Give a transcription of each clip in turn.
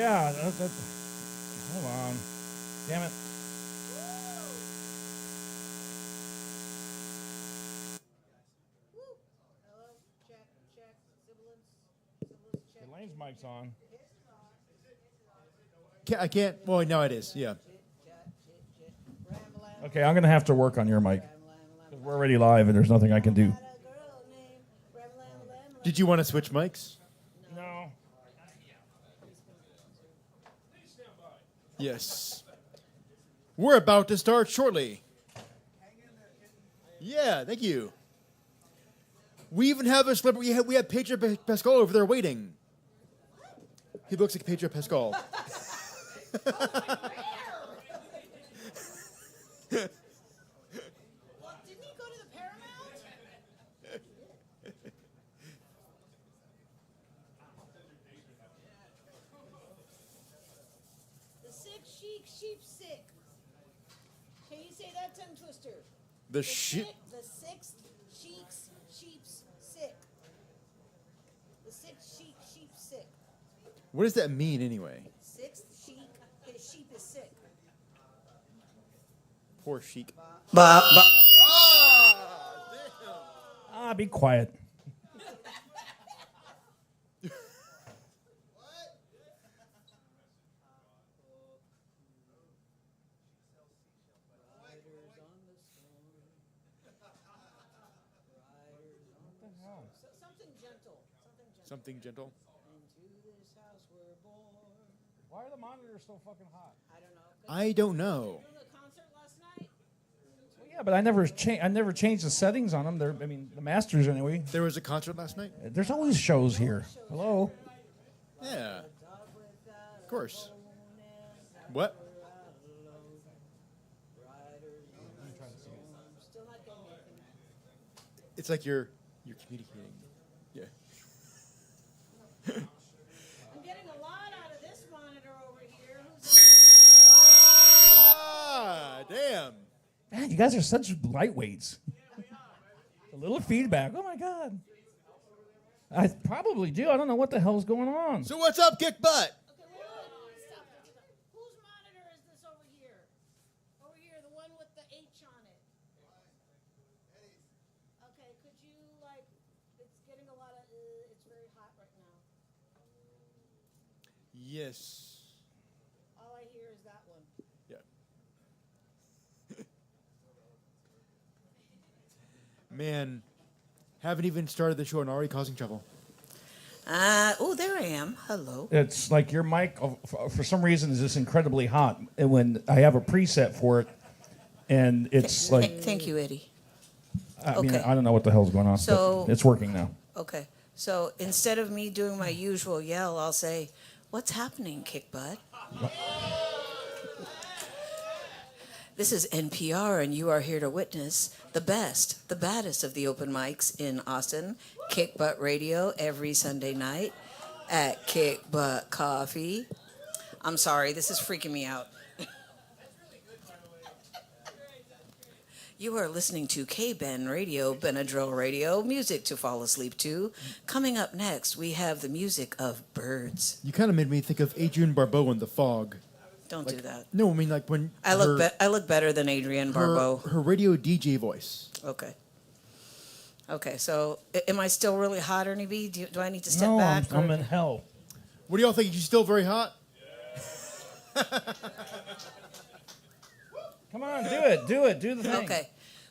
yeah. Hold on. Damn it. Elaine's mic's on. I can't. Well, no, it is. Yeah. Okay, I'm going to have to work on your mic. 'Cause we're already live and there's nothing I can do. Did you want to switch mics? No. Yes. We're about to start shortly. Yeah, thank you. We even have a celebrity. We have Pedro Pascal over there waiting. He looks like Pedro Pascal. Well, didn't he go to the Paramount? The sick sheep sick. Can you say that, tongue twister? The shit. The sixth sheep's sick. The sixth sheep sick. What does that mean anyway? Sixth sheep, his sheep is sick. Poor Sheik. Be quiet. Something gentle. Why are the monitors so fucking hot? I don't know. Well, yeah, but I never changed the settings on them. I mean, the masters anyway. There was a concert last night? There's always shows here. Hello? Yeah. Of course. What? It's like you're communicating. Yeah. I'm getting a lot out of this monitor over here. Ah, damn. Man, you guys are such lightweights. A little feedback. Oh my god. I probably do. I don't know what the hell's going on. So what's up, kick butt? Okay, wait, stop. Whose monitor is this over here? Over here, the one with the H on it. Okay, could you, it's getting a lot of, it's very hot right now. Yes. All I hear is that one. Yeah. Man, haven't even started the show and already causing trouble. There I am. Hello. It's like your mic, for some reason, is just incredibly hot. And when I have a preset for it, and it's like... Thank you, Eddie. I mean, I don't know what the hell's going on, So- but it's working now. Okay, so instead of me doing my usual yell, I'll say, "What's happening, kick butt?" This is NPR, and you are here to witness the best, the baddest of the open mics in Austin. Kick Butt Radio every Sunday night at Kick Butt Coffee. I'm sorry, this is freaking me out. You are listening to K-Ben Radio, Benadryl Radio, music to fall asleep to. Coming up next, we have the music of birds. You kind of made me think of Adrienne Barbeau in The Fog. Don't do that. No, I mean like when I look better than Adrienne Barbeau. Her radio DJ voice. Okay, so am I still really hot, Ernie B? Do I need to step No, back? I'm in hell. What do y'all think? You still very hot? Come on, do it, do the thing. Okay.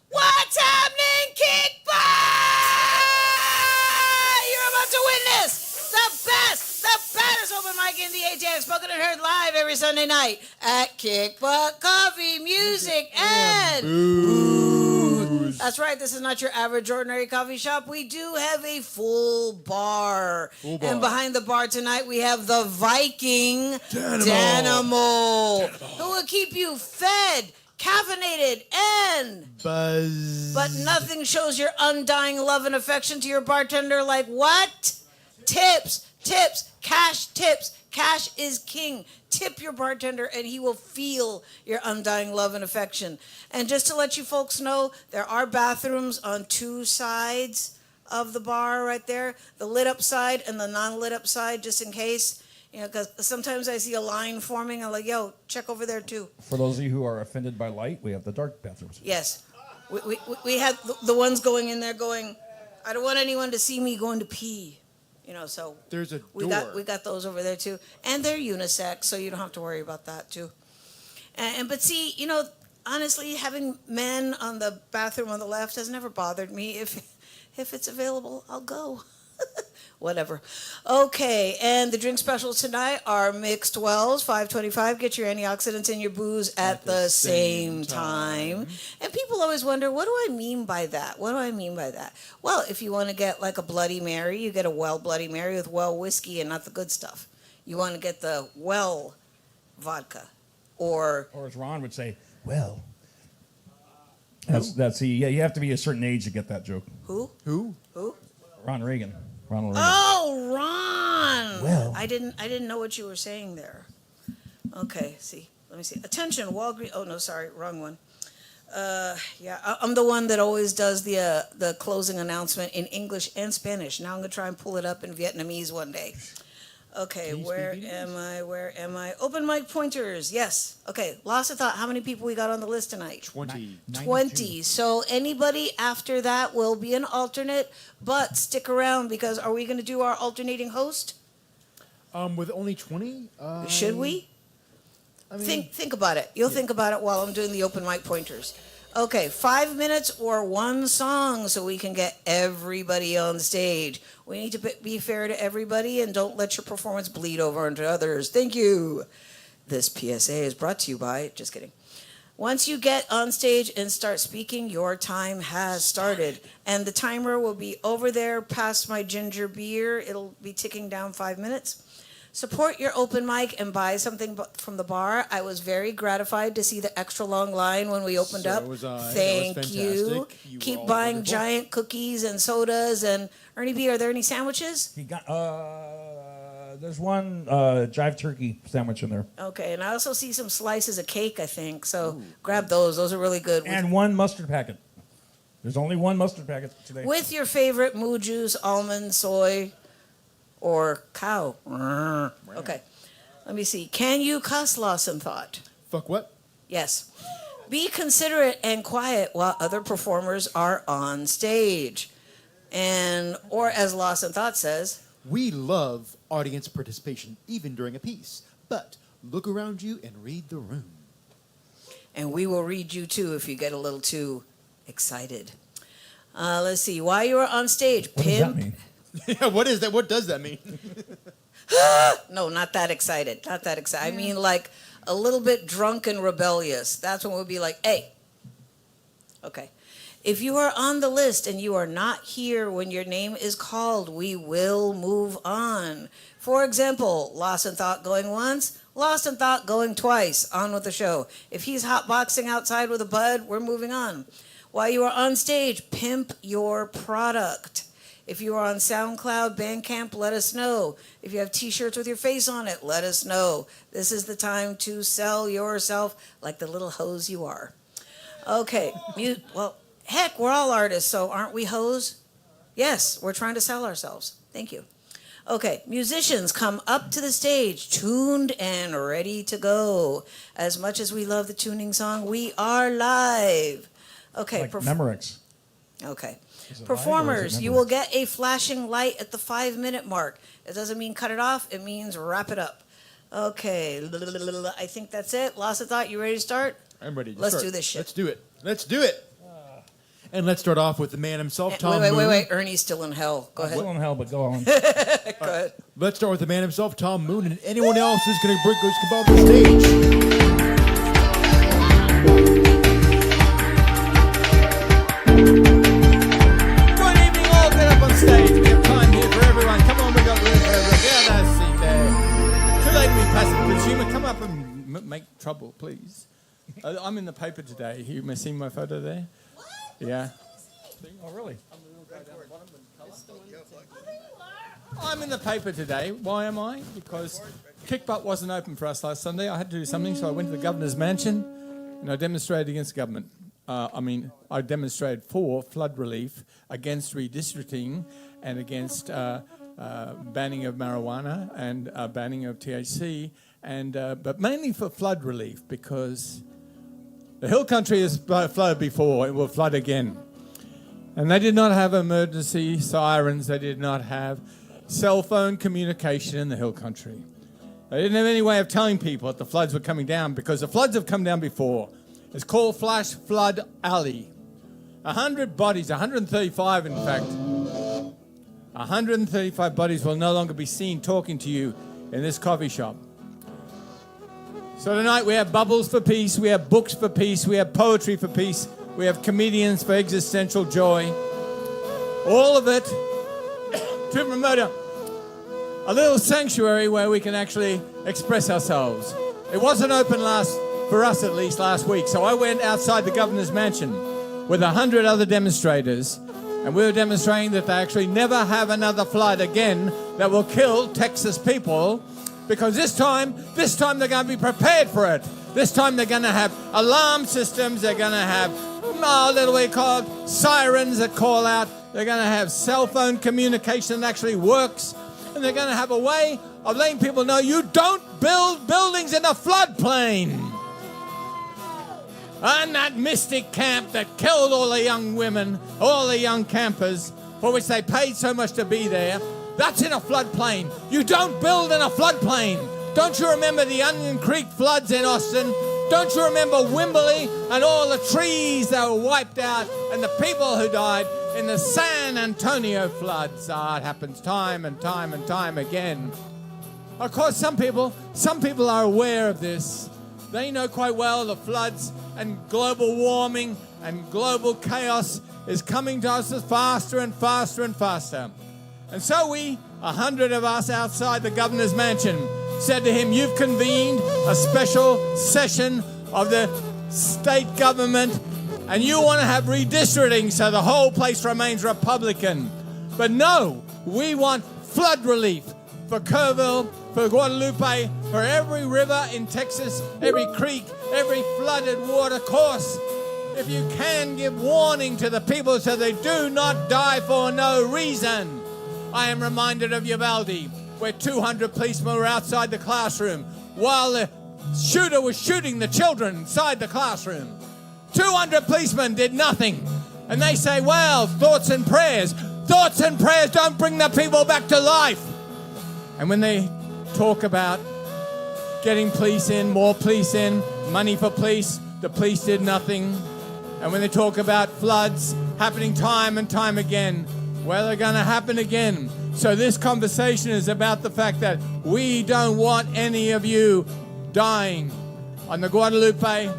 What's happening, Kick Butt? You're about to witness the baddest open mic in the ATX, spoken and heard live every Sunday night at Kick Butt Coffee, music, and booze. That's right, this is not your average ordinary coffee shop. We do have a full bar. And behind the bar tonight, we have the Viking Danimal, who will keep you fed, caffeinated, and buzz. But nothing shows your undying love and affection to your bartender like what? Tips, cash tips. Cash is king. Tip your bartender and he will feel your undying love and affection. And just to let you folks know, there are bathrooms on two sides of the bar right there, the lit up side and the non-lit up side, just in case You know, because sometimes I see a line forming. I'm like, yo, check over there too. For those of you who are offended by light, we have the dark bathrooms. Yes. We had the ones going in there going, I don't want anyone to see me going to pee. You know, so There's a we door. got those over there too. And they're unisex, so you don't have to worry about that too. And but see, you know, honestly, having men on the bathroom on the left has never bothered me. If it's available, I'll go. Whatever. Okay, and the drink specials tonight are mixed wells, $5.25. Get your antioxidants and your booze at the same time. And people always wonder, what do I mean by that? What do I mean by that? Well, if you want to get like a Bloody Mary, you get a well Bloody Mary with well whiskey and not the good stuff. You want to get the well vodka, or as Ron would say, well. That's yeah. You have to be a certain age to get that joke. who? Who? Ronald Reagan. Ronald Reagan. Oh, Ron. Well. I didn't know what you were saying there. Okay, see. Let me see. Attention, Walgreens. Oh no, sorry, wrong one. Yeah, I'm the one that always does the closing announcement in English and Spanish. Now I'm gonna try and pull it up in Vietnamese one day. Okay, Can you where speak am I? Where am I? Open mic pointers. Yes. Okay, lost of thought. How many people we got on the list tonight? 20. 20. So anybody after that will be an alternate, but stick around because are we going to do our alternating host? With only 20? Should we? I mean, Think about it. You'll think about it while I'm doing the open mic pointers. Okay, 5 minutes or one song so we can get everybody on stage. We need to be fair to everybody and don't let your performance bleed over into others. Thank you. This PSA is brought to you by, just kidding. Once you get on stage and start speaking, your time has started. And the timer will be over there past my ginger beer. It'll be ticking down 5 minutes. Support your open mic and buy something from the bar. I was very gratified to see the extra long line when we opened So up. was I. That was Thank you. fantastic. You were Keep all buying wonderful. giant cookies and sodas. And Ernie B, are there any sandwiches? He got there's one jive turkey sandwich in there, Okay, and I also see some slices of cake, I think. So grab those. Those are really good. and one mustard packet. There's only one mustard packet today. With your favorite moo juice, almond, soy, or cow. Okay, let me see. Can you cuss, lost in thought? Fuck what? Yes. Be considerate and quiet while other performers are on stage. And, or as Lost in Thought says, We love audience participation, even during a piece. But look around you and read the room. and we will read you too if you get a little too excited. Let's see. While you are on stage, What does that pimp. mean? Yeah, what is that? What does that mean? No, not that excited. Not that excited. I mean, like a little bit drunk and rebellious. That's when we'll be like, hey. Okay. If you are on the list and you are not here when your name is called, we will move on. For example, Lost in Thought going once, Lost in Thought going twice. On with the show. If he's hotboxing outside with a bud, we're moving on. While you are on stage, pimp your product. If you are on SoundCloud, Bandcamp, let us know. If you have t-shirts with your face on it, let us know. This is the time to sell yourself like the little hose you are. Okay, well, heck, we're all artists, so aren't we hoes? Yes, we're trying to sell ourselves. Thank you. Okay, musicians come up to the stage, tuned and ready to go. As much as we love the tuning song, we are live. Okay, Like Memorex. okay. Is it live or is Performers, it you Memorex? will get a flashing light at the 5-minute mark. It doesn't mean cut it off, it means wrap it up. Okay, I think that's it. Lost of Thought, you ready to start? I'm ready to Let's start. do this shit. Let's do it. Let's do it. And let's start off with the man himself, Tom Wait, Moon. Ernie's still in hell. Go ahead. Still in hell, but go on. Go ahead. Let's start with the man himself, Tom Moon, and anyone else who's going to bring goes above the stage. Good evening, all. Get up on stage. We have time here for everyone. Come on, we got room for everyone. Get on that seat there. Too late to be passive consumer. Come up and make trouble, please. I'm in the paper today. You may see my photo there. Yeah. Oh, really? I'm in the paper today. Why am I? Because Kick Butt wasn't open for us last Sunday. I had to do something, so I went to the governor's mansion and I demonstrated against government. I demonstrated for flood relief, against redistricting, and against banning of marijuana and banning of THC, but mainly for flood relief, because the hill country has flooded before, it will flood again. And they did not have emergency sirens, they did not have cell phone communication in the hill country. They didn't have any way of telling people that the floods were coming down, because the floods have come down before. It's called Flash Flood Alley. 100 bodies, 135 in fact. 135 bodies will no longer be seen talking to you in this coffee shop. So tonight we have bubbles for peace, we have books for peace, we have poetry for peace, we have comedians for existential joy. All of it to promote a little sanctuary where we can actually express ourselves. It wasn't open for us at least last week, so I went outside the governor's mansion with 100 other demonstrators, and we were demonstrating that they actually never have another flood again that will kill Texas people, because this time they're going to be prepared for it. This time they're going to have alarm systems, they're going to have sirens that call out, they're going to have cell phone communication that actually works, and they're going to have a way of letting people know you don't build buildings in a floodplain. And that mystic camp that killed all the young women, all the young campers, for which they paid so much to be there, that's in a floodplain. You don't build in a floodplain. Don't you remember the Onion Creek floods in Austin? Don't you remember Wimberley and all the trees that were wiped out and the people who died in the San Antonio floods? It happens time and time and time again. Of course, some people are aware of this. They know quite well the floods and global warming and global chaos is coming to us faster and faster and faster. And so 100 of us outside the governor's mansion, said to him, you've convened a special session of the state government and you want to have redistricting so the whole place remains Republican. But no, we want flood relief for Kerrville, for Guadalupe, for every river in Texas, every creek, every flooded water course. If you can give warning to the people so they do not die for no reason. I am reminded of Uvalde, where 200 policemen were outside the classroom while the shooter was shooting the children inside the classroom. 200 policemen did nothing. And they say, well, thoughts and prayers. Thoughts and prayers don't bring the people back to life. And when they talk about getting police in, more police in, money for police, the police did nothing. And when they talk about floods happening time and time again, well, they're going to happen again. So this conversation is about the fact that we don't want any of you dying on the Guadalupe,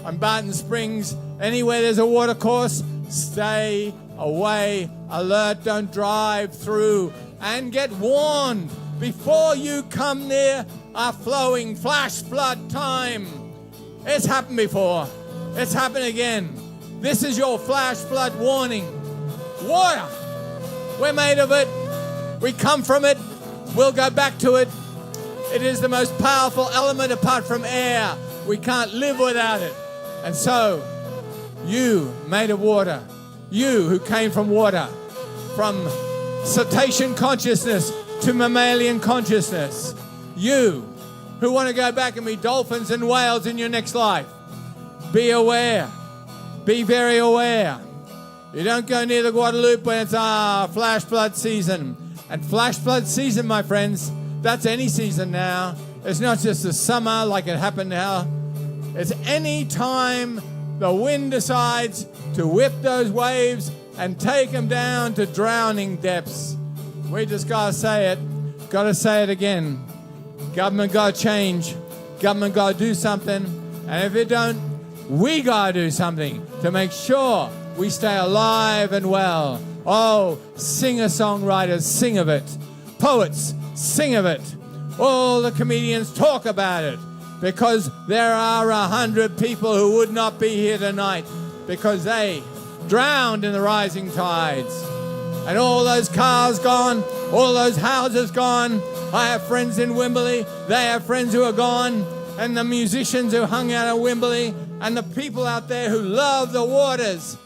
on Barton Springs, anywhere there's a water course. Stay away, alert, don't drive through, and get warned before you come near a flowing flash flood time. It's happened before. It's happened again. This is your flash flood warning. Water. We're made of it. We come from it. We'll go back to it. It is the most powerful element apart from air. We can't live without it. And so, you made of water, you who came from water, from cetacean consciousness to mammalian consciousness, you who want to go back and be dolphins and whales in your next life, be aware. Be very aware. You don't go near the Guadalupe when it's flash flood season. And flash flood season, my friends, that's any season now. It's not just the summer like it happened now. It's any time the wind decides to whip those waves and take them down to drowning depths. We just gotta say it. Gotta say it again. Government gotta change. Government gotta do something. And if it don't, we gotta do something to make sure we stay alive and well. Oh, singer-songwriters, sing of it. Poets, sing of it. All the comedians talk about it. Because there are 100 people who would not be here tonight because they drowned in the rising tides. And all those cars gone, all those houses gone. I have friends in Wimberley. They have friends who are gone. And the musicians who hung out at Wimberley and the people out there who love the waters.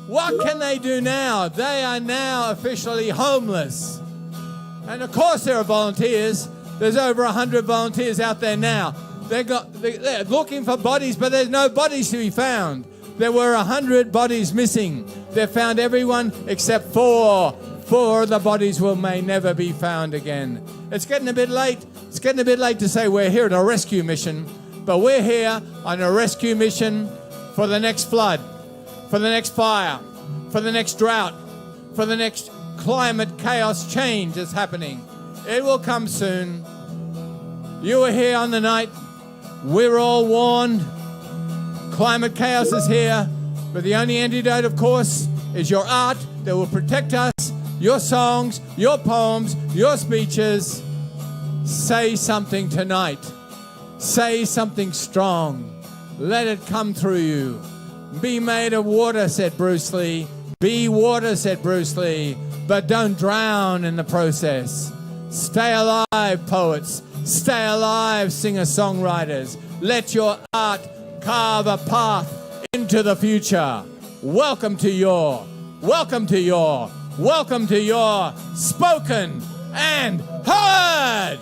What can they do now? They are now officially homeless. And of course there are volunteers. There's over 100 volunteers out there now. They're looking for bodies, but there's no bodies to be found. There were 100 bodies missing. They've found everyone except 4. 4 of the bodies may never be found again. It's getting a bit late. It's getting a bit late to say we're here on a rescue mission, but we're here on a rescue mission for the next flood, for the next fire, for the next drought, for the next climate chaos change that's happening. It will come soon. You were here on the night. We're all warned. Climate chaos is here, but the only antidote, of course, is your art that will protect us, your songs, your poems, your speeches. Say something tonight. Say something strong. Let it come through you. Be made of water, said Bruce Lee. Be water, said Bruce Lee, but don't drown in the process. Stay alive, poets. Stay alive, singer-songwriters. Let your art carve a path into the future. Welcome to your spoken and heard.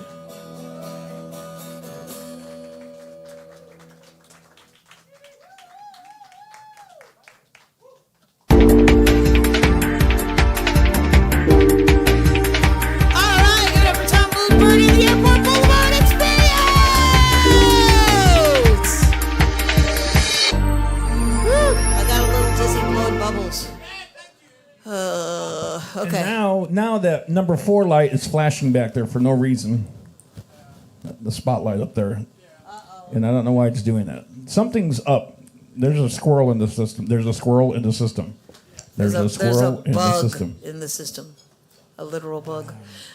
Okay. And now that number 4 light is flashing back there for no reason. The spotlight up there. And I don't know why it's doing that. Something's up. There's a squirrel in the system. There's a squirrel in the system. There's a squirrel in the system. In the system. A literal bug.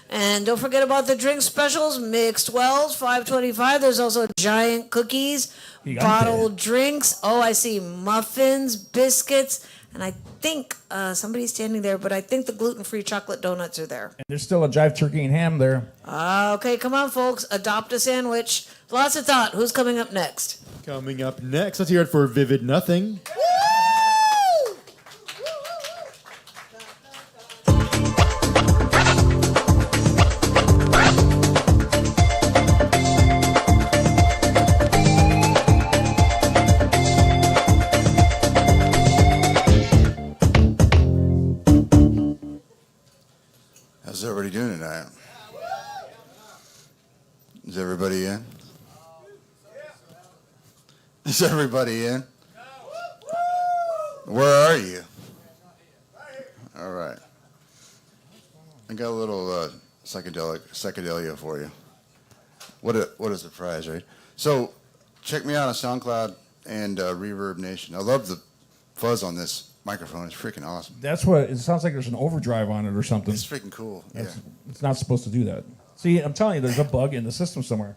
And don't forget about the drink specials. Mixed Wells, $5.25. There's also giant cookies, bottled drinks. Oh, I see muffins, biscuits. And I think somebody's standing there, but I think the gluten-free chocolate donuts are there. And there's still a jive turkey and ham there. Okay, come on, folks. Adopt a sandwich. Lots of thought. Who's coming up next? Coming up next, let's hear it for Vivid Nothing. How's everybody doing tonight? Is everybody in? Is everybody in? Where are you? All right. I got a little psychedelia for you. What a surprise, right? So check me out on SoundCloud and Reverb Nation. I love the fuzz on this microphone. It's freaking awesome. That's what it sounds like. There's an overdrive on it or something. It's freaking cool. Yeah. It's not supposed to do that. See, I'm telling you, there's a bug in the system somewhere.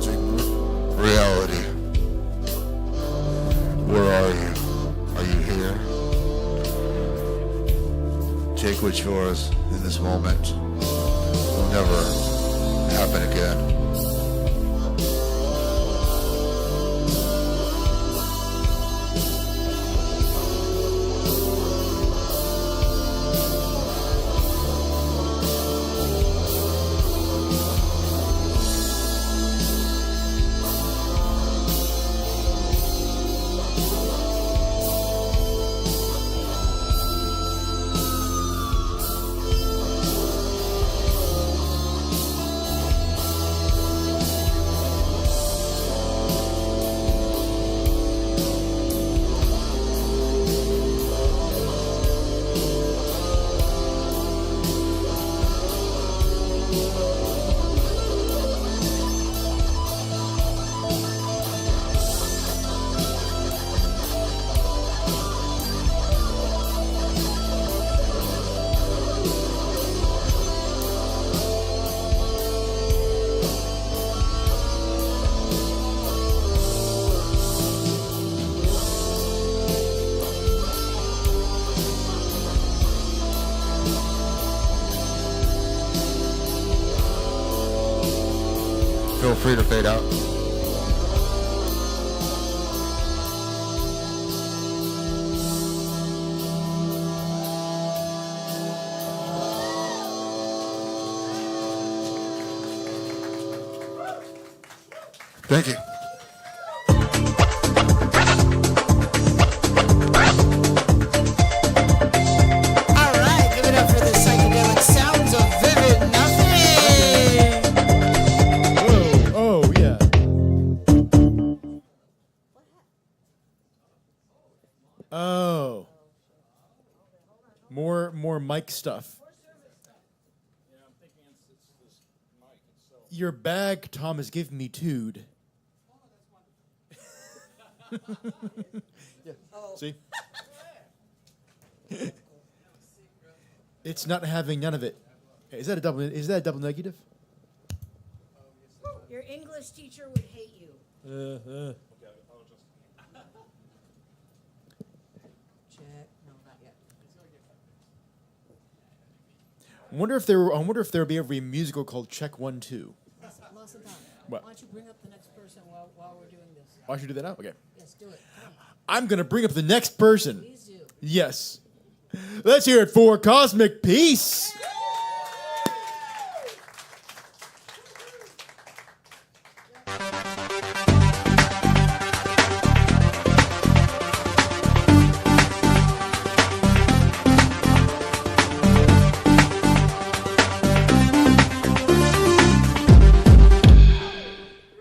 emerging reality. Where are you? Are you here? Take what's yours in this moment. It'll never happen again. Feel free to fade out. Thank you. All right, give it up for the psychedelic sounds of Vivid Nothing. Oh, yeah. Oh. More mic stuff. Your bag, Tom, is giving me tood. Yeah. See? It's not having none of it. Is that a double negative? Your English teacher would hate you. Check. No, not yet. I wonder if there would be ever a musical called Check 1 2. Listen, Tom. What? Why don't you bring up the next person while we're doing this? Why should we do that now? Okay. Yes, do it. Come on. I'm gonna bring up the next person. Please do. Yes. Let's hear it for Cosmic Peace.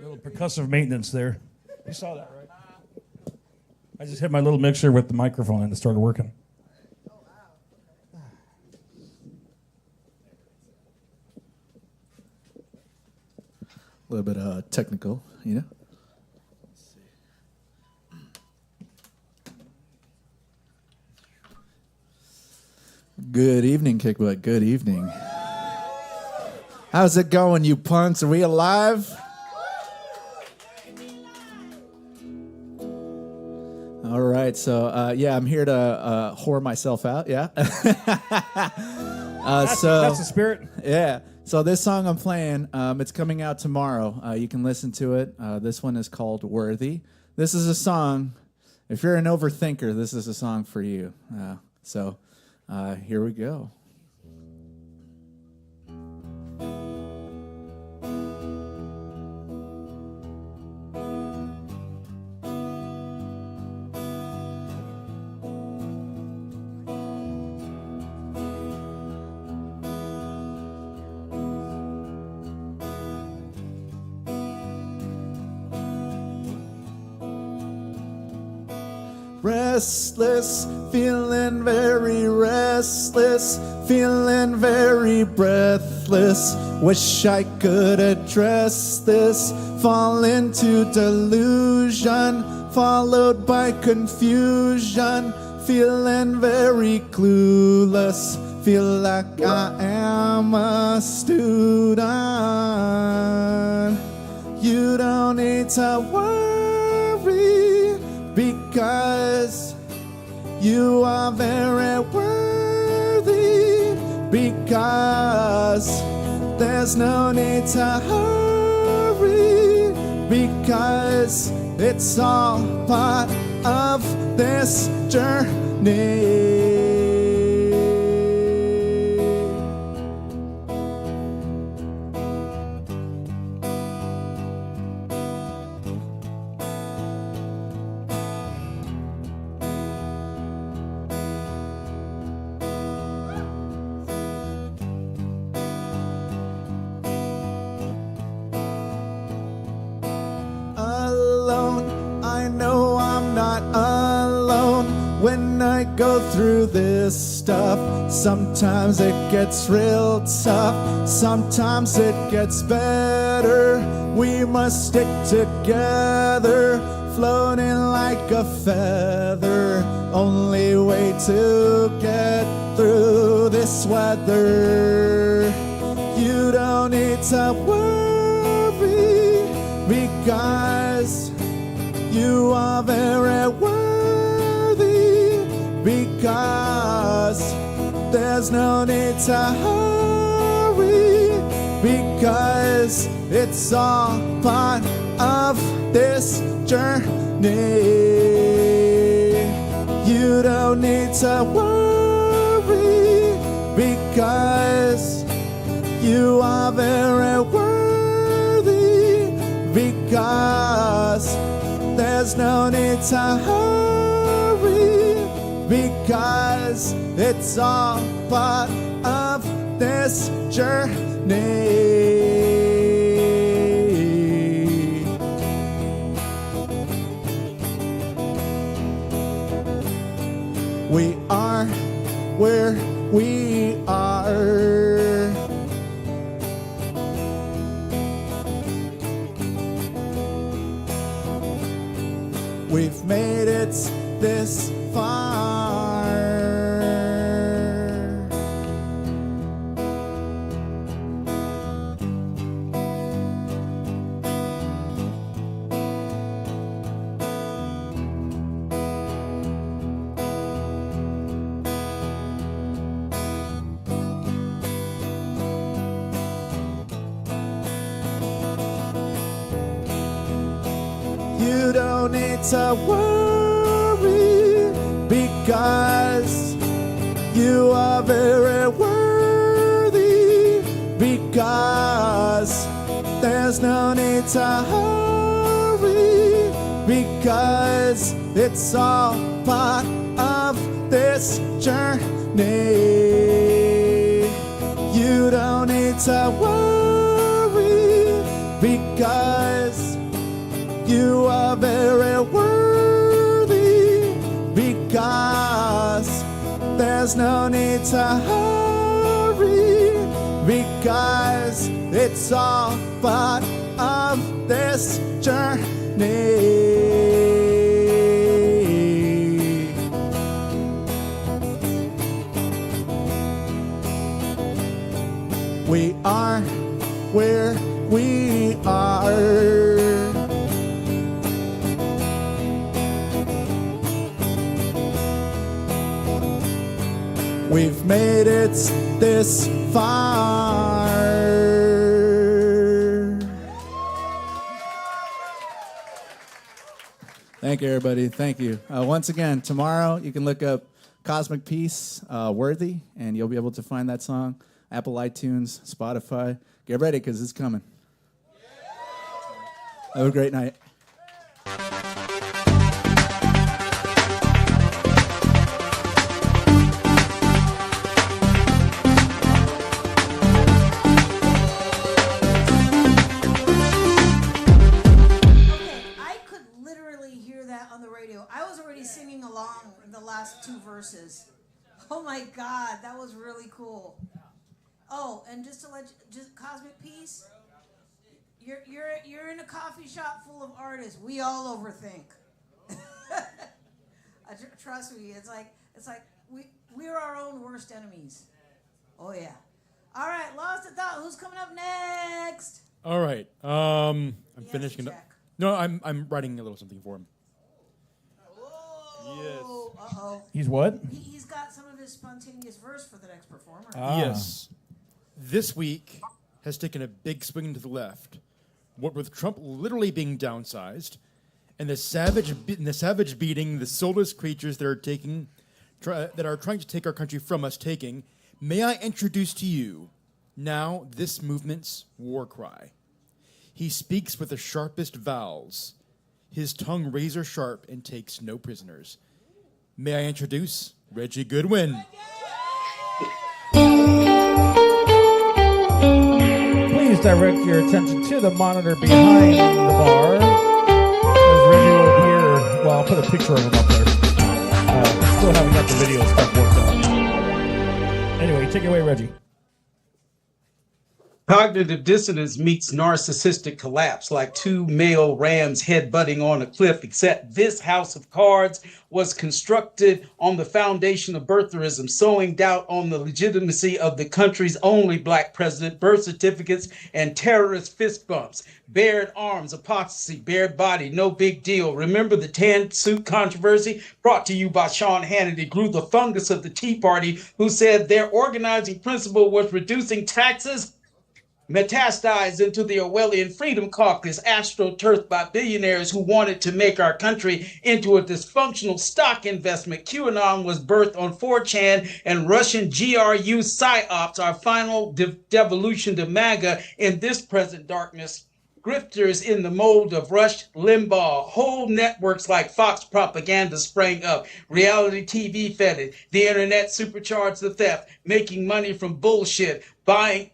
Little percussive maintenance there. You saw that, right? I just hit my little mixer with the microphone and it started working. A little bit technical, you know. Good evening, Kickbutt. Good evening. How's it going, you punks? Are we alive? All right, so yeah, I'm here to whore myself out. Yeah. That's the spirit. Yeah. So this song I'm playing, it's coming out tomorrow. You can listen to it. This one is called Worthy. This is a song. If you're an overthinker, this is a song for you. So here we go. Restless, feeling very restless, feeling very breathless. Wish I could address this. Fall into delusion, followed by confusion. Feeling very clueless, feel like I am a student. You don't need to worry, because you are very worthy, because there's no need to hurry, because it's all part of this journey. Alone, I know I'm not alone when I go through this stuff. Sometimes it gets real tough, sometimes it gets better. We must stick together, floating like a feather. Only way to get through this weather. You don't need to worry, because you are very worthy, because there's no need to hurry, because it's all part of this journey. You don't need to worry, because you are very worthy, because there's no need to hurry, because it's all part of this journey. We are where we are. We've made it this far. You don't need to worry, because you are very worthy, because there's no need to hurry, because it's all part of this journey. You don't need to worry, because you are very worthy, because there's no need to hurry, because it's all part of this journey. We are where we are. We've made it this far. Thank you, everybody. Thank you. Once again, tomorrow you can look up Cosmic Peace, Worthy, and you'll be able to find that song. Apple iTunes, Spotify. Get ready, because it's coming. Have a great night. Singing along in the last two verses. Oh my God, that was really cool. Oh, and just to let you, just Cosmic Peace, you're in a coffee shop full of artists. We all overthink. Trust me, it's like we're our own worst enemies. Oh yeah. All right, Lost in Thought. Who's coming up next? All right. I'm He has finishing to up. check. No, I'm writing a little something for him. Uh-oh. He's what? He's got some of his spontaneous verse for the next performer. Yes. This week has taken a big swing to the left. What with Trump literally being downsized, and the savage beating the soulless creatures that are trying to take our country from us taking, may I introduce to you now this movement's war cry. He speaks with the sharpest vowels, his tongue razor sharp and takes no prisoners. May I introduce Reggie Goodwin. Please direct your attention to the monitor behind the bar. As Reggie will appear, well, I'll put a picture of him up there. Still haven't got the video stuff worked out. Anyway, take it away, Reggie. Cognitive dissonance meets narcissistic collapse, like two male rams headbutting on a cliff, except this house of cards was constructed on the foundation of birtherism, sowing doubt on the legitimacy of the country's only black president, birth certificates, and terrorist fist bumps. Bared arms, apostasy, bared body, no big deal. Remember the tan suit controversy? Brought to you by Sean Hannity, grew the fungus of the Tea Party, who said their organizing principle was reducing taxes, metastasized into the Orwellian Freedom Caucus, astroturfed by billionaires who wanted to make our country into a dysfunctional stock investment. QAnon was birthed on 4chan, and Russian GRU psyops, our final devolution to MAGA in this present darkness. Grifters in the mold of Rush Limbaugh. Whole networks like Fox Propaganda sprang up. Reality TV fed it. The internet supercharged the theft, making money from bullshit,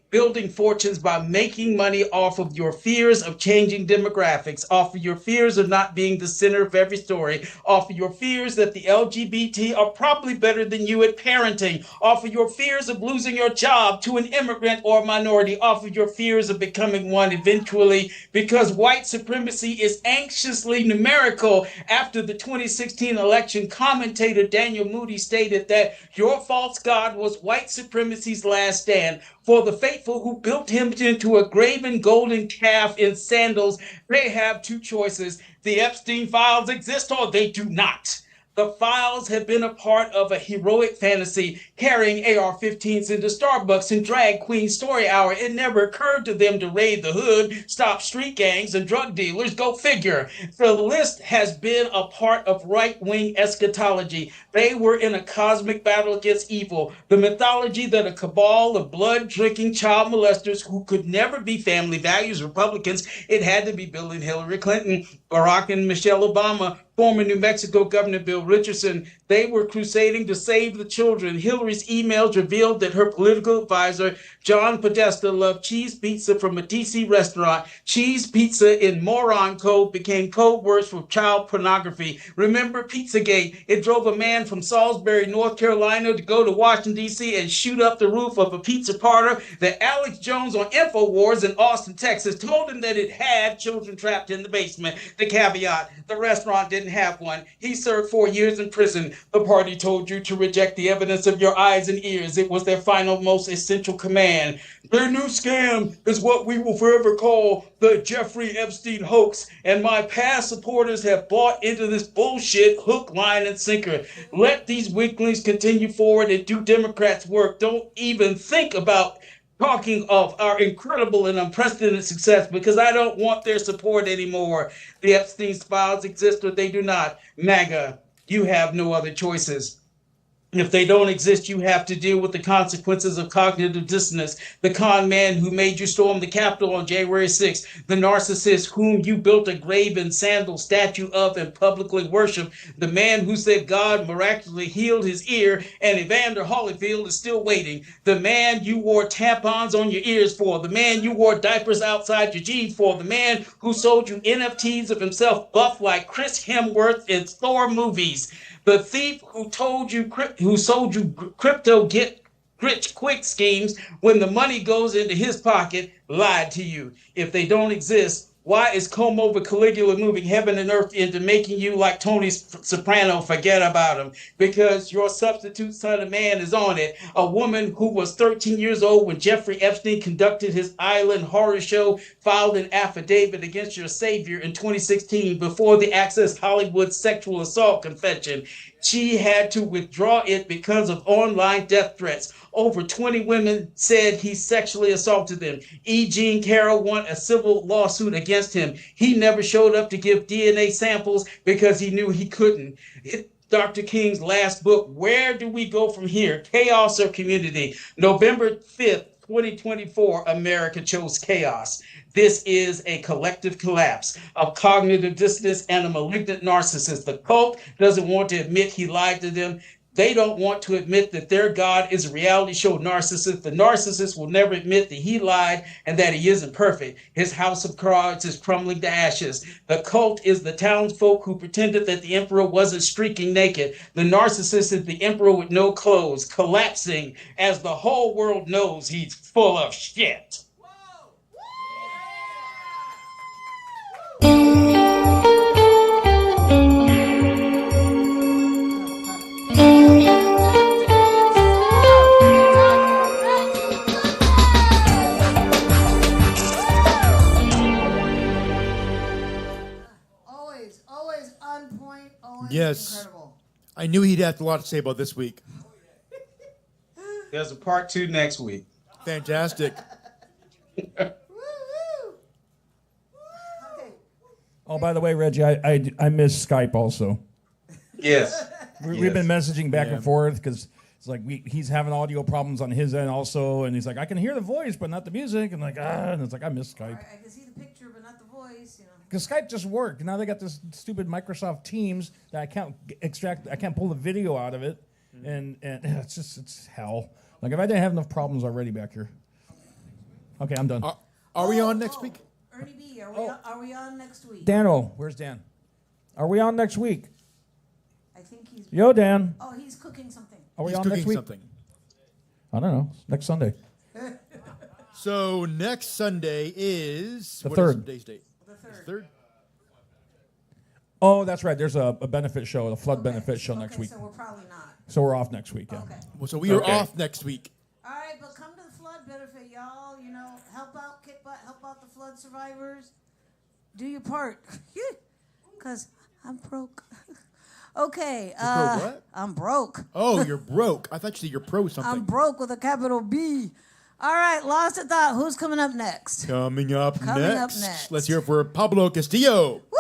building fortunes by making money off of your fears of changing demographics, off of your fears of not being the center of every story, off of your fears that the LGBT are probably better than you at parenting, off of your fears of losing your job to an immigrant or minority, off of your fears of becoming one eventually, because white supremacy is anxiously numerical. After the 2016 election, commentator Daniel Moody stated that your false god was white supremacy's last stand. For the faithful who built him into a graven golden calf in sandals, they have two choices. The Epstein files exist or they do not. The files have been a part of a heroic fantasy, carrying AR-15s into Starbucks and drag queen story hour. It never occurred to them to raid the hood, stop street gangs and drug dealers. Go figure. The list has been a part of right-wing eschatology. They were in a cosmic battle against evil. The mythology that a cabal of blood-drinking child molesters who could never be family values Republicans, it had to be Bill and Hillary Clinton, Barack and Michelle Obama, former New Mexico Governor Bill Richardson. They were crusading to save the children. Hillary's emails revealed that her political advisor, John Podesta, loved cheese pizza from a D.C. restaurant. Cheese pizza in moron code became code words for child pornography. Remember Pizzagate? It drove a man from Salisbury, North Carolina to go to Washington, D.C. and shoot up the roof of a pizza parlor that Alex Jones on InfoWars in Austin, Texas, told him that it had children trapped in the basement. The caveat, the restaurant didn't have one. He served 4 years in prison. The party told you to reject the evidence of your eyes and ears. It was their final, most essential command. Their new scam is what we will forever call the Jeffrey Epstein hoax, and my past supporters have bought into this bullshit hook, line, and sinker. Let these weaklings continue forward and do Democrats' work. Don't even think about talking of our incredible and unprecedented success, because I don't want their support anymore. The Epstein files exist or they do not. MAGA, you have no other choices. If they don't exist, you have to deal with the consequences of cognitive dissonance. The con man who made you storm the Capitol on January 6th. The narcissist whom you built a graven sandal statue of and publicly worship. The man who said God miraculously healed his ear and Evander Holyfield is still waiting. The man you wore tampons on your ears for. The man you wore diapers outside your jeans for. The man who sold you NFTs of himself buff like Chris Hemsworth in Thor movies. The thief who sold you crypto get rich quick schemes when the money goes into his pocket lied to you. If they don't exist, Why is comb over Caligula moving heaven and earth into making you like Tony Soprano? Forget about him. Because your substitute son of man is on it. A woman who was 13 years old when Jeffrey Epstein conducted his island horror show filed an affidavit against your savior in 2016 before the Access Hollywood sexual assault confession. She had to withdraw it because of online death threats. Over 20 women said he sexually assaulted them. E. Jean Carroll won a civil lawsuit against him. He never showed up to give DNA samples because he knew he couldn't. Dr. King's last book, Where Do We Go From Here? Chaos or Community? November 5th, 2024, America chose chaos. This is a collective collapse of cognitive dissonance and a malignant narcissist. The cult doesn't want to admit he lied to them. They don't want to admit that their God is a reality show narcissist. The narcissist will never admit that he lied and that he isn't perfect. His house of cards is crumbling to ashes. The cult is the townsfolk who pretended that the emperor wasn't streaking naked. The narcissist is the emperor with no clothes, collapsing as the whole world knows he's full of shit. Always on point, always Yes. incredible. I knew he'd have a lot to say about this week. There's a part 2 next week. Fantastic. Woo, woo. Okay. Oh, by the way, Reggie, I miss Skype also. Yes. We've been messaging back Yeah. and forth because it's like he's having audio problems on his end also, and he's like, I can hear the voice but not the music, and and it's like I miss Skype. I can see the picture, but not the voice, you know. Because Skype just worked. Now they got this stupid Microsoft Teams that I can't extract. I can't pull the video out of it, and it's hell. Like if I didn't have enough problems already back here. Okay, I'm done. Are we on next week? Ernie B, are we on next week? Dan, where's Dan? Are we on next week? I think he's. Yo, Dan. Oh, he's cooking something. Are we He's on cooking next week? something. I don't know. Next Sunday. So next Sunday is The what is 3rd. today's date? The third. Third. Oh, that's right. There's a benefit show, a flood benefit show next week. So we're probably not. So we're off next week. Yeah. Okay. Well, so we are off next week. All right, but come to the flood benefit, y'all. You know, help out, kick butt, help out the flood survivors. Do your part, cause I'm broke. Okay. broke what? I'm broke. Oh, you're broke. I thought you said you're pro something. I'm broke with a capital B. All right, lost in thought. Who's coming up next? Coming up Coming up next. next. Let's hear it for Pablo Castillo. Woo!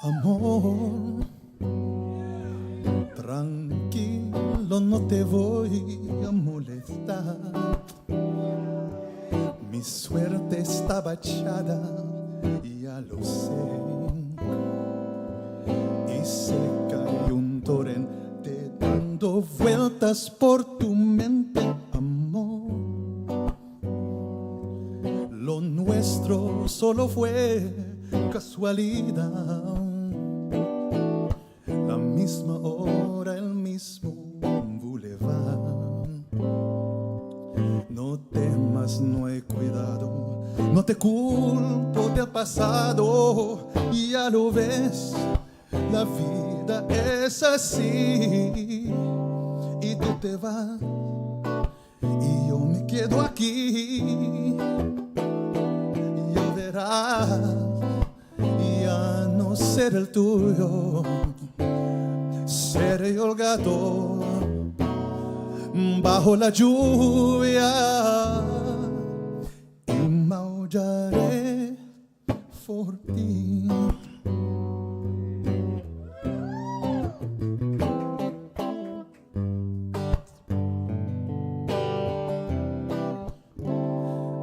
Amor, tranquilo, no te voy a molestar. Mi suerte estaba echada, ya lo sé. Y se cayó un torrente dando vueltas por tu mente, amor. Lo nuestro solo fue casualidad. La misma hora, el mismo boulevard. No temas, no hay cuidado, no te culpo del pasado. Ya lo ves, la vida es así. Y tú te vas y yo me quedo aquí. Ya verás, ya no seré el tuyo, seré yo el gato bajo la lluvia y maullaré por ti.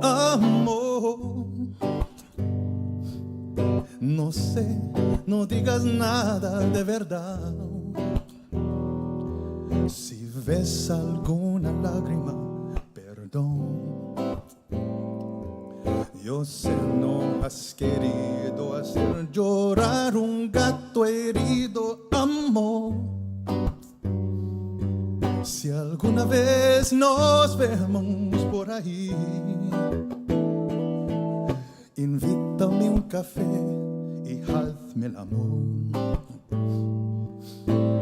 Amor, no sé, no digas nada de verdad. Si ves alguna lágrima, perdón. Yo sé no has querido hacer llorar un gato herido, amor. Si alguna vez nos vemos por ahí, invítame un café y hazme el amor.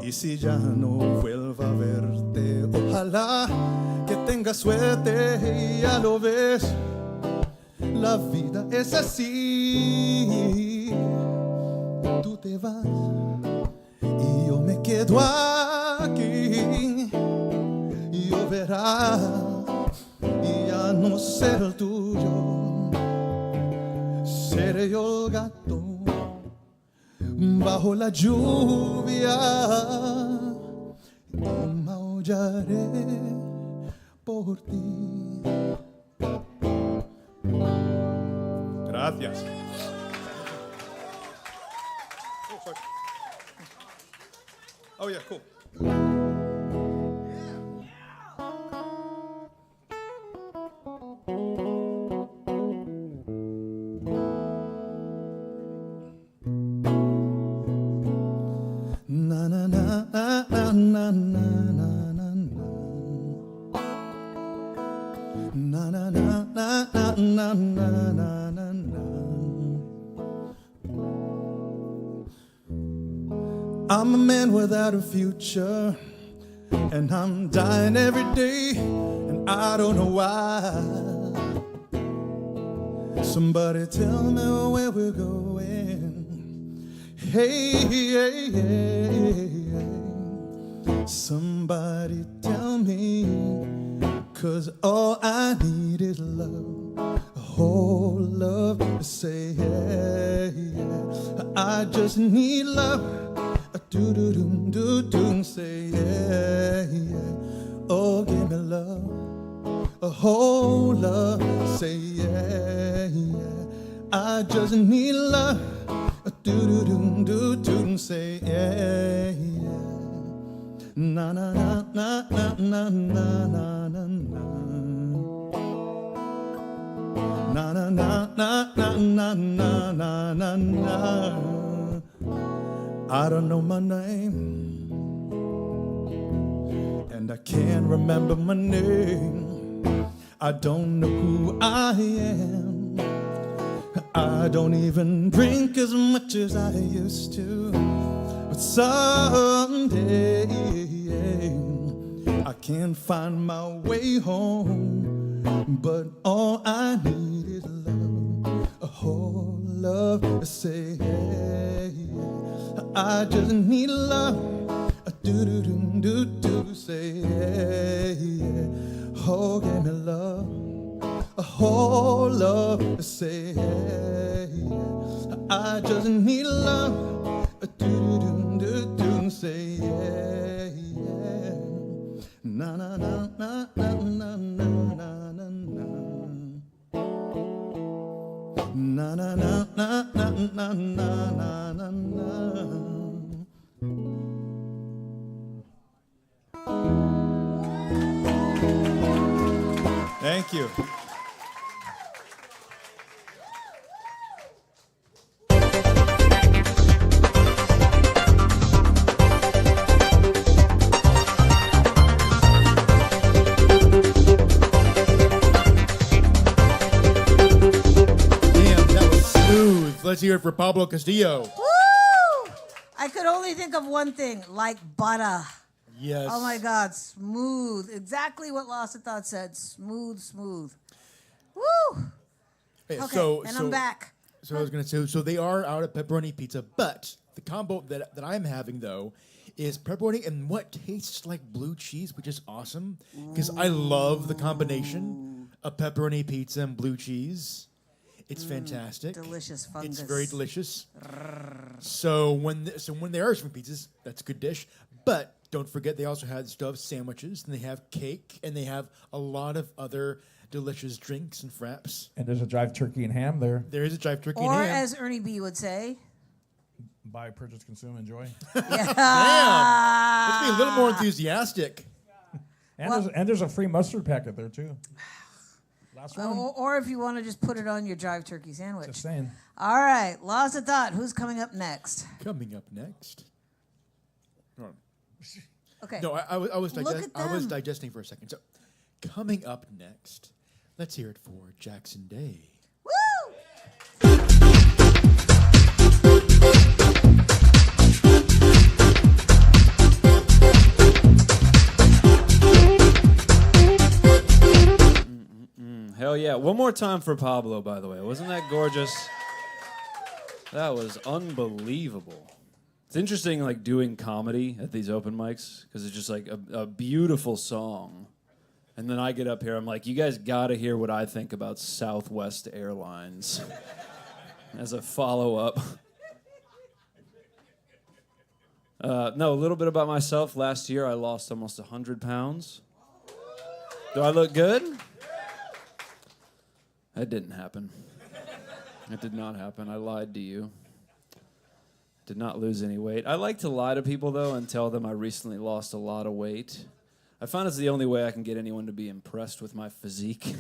Y si ya no vuelvo a verte, ojalá que tengas suerte. Y ya lo ves, la vida es así. Tú te vas y yo me quedo aquí. Y yo verás y ya no seré el tuyo. Seré yo el gato bajo la lluvia y maullaré por ti. Gracias. Oh yeah, cool. Na na na na na na na na na na na na na na na na na. I'm a man without a future, and I'm dying every day, and I don't know why. Somebody tell me where we're going. Hey, hey, hey, hey. Somebody tell me, 'cause all I need is love, a whole love to say, yeah, yeah. I just need love, a do-do-do-do-do, say, yeah, yeah. Oh, give me love, a whole love, say, yeah, yeah. I just need love, a do-do-do-do-do, say, yeah, yeah. Na na na na na na na na na na. Na na na na na na na na na na. I don't know my name, and I can't remember my name. I don't know who I am. I don't even drink as much as I used to. But someday I can't find my way home. But all I need is love, a whole love to say, hey, yeah. I just need love, a do-do-do-do-do, say, hey, yeah. Oh, give me love, a whole love to say, hey, yeah. I just need love, a do-do-do-do-do, say, yeah, yeah. Na na na na na na na na na na. Na na na na na na na na na. Thank you. Let's hear it for Pablo Castillo. Woo! I could only think of one thing, like butter. Yes. Oh my God, smooth. Exactly what Lost in Thought said. Smooth, smooth. Woo! Okay, Okay, I'm back. So I was going to say, so they are out of pepperoni pizza, but the combo that I'm having, though, is pepperoni and what tastes like blue cheese, which is awesome because I love the combination of pepperoni pizza and blue cheese. It's fantastic. Delicious fungus. It's very delicious. So when they are serving pizzas, that's a good dish. But don't forget, they also have stuffed sandwiches, and they have cake, and they have a lot of other delicious drinks and fraps. And there's a drive turkey and ham there. There is a drive turkey Or and ham. as Ernie B would say, Buy, purchase, consume, enjoy. Damn. Let's be a little more enthusiastic. And there's a free mustard packet there too. Last one. or if you want to just put it on your drive turkey sandwich. Just saying. All right, Laws of Thought. Who's coming up next? Coming up next. Hold on. Okay. No, I was Look at I was them. digesting for a second. So, coming up next, let's hear it for Jackson Day. Woo! Hell yeah. One more time for Pablo, by the way. Wasn't that gorgeous? That was unbelievable. It's interesting, like, doing comedy at these open mics, because it's just, like, a beautiful song. And then I get up here, I'm like, you guys gotta hear what I think about Southwest Airlines as a follow-up. No, a little bit about myself. Last year, I lost almost 100 pounds. Do I look good? That didn't happen. It did not happen. I lied to you. Did not lose any weight. I like to lie to people, though, and tell them I recently lost a lot of weight. I found it's the only way I can get anyone to be impressed with my physique.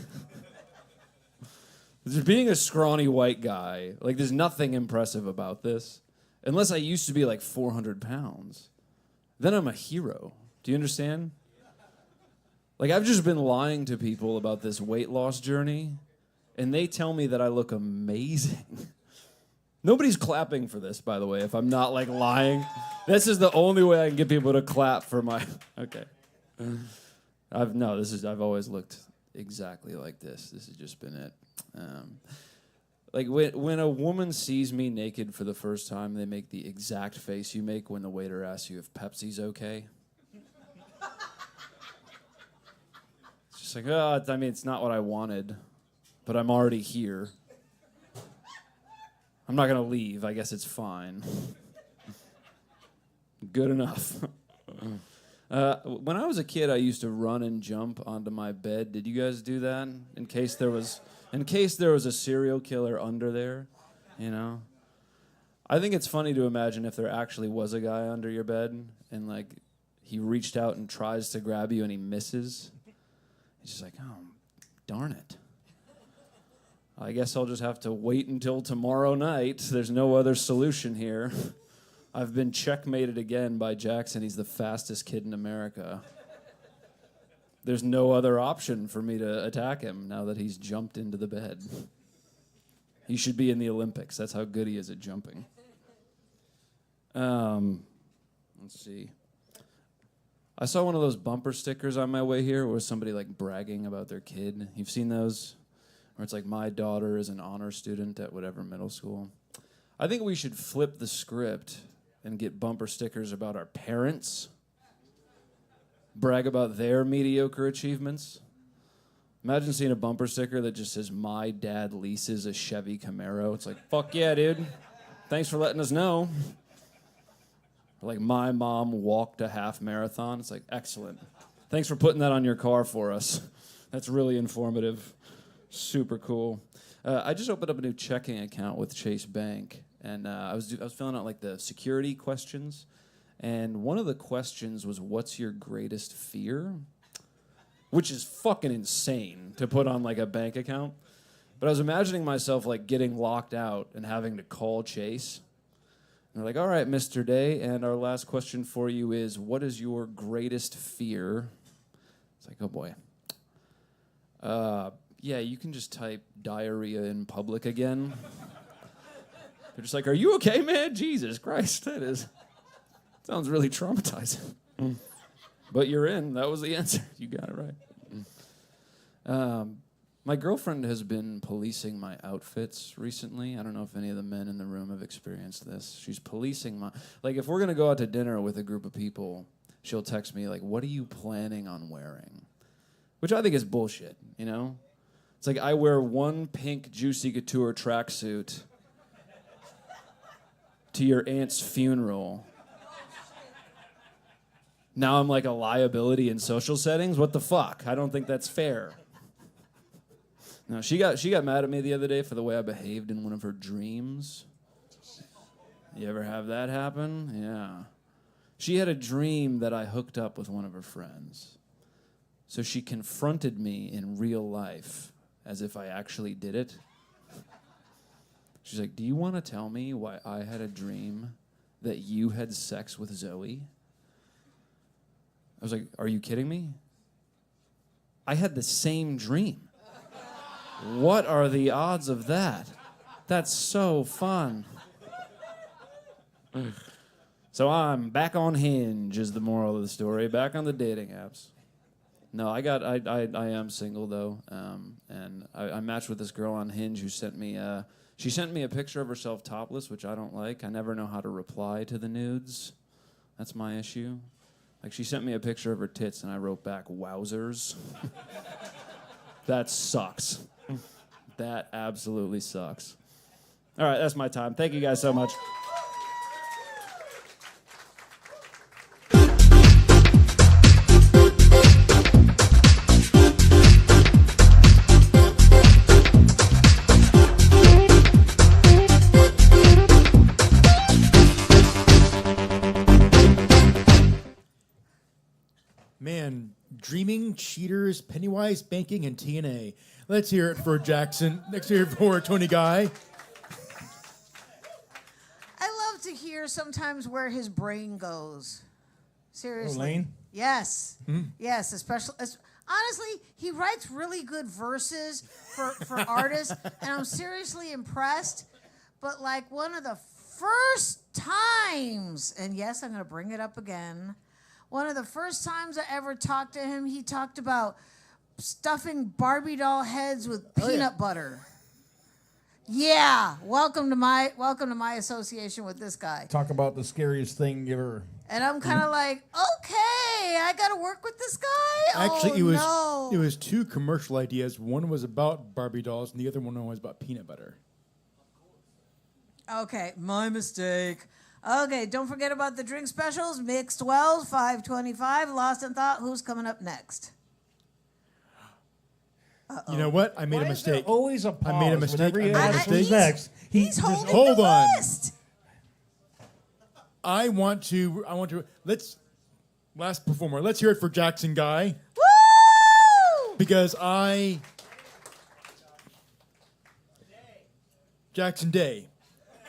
Just being a scrawny white guy, like, there's nothing impressive about this. Unless I used to be like 400 pounds. Then I'm a hero. Do you understand? Like, I've just been lying to people about this weight loss journey, and they tell me that I look amazing. Nobody's clapping for this, by the way, if I'm not, like, lying. This is the only way I can get people to clap for my... Okay. I've always looked exactly like this. This has just been it. Like, when a woman sees me naked for the first time, they make the exact face you make when the waiter asks you if Pepsi's okay. It's just like, I mean, it's not what I wanted, but I'm already here. I'm not going to leave. I guess it's fine. Good enough. When I was a kid, I used to run and jump onto my bed. Did you guys do that? In case there was a serial killer under there, you know? I think it's funny to imagine if there actually was a guy under your bed and, like, he reached out and tries to grab you and he misses. He's just like, oh, darn it. I guess I'll just have to wait until tomorrow night. There's no other solution here. I've been checkmated again by Jackson. He's the fastest kid in America. There's no other option for me to attack him now that he's jumped into the bed. He should be in the Olympics. That's how good he is at jumping. Let's see. I saw one of those bumper stickers on my way here where somebody, like, bragging about their kid. You've seen those? Where it's like, my daughter is an honor student at whatever middle school. I think we should flip the script and get bumper stickers about our parents. Brag about their mediocre achievements. Imagine seeing a bumper sticker that just says, my dad leases a Chevy Camaro. It's like, fuck yeah, dude. Thanks for letting us know. Like, my mom walked a half marathon. It's like, excellent. Thanks for putting that on your car for us. That's really informative. Super cool. I just opened up a new checking account with Chase Bank, and I was filling out, like, the security questions. And one of the questions was, what's your greatest fear? Which is fucking insane to put on, like, a bank account. But I was imagining myself, like, getting locked out and having to call Chase. And they're like, all right, Mr. Day, and our last question for you is, what is your greatest fear? It's like, oh, boy. Yeah, you can just type diarrhea in public again. They're just like, are you okay, man? Jesus Christ, sounds really traumatizing. But you're in. That was the answer. You got it right. My girlfriend has been policing my outfits recently. I don't know if any of the men in the room have experienced this. She's policing my... Like, if we're going to go out to dinner with a group of people, she'll text me, like, what are you planning on wearing? Which I think is bullshit, you know? It's like I wear one pink Juicy Couture tracksuit to your aunt's funeral. Now I'm like a liability in social settings? What the fuck? I don't think that's fair. No, she got mad at me the other day for the way I behaved in one of her dreams. You ever have that happen? Yeah. She had a dream that I hooked up with one of her friends. So she confronted me in real life as if I actually did it. She's like, do you want to tell me why I had a dream that you had sex with Zoe? I was like, are you kidding me? I had the same dream. What are the odds of that? That's so fun. So I'm back on Hinge is the moral of the story. Back on the dating apps. No, I am single though, and I matched with this girl on Hinge who sent me a picture of herself topless, which I don't like. I never know how to reply to the nudes. That's my issue. Like, she sent me a picture of her tits, and I wrote back, wowzers. That sucks. That absolutely sucks. All right, that's my time. Thank you guys so much. Man, dreaming, cheaters, Pennywise, banking, and TNA. Let's hear it for Jackson. Let's hear it for Tony Guy. I love to hear sometimes where his brain goes. Seriously. Lane? Yes. Yes, especially... honestly, he writes really good verses for artists, and I'm seriously impressed. But, like, one of the first times, and yes, I'm going to bring it up again, one of the first times I ever talked to him, he talked about stuffing Barbie doll heads with peanut butter. Yeah, welcome to my association with this guy. Talk about the scariest thing you ever... And I'm kind of like, okay, I got to work with this guy? Actually, oh, it was two commercial ideas. One was about Barbie dolls, and the other one was about peanut butter. Okay, my mistake. Okay, don't forget about the drink specials. Mixed Wells, $5.25. Lost in Thought. Who's coming up next? You know what? I made a mistake. Always a pause. I made a mistake. Whenever you I made a ask mistake. who's next. He's holding hold the on. list. I want to. Last performer. Let's hear it for Jackson Guy. Woo! Because Jackson Day.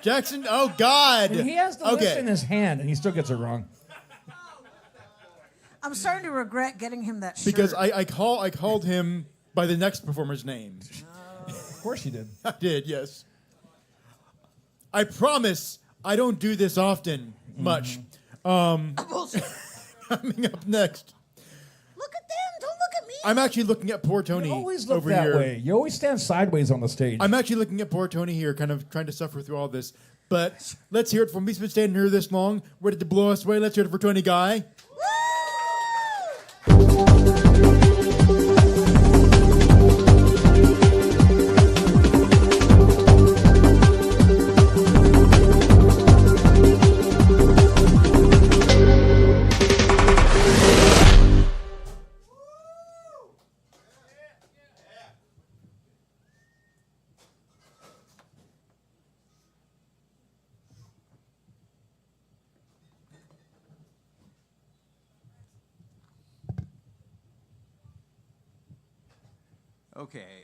Jackson, oh God. He has the list in his hand, and he still gets it wrong. I'm starting to regret getting him that shirt. Because I called him by the next performer's name. Of course you did. I did, yes. I promise I don't do this often, much. Coming up next. Look at them. Don't look at me. I'm actually looking at poor Tony You always look over that here. way. You always stand sideways on the stage. I'm actually looking at poor Tony here, kind of trying to suffer through all this. But let's hear it from me. He's been standing here this long, ready to blow us away. Let's hear it for Tony Guy. Okay,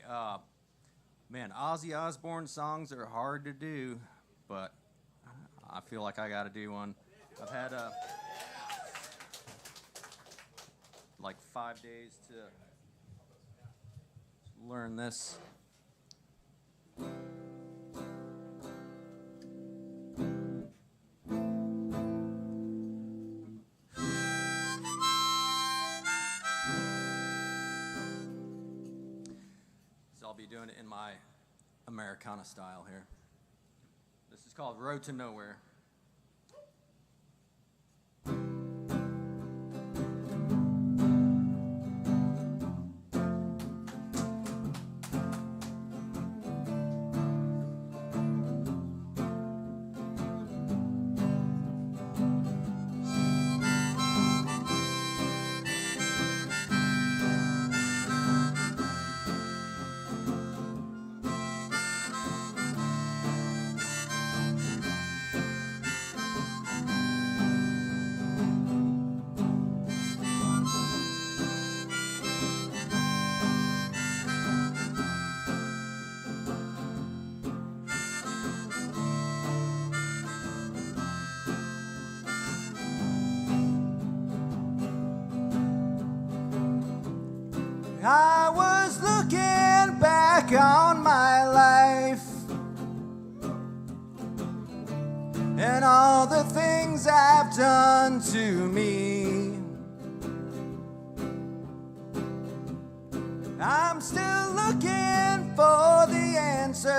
man, Aussie Osborne songs are hard to do, but I feel like I got to do one. I've had like 5 days to learn this. be doing it in my Americana style here. This is called Road to Nowhere. I was looking back on my life and all the things I've done to me. I'm still looking for the answer.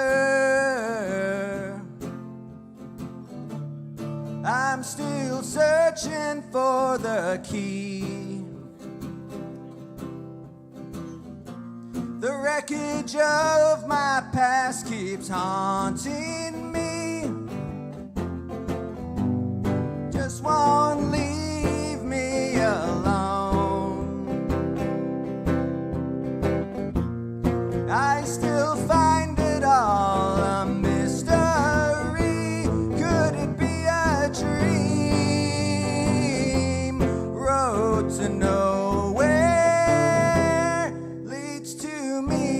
I'm still searching for the key. The wreckage of my past keeps haunting me. Just won't leave me alone. I still find it all a mystery. Could it be a dream? Road to nowhere leads to me.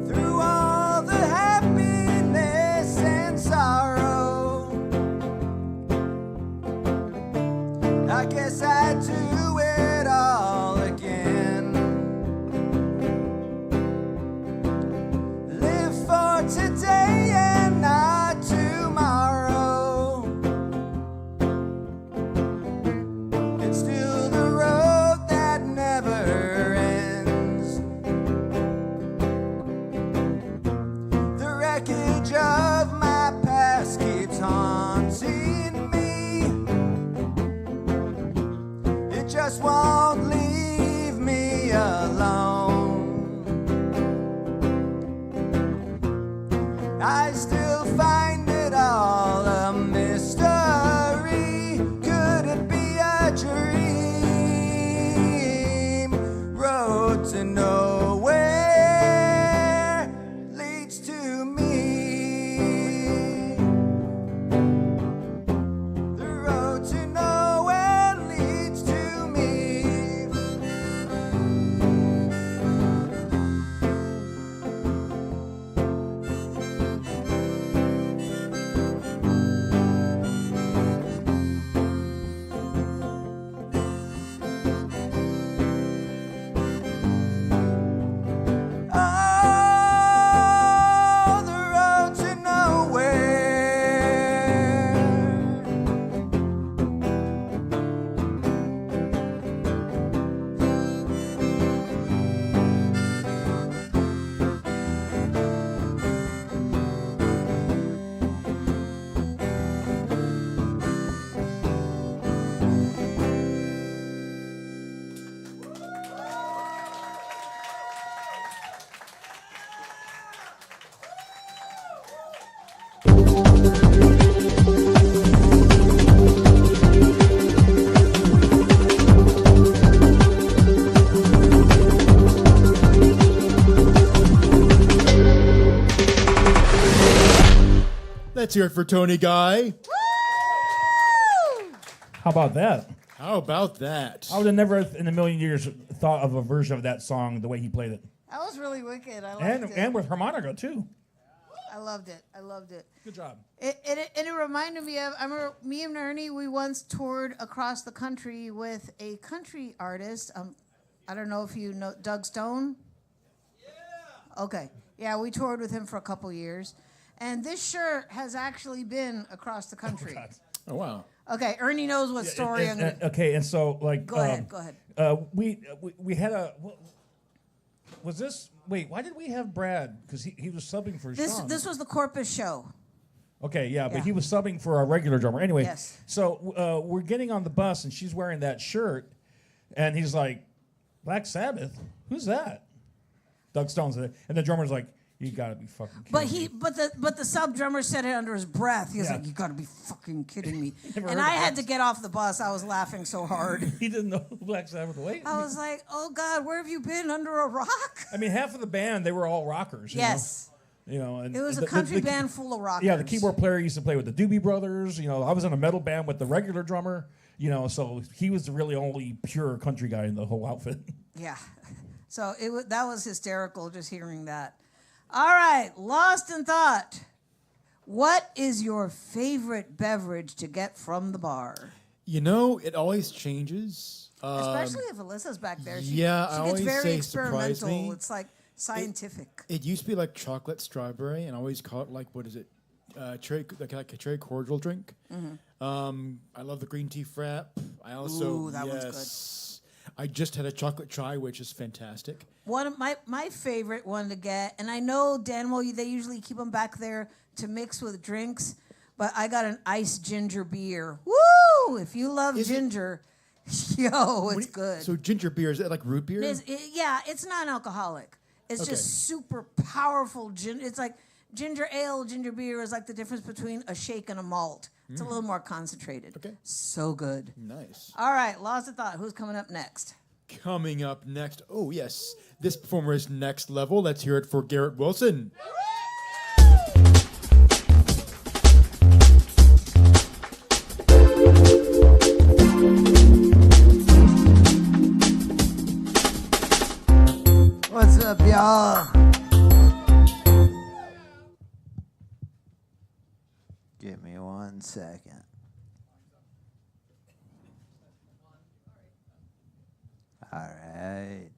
Through all the happiness and sorrow, I guess I'd do it all again. Live for today and not tomorrow. It's still the road that never ends. The wreckage of my past keeps haunting me. It just won't leave me alone. I still find it all a mystery. Could it be a dream? Road to nowhere leads to me. The road to nowhere leads to me. Oh, the road to nowhere. Let's hear it for Tony Guy. How about that? How about that? I would have never in a million years thought of a version of that song the way he played it. That was really wicked. I liked And, it. and with harmonica, too. I loved it. I loved it. Good job. It reminded me of, I remember me and Ernie, we once toured across the country with a country artist. I don't know if you know Doug Stone. Yeah. Okay. Yeah, we toured with him for a couple years. And this shirt has actually been across the country. Oh, wow. Okay, Ernie knows what story I'm going to... Okay, and so like... Go ahead. We had a... Was this... Wait, why did we have Brad? Because he was subbing for Sean. This was the Corpus show. Okay, yeah, but Yeah. he was subbing for our regular drummer. Anyway, Yes. so we're getting on the bus, and she's wearing that shirt, and he's like, Black Sabbath? Who's that? Doug Stone's there. And the drummer's like, you gotta be fucking kidding me. But the sub drummer said it under his breath. He was Yeah. like, "You gotta be fucking kidding me!" Never And heard I of had that. to get off the bus. I was laughing so hard. He didn't know who Black Sabbath was. I was like, "Oh God, where have you been? Under a rock?" I mean, half of the band, they were all rockers. Yes. You know, and It was a country band full of rockers. Yeah, the keyboard player used to play with the Doobie Brothers. You know, I was in a metal band with the regular drummer. You know, so he was the really only pure country guy in the whole outfit. Yeah. So that was hysterical just hearing that. All right, Lost in Thought. What is your favorite beverage to get from the bar? You know, it always changes. Especially if Alyssa's back there. She yeah, I gets always very say surprise experimental. me. It's like scientific. It used to be like chocolate strawberry, and I always call it like, what is it? Cherry, like a cherry cordial drink. I love the green tea frap. I also Ooh, that one's good. I just had a chocolate chai, which is fantastic. One of my favorite one to get, and I know Daniel, they usually keep them back there to mix with drinks, but I got an iced ginger beer. Woo! If you love ginger, yo, it's good. So ginger beer, is that like root beer? Yeah, it's non-alcoholic. It's just super powerful ginger. It's like ginger ale, ginger beer is like the difference between a shake and a malt. It's a little more concentrated. Okay. So good. Nice. All right, Lost of Thought. Who's coming up next? Coming up next. Oh, yes. This performer is next level. Let's hear it for Garrett Wilson. What's up, y'all? Give me 1 second. All right.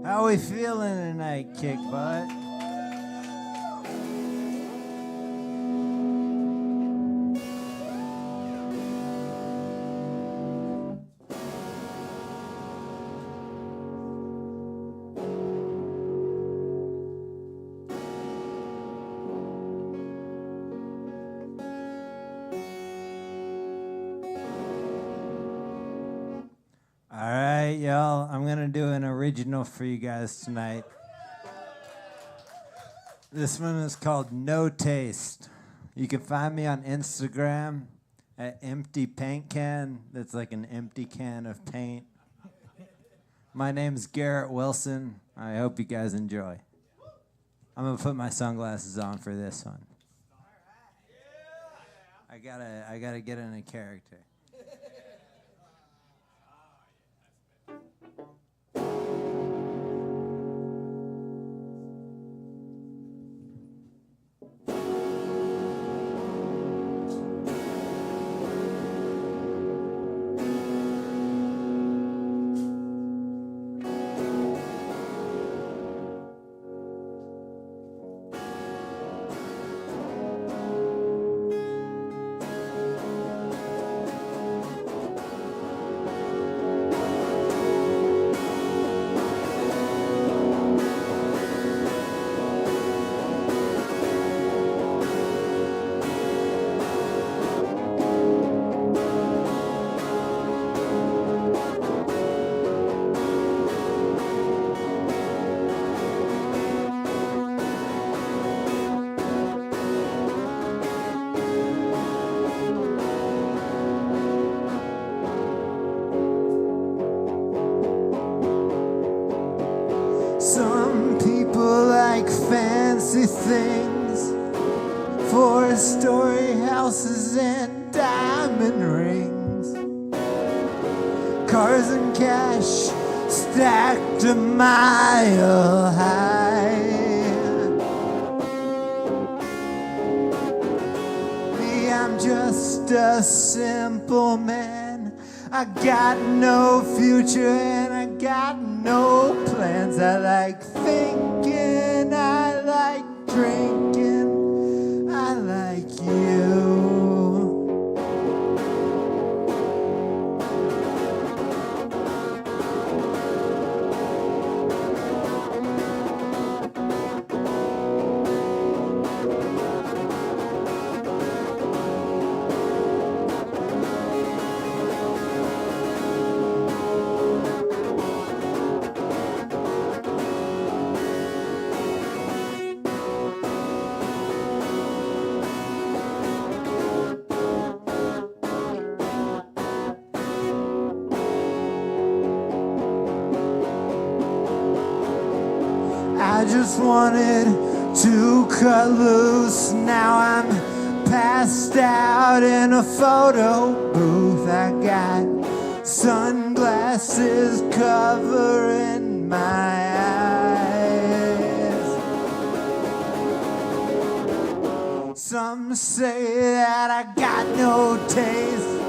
How we feeling tonight, kick butt? All right, y'all. I'm going to do an original for you guys tonight. This one is called No Taste. You can find me on Instagram at Empty Paint Can. That's like an empty can of paint. My name's Garrett Wilson. I hope you guys enjoy. I'm going to put my sunglasses on for this one. I gotta get in a character. 4-story houses and diamond rings, cars and cash stacked a mile high. Me, I'm just a simple man. I got no future and I got no plans. I like thinking, I like drinking, I like you. I just wanted to cut loose. Now I'm passed out in a photo booth. I got sunglasses covering my eyes. Some say that I got no taste.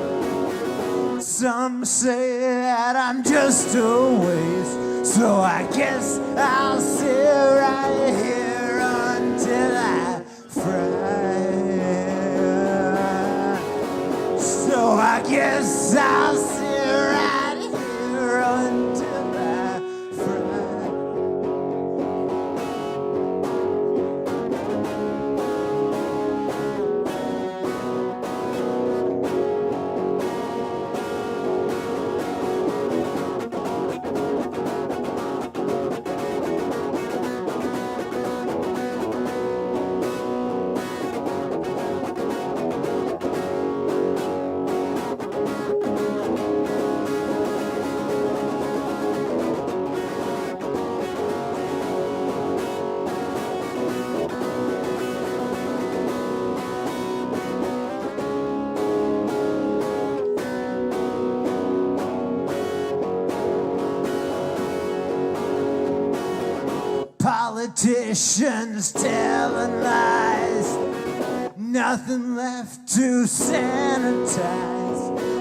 Some say that I'm just a waste. So I guess I'll sit right here until I fry. So I guess I'll sit right here until I fry. Politicians telling lies, nothing left to sanitize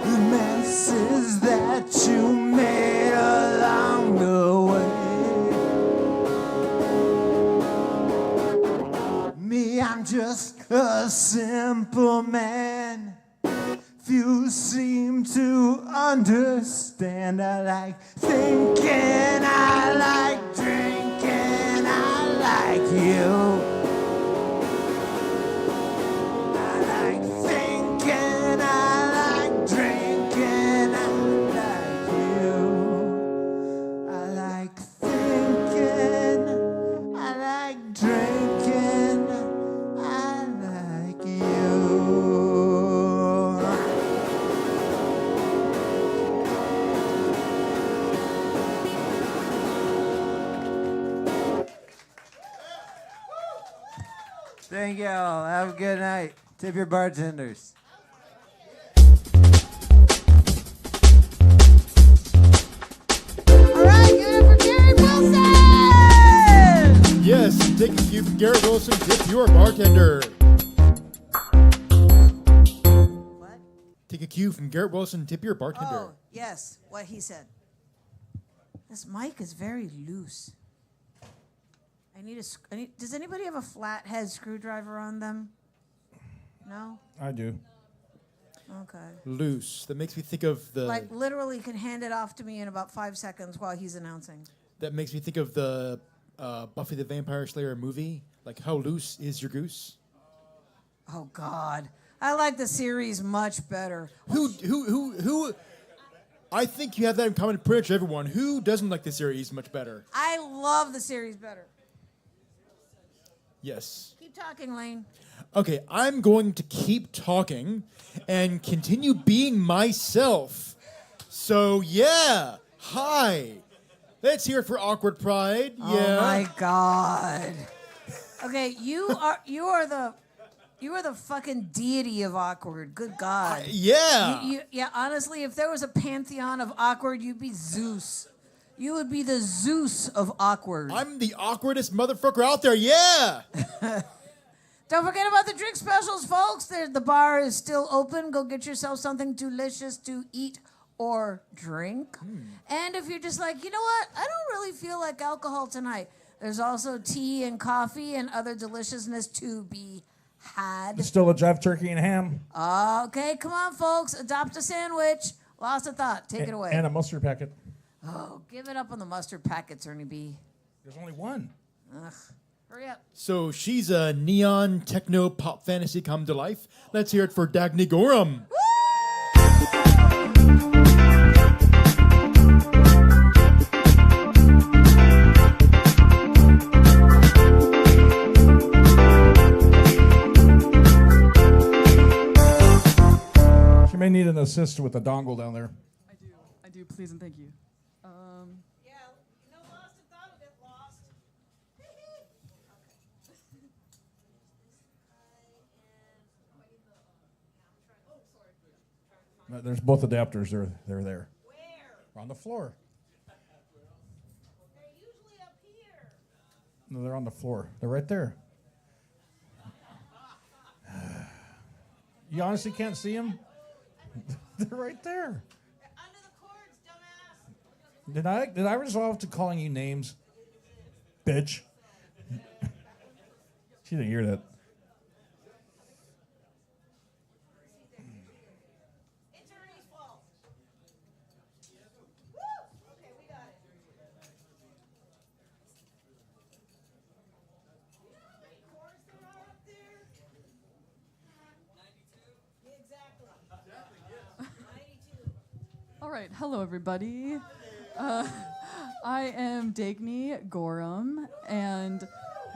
the messes that you made along the way. Me, I'm just a simple man. Few seem to understand. I like thinking, I like drinking, I like you. I like thinking, I like drinking, I like you. I like thinking, I like drinking, I like you. Thank y'all. Have a good night. Tip your bartenders. All right, give it up for Garrett Wilson! Yes, take a cue from Garrett Wilson, tip your bartender. What? Take a cue from Garrett Wilson, tip your bartender. Oh, yes, what he said. This mic is very loose. Does anybody have a flathead screwdriver on them? No? I do. Okay. Loose. That makes me think of the. Like, literally can hand it off to me in about 5 seconds while he's announcing. That makes me think of the Buffy the Vampire Slayer movie. Like, how loose is your goose? Oh, God. I like the series much better. Who? I think you have that in common with pretty much everyone. Who doesn't like the series much better? I love the series better. Yes. Keep talking, Lane. Okay, I'm going to keep talking and continue being myself. So, yeah. Hi. Let's hear it for Awkward Pride. Yeah. Oh, my God. Okay, you are the You are the fucking deity of awkward. Good God. Yeah. Yeah, honestly, if there was a pantheon of awkward, you'd be Zeus. You would be the Zeus of awkward. I'm the awkwardest motherfucker out there. Yeah. Don't forget about the drink specials, folks. The bar is still open. Go get yourself something delicious to eat or drink. And if you're just like, you know what? I don't really feel like alcohol tonight. There's also tea and coffee and other deliciousness to be had. Still a jive turkey and ham. Okay, come on, folks. Adopt a sandwich. Lost a thought. Take it away. And a mustard packet. Oh, give it up on the mustard packets, Ernie B. There's only one. Ugh. Hurry up. So she's a neon techno pop fantasy come to life. Let's hear it for Dagny Gorham. She may need an assist with the dongle down there. I do, please and thank you. Yeah, you know, lost a thought will get lost. There's both adapters. They're there. Where? On the floor. They're usually up here. No, they're on the floor. They're right there. You honestly can't see them? They're right there. They're under the cords, dumbass. Did I resolve to calling you names? Bitch. She didn't hear that. It's Ernie's fault. Woo! Okay, we got it. You know how many cords there are up there? 92. Exactly. 92. All right, hello everybody. I am Dagny Gorham, and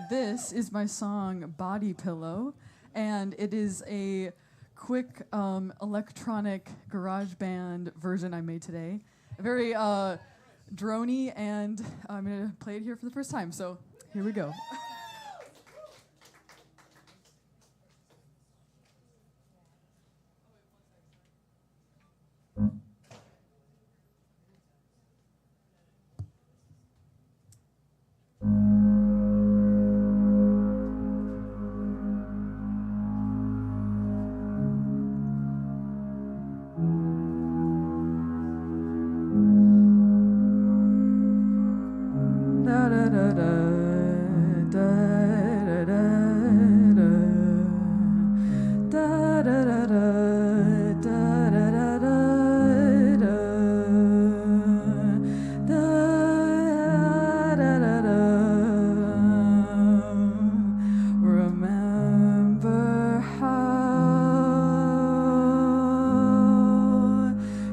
this is my song Body Pillow, and it is a quick electronic garage band version I made today. Very droney, and I'm going to play it here for the first time, so here we go. Remember how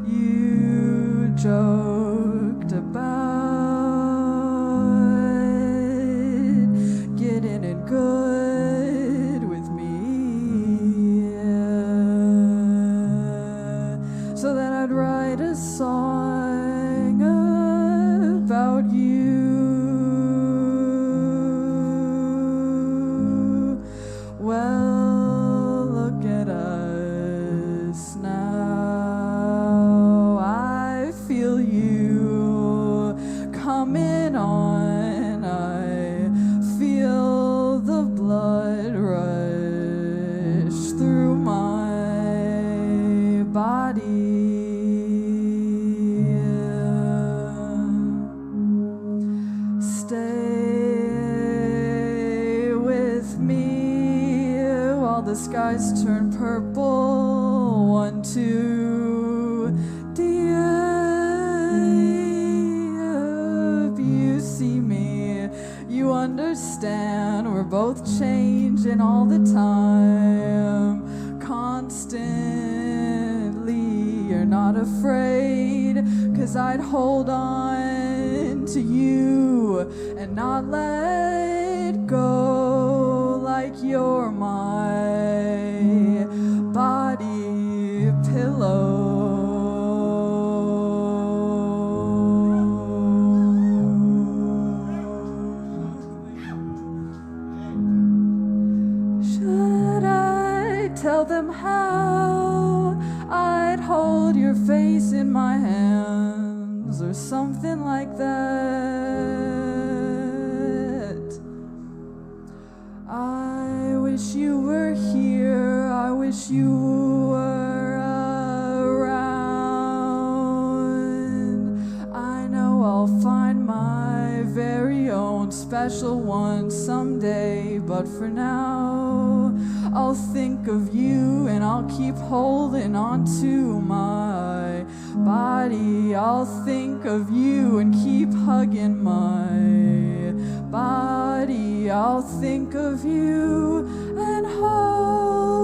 you joked about getting it good with me, so that I'd write a song about you. Well, look at us now. I feel you coming on. I feel the blood rush through my body. Stay with me while the skies turn purple. 1, 2, if you see me, you understand we're both changing all the time, constantly. You're not afraid, 'cause I'd hold on to you and not let go, like you're my body pillow. Should I tell them how I'd hold your face in my hands or something like that. I wish you were here, I wish you were around. I know I'll find my very own special one someday, but for now I'll think of you and I'll keep holding on to my body. I'll think of you and keep hugging my body. I'll think of you and hold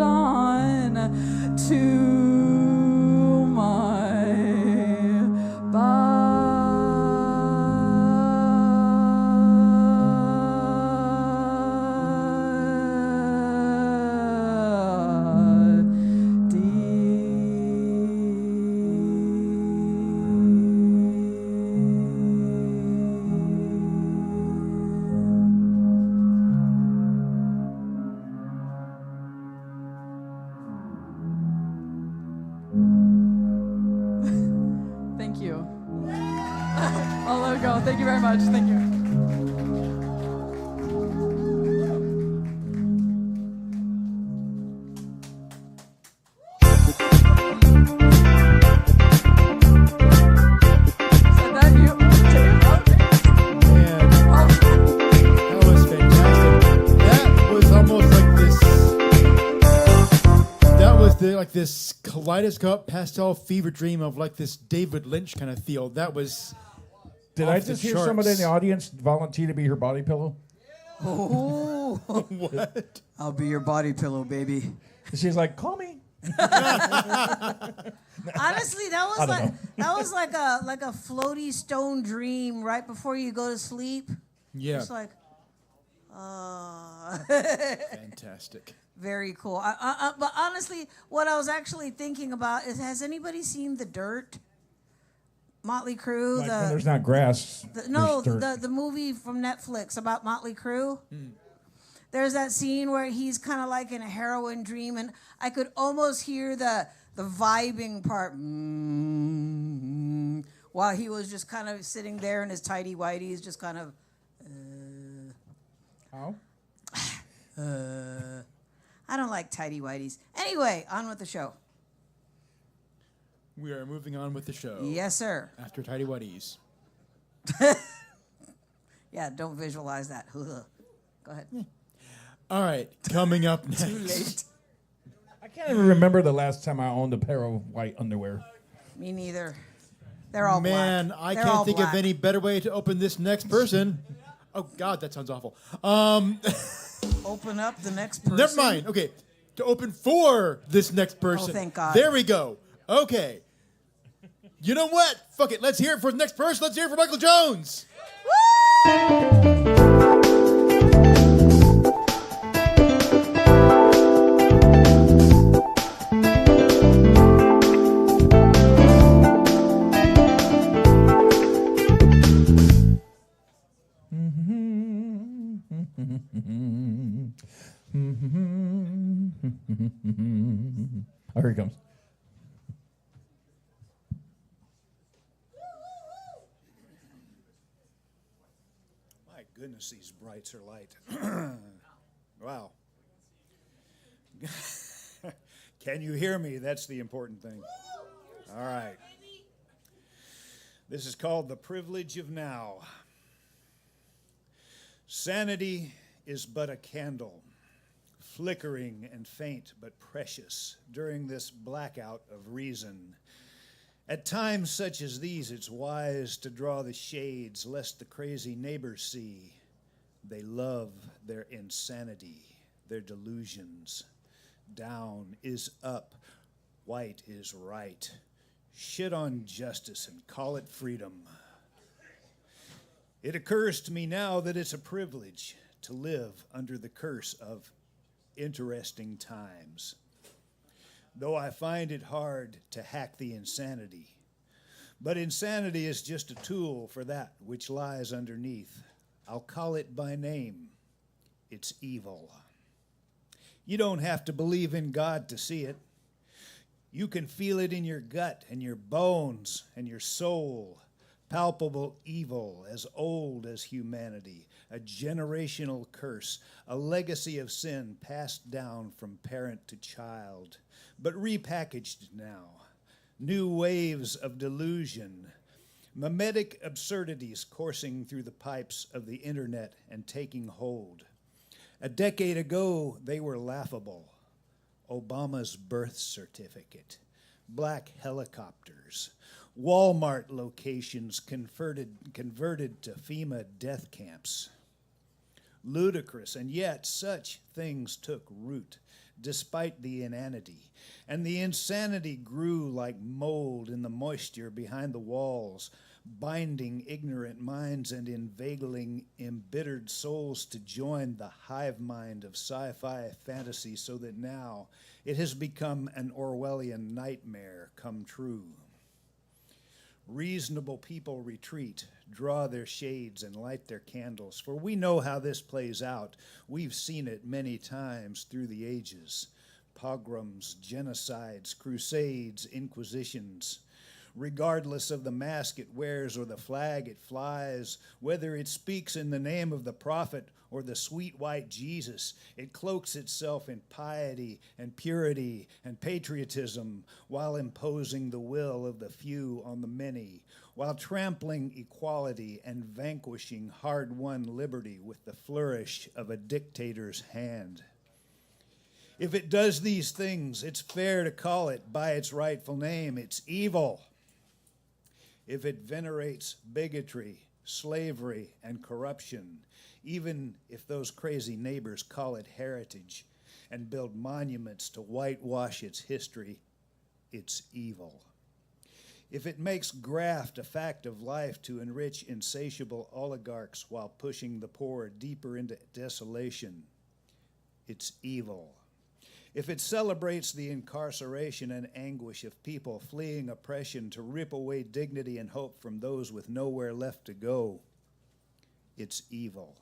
on to my body. Thank you. I'll let it go. Thank you very much. Thank you. That was fantastic. That was almost like this. That was like this kaleidoscope pastel fever dream of like this David Lynch kind of feel. That was. Did off I the just hear charts. somebody in the audience volunteer to be her body pillow? Oh, what? I'll be your body pillow, baby. She's like, call me. Honestly, that was I don't like know. that was like a floaty stone dream right before you go to sleep. Yeah. It's like, Fantastic. very cool. But honestly, what I was actually thinking about is, has anybody seen The Dirt? Motley Crue. Like when there's not grass. No, there's dirt. the movie from Netflix about Motley Crue. There's that scene where he's kind of like in a heroin dream, and I could almost hear the vibing part while he was just kind of sitting there in his tidy whities, just kind of. How? I don't like tidy whities. Anyway, on with the show. We are moving on with the show. Yes, sir. After Tidy Whities. Yeah, don't visualize that. Go ahead. All right, coming up next. Too late. I can't even remember the last time I owned a pair of white underwear. Me neither. They're all Man, black. I They're can't all think black. of any better way to open this next person. Oh, God, that sounds awful. Open up the next person. Never mind. Okay, to open for this next person. Oh, thank God. There we go. Okay. You know what? Fuck it. Let's hear it for the next person. Let's hear it for Michael Jones. Oh, here he comes. My goodness, these brights are light. Wow. Can you hear me? That's the important thing. All right. This is called The Privilege of Now. Sanity is but a candle, flickering and faint but precious during this blackout of reason. At times such as these, it's wise to draw the shades lest the crazy neighbors see. They love their insanity, their delusions. Down is up, white is right. Shit on justice and call it freedom. It occurs to me now that it's a privilege to live under the curse of interesting times. Though I find it hard to hack the insanity. But insanity is just a tool for that which lies underneath. I'll call it by name. It's evil. You don't have to believe in God to see it. You can feel it in your gut and your bones and your soul. Palpable evil as old as humanity, a generational curse, a legacy of sin passed down from parent to child, but repackaged now. New waves of delusion, mimetic absurdities coursing through the pipes of the internet and taking hold. A decade ago, they were laughable. Obama's birth certificate, black helicopters, Walmart locations converted to FEMA death camps. Ludicrous, and yet such things took root, despite the inanity. And the insanity grew like mold in the moisture behind the walls, binding ignorant minds and inveigling embittered souls to join the hive mind of sci-fi fantasy, so that now it has become an Orwellian nightmare come true. Reasonable people retreat, draw their shades, and light their candles, for we know how this plays out. We've seen it many times through the ages. Pogroms, genocides, crusades, inquisitions. Regardless of the mask it wears or the flag it flies, whether it speaks in the name of the prophet or the sweet white Jesus, it cloaks itself in piety and purity and patriotism while imposing the will of the few on the many, while trampling equality and vanquishing hard-won liberty with the flourish of a dictator's hand. If it does these things, it's fair to call it by its rightful name. It's evil. If it venerates bigotry, slavery, and corruption, even if those crazy neighbors call it heritage and build monuments to whitewash its history, it's evil. If it makes graft a fact of life to enrich insatiable oligarchs while pushing the poor deeper into desolation, it's evil. If it celebrates the incarceration and anguish of people fleeing oppression to rip away dignity and hope from those with nowhere left to go, it's evil.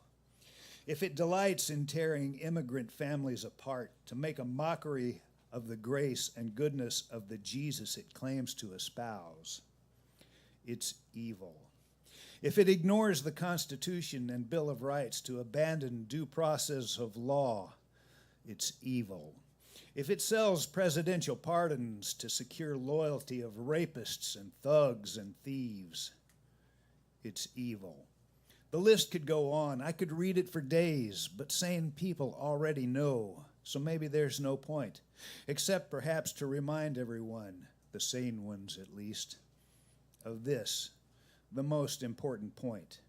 If it delights in tearing immigrant families apart to make a mockery of the grace and goodness of the Jesus it claims to espouse, it's evil. If it ignores the Constitution and Bill of Rights to abandon due process of law, it's evil. If it sells presidential pardons to secure loyalty of rapists and thugs and thieves, it's evil. The list could go on. I could read it for days, but sane people already know, so maybe there's no point, except perhaps to remind everyone, the sane ones at least, of this, the most important point.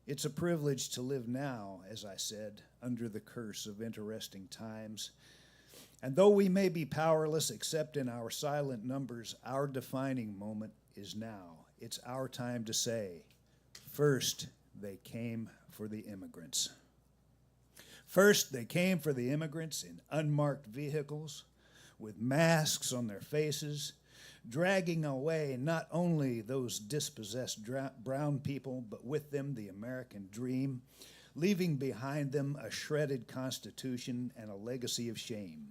It's a privilege to live now, as I said, under the curse of interesting times. And though we may be powerless except in our silent numbers, our defining moment is now. It's our time to say, first they came for the immigrants. First they came for the immigrants in unmarked vehicles, with masks on their faces, dragging away not only those dispossessed brown people, but with them the American dream, leaving behind them a shredded constitution and a legacy of shame.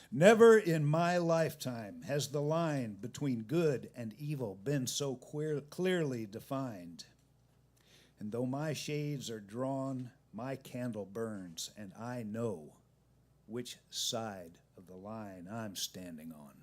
Never in my lifetime has the line between good and evil been so clearly defined. And though my shades are drawn, my candle burns, and I know which side of the line I'm standing on.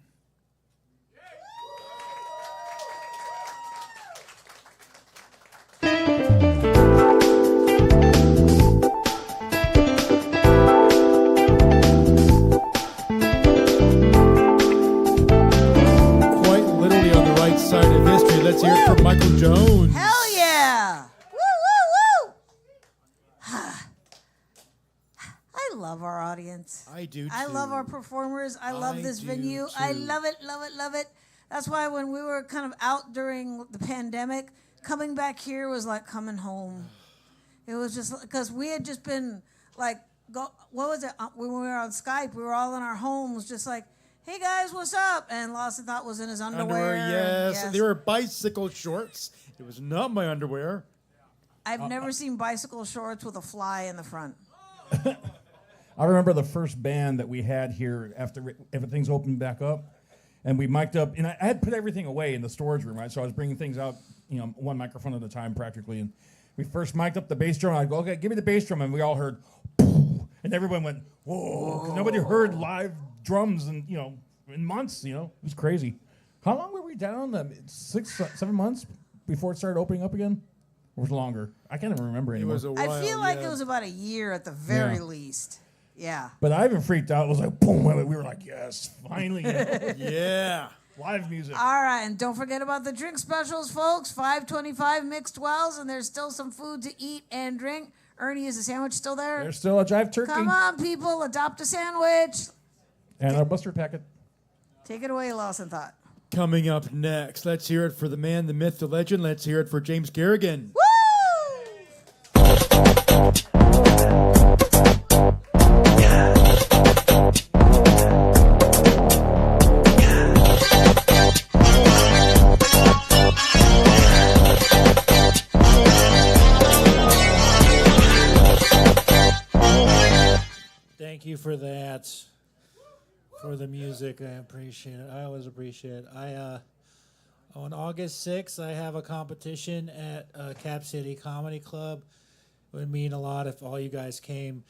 Side of history. Let's hear it from Michael Jones. Hell yeah! Woo, woo, woo! I love our audience. I do, I love our performers. I love this venue. I love it, love it, love it. That's why when we were kind of out during the pandemic, coming back here was like coming home. It was just because we had just been like, what was it? When we were on Skype, we were all in our homes just like, hey guys, what's up? And Lawson thought was in his underwear. Yes. They were bicycle shorts. It was not my underwear. I've never seen bicycle shorts with a fly in the front. I remember the first band that we had here after everything's opened back up, and we mic'd up, and I had put everything away in the storage room, right? So I was bringing things out, one microphone at a time practically, and we first mic'd up the bass drum, and I'd go, okay, give me the bass drum, and we all heard, and everyone went, whoa, 'cause nobody heard live drums in months, It was crazy. How long were we down? 6, 7 months before it started opening up again? Or was it longer? I can't even remember anymore. It was a while. I feel like it was about a year at the very least. Yeah. But I even freaked out. It was like, boom. We were like, yes, finally. Yeah. Live music. All right, and don't forget about the drink specials, folks. $5.25 mixed wells, and there's still some food to eat and drink. Ernie, is the sandwich still there? There's still a jive turkey. Come on, people, adopt a sandwich. And a mustard packet. Take it away, Lost in Thought. Coming up next, let's hear it for the man, the myth, the legend. Let's hear it for James Garrigan. Woo! Thank you for that. For the music, I appreciate it. I always appreciate it. On August 6th, I have a competition at Cap City Comedy Club. It would mean a lot if all you guys came,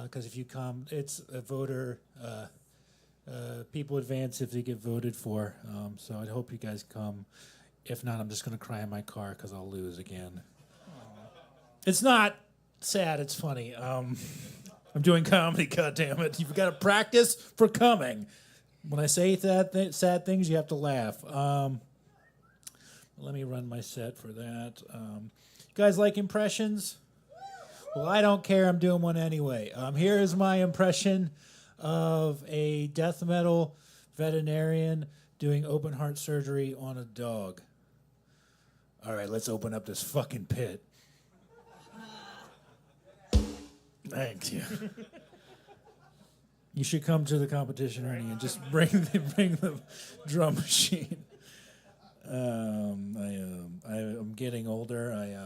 because if you come, it's a voter. People advance if they get voted for. So I hope you guys come. If not, I'm just going to cry in my car because I'll lose again. It's not sad. It's funny. I'm doing comedy, goddammit. You've got to practice for coming. When I say sad things, you have to laugh. Let me run my set for that. You guys like impressions? Well, I don't care. I'm doing one anyway. Here is my impression of a death metal veterinarian doing open heart surgery on a dog. All right, let's open up this fucking pit. Thank you. You should come to the competition, Ernie, and just bring the drum machine. I'm getting older. I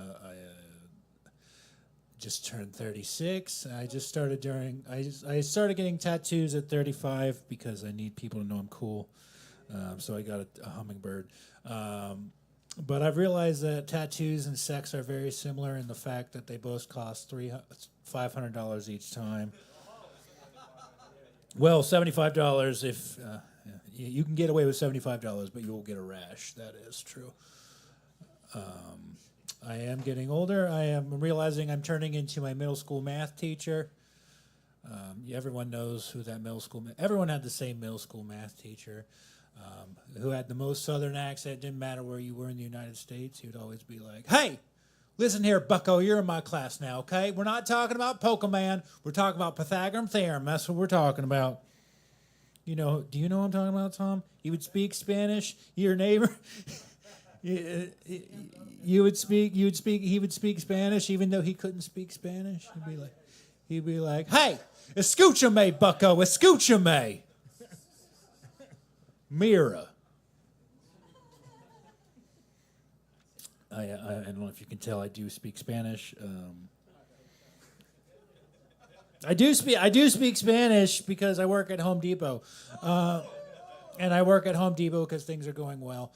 just turned 36. I started getting tattoos at 35 because I need people to know I'm cool. So I got a hummingbird. But I've realized that tattoos and sex are very similar in the fact that they both cost $500 each time. Well, $75 if you can get away with $75, but you will get a rash. That is true. I am getting older. I am realizing I'm turning into my middle school math teacher. Everyone knows who that middle school. Everyone had the same middle school math teacher. Who had the most southern accent. Didn't matter where you were in the United States. He would always be like, hey, listen here, bucko, you're in my class now, okay? We're not talking about Pokemon. We're talking about Pythagorean theorem. That's what we're talking about. Do you know what I'm talking about, Tom? He would speak Spanish. Your neighbor, he would speak Spanish even though he couldn't speak Spanish. He'd be like, hey, escúchame, bucko, escúchame. Mira. I don't know if you can tell. I do speak Spanish. I do speak Spanish because I work at Home Depot, and I work at Home Depot because things are going well.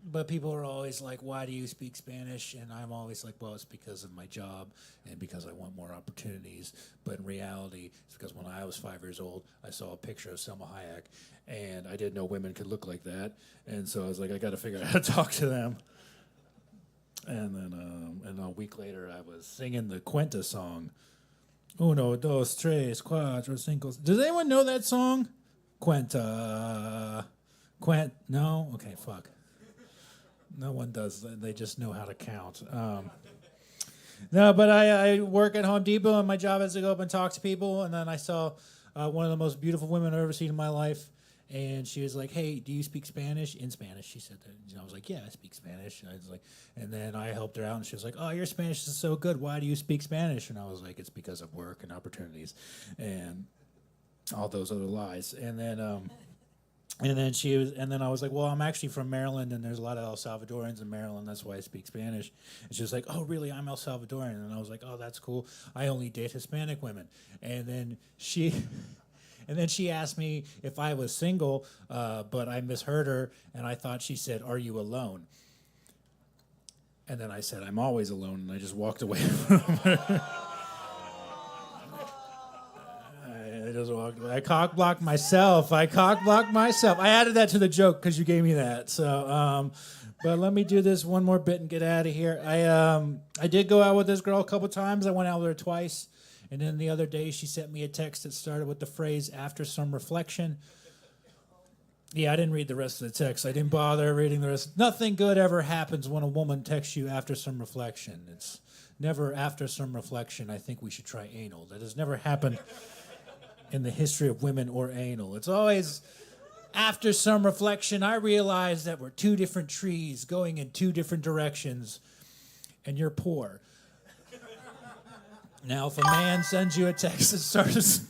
But people are always like, "Why do you speak Spanish?" And I'm always like, "Well, it's because of my job and because I want more opportunities." But in reality, it's because when I was 5 years old, I saw a picture of Selma Hayek, and I didn't know women could look like that. And so I was like, I got to figure out how to talk to them. And then, and a week later, I was singing the Cuenta song. Uno, dos, tres, cuatro, cinco. Does anyone know that song? Cuenta. No? Okay, fuck. No one does. They just know how to count. No, but I work at Home Depot, and my job is to go up and talk to people. And then I saw one of the most beautiful women I've ever seen in my life. And she was like, hey, do you speak Spanish? In Spanish, she said that. And I was like, yeah, I speak Spanish. And I was like, and then I helped her out, and she was like, oh, your Spanish is so good. Why do you speak Spanish? And I was like, it's because of work and opportunities and all those other lies. And then And then I was like, well, I'm actually from Maryland, and there's a lot of El Salvadorans in Maryland. That's why I speak Spanish. And she was like, oh, really? I'm El Salvadorian. And I was like, oh, that's cool. I only date Hispanic women. And then she asked me if I was single, but I misheard her, and I thought she said, are you alone? And then I said, I'm always alone, and I just walked away from her. I just walked away. I cock-blocked myself. I added that to the joke because you gave me that. So, but let me do this one more bit and get out of here. I did go out with this girl a couple times. I went out with her twice. And then the other day, she sent me a text that started with the phrase, after some reflection. Yeah, I didn't read the rest of the text. I didn't bother reading the rest. Nothing good ever happens when a woman texts you after some reflection. It's never after some reflection. I think we should try anal. That has never happened in the history of women or anal. It's always after some reflection. I realize that we're two different trees going in two different directions, and you're poor. Now, if a man sends you a text that starts...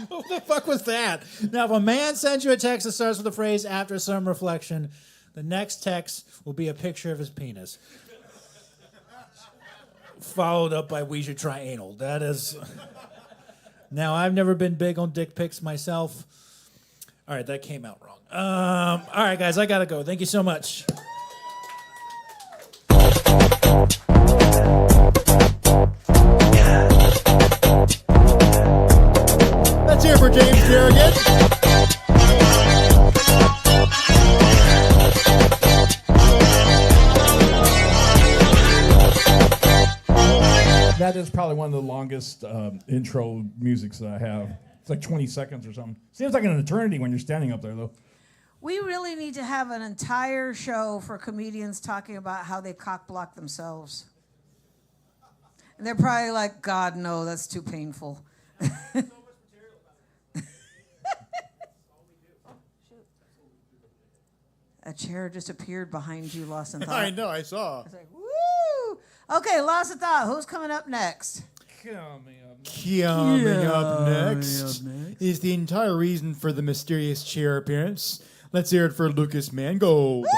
What the fuck was that? Now, if a man sends you a text that starts with the phrase, after some reflection, the next text will be a picture of his penis. Followed up by, we should try anal. That is... Now, I've never been big on dick pics myself. All right, that came out wrong. All right, guys, I gotta go. Thank you so much. Let's hear it for James Kerrigan. That is probably one of the longest intro musics that I have. It's like 20 seconds or something. Seems like an eternity when you're standing up there, though. We really need to have an entire show for comedians talking about how they cock-block themselves. And they're probably like, God, no, that's too painful. A chair just appeared behind you, Lost in Thought. I know, I saw. It's like, woo! Okay, Lost in Thought. Who's coming up next? Coming up next is the entire reason for the mysterious chair appearance. Let's hear it for Lucas Mangold.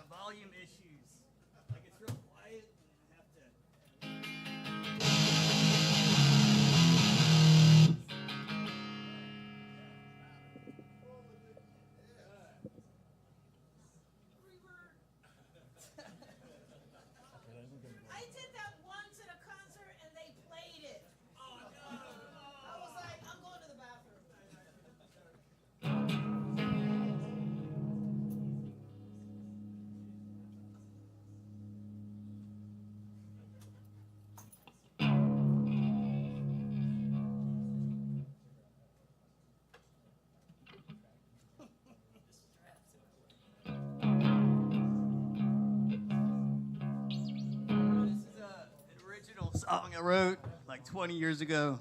Volume issues. Like it's real quiet and I have to. I did that once at a concert and they played it. Oh, no. I was like, I'm going to the bathroom. Song I wrote like 20 years ago.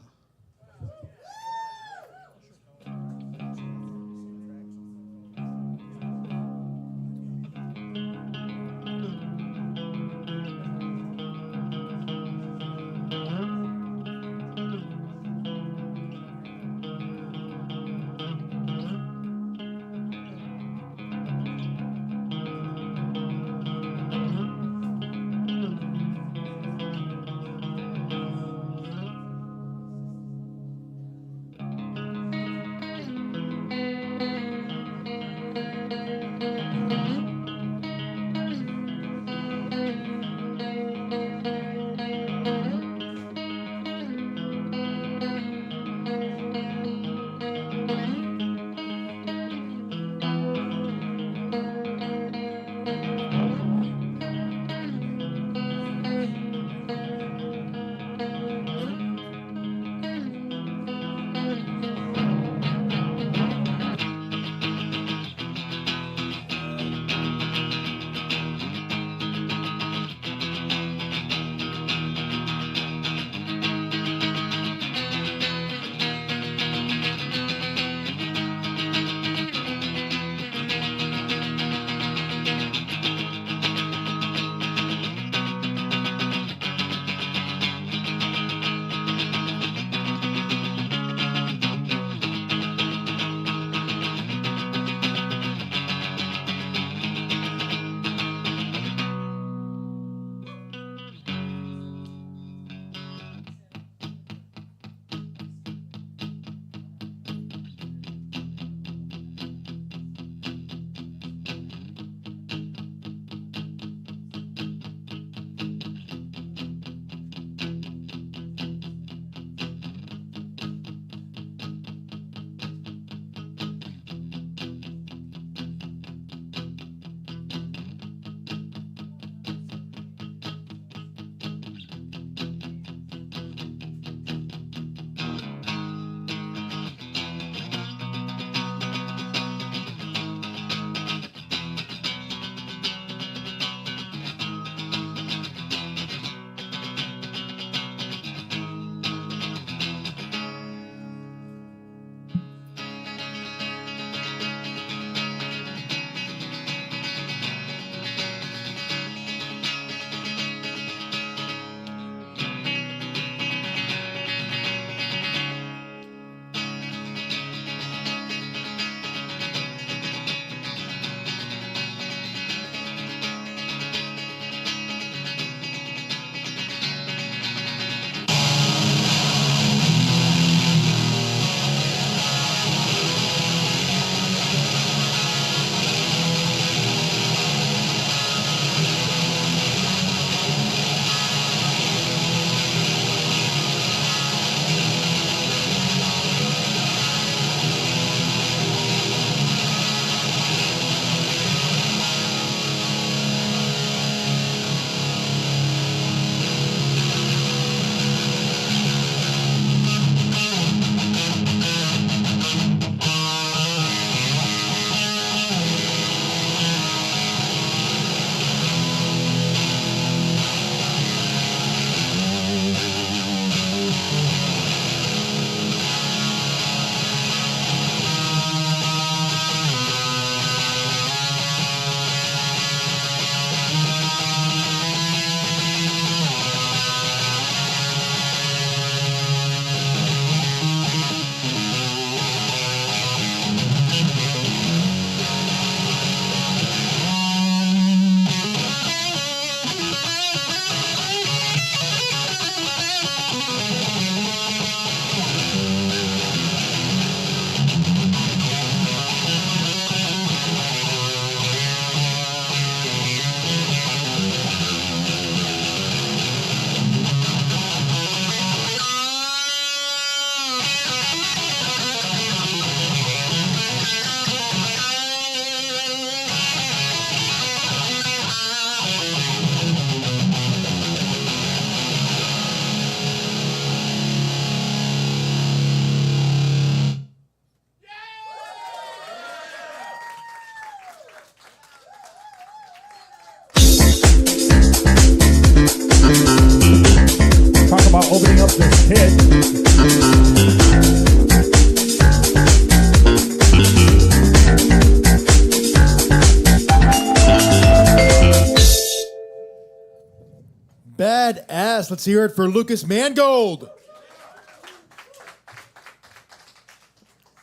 Badass. Let's hear it for Lucas Mangold.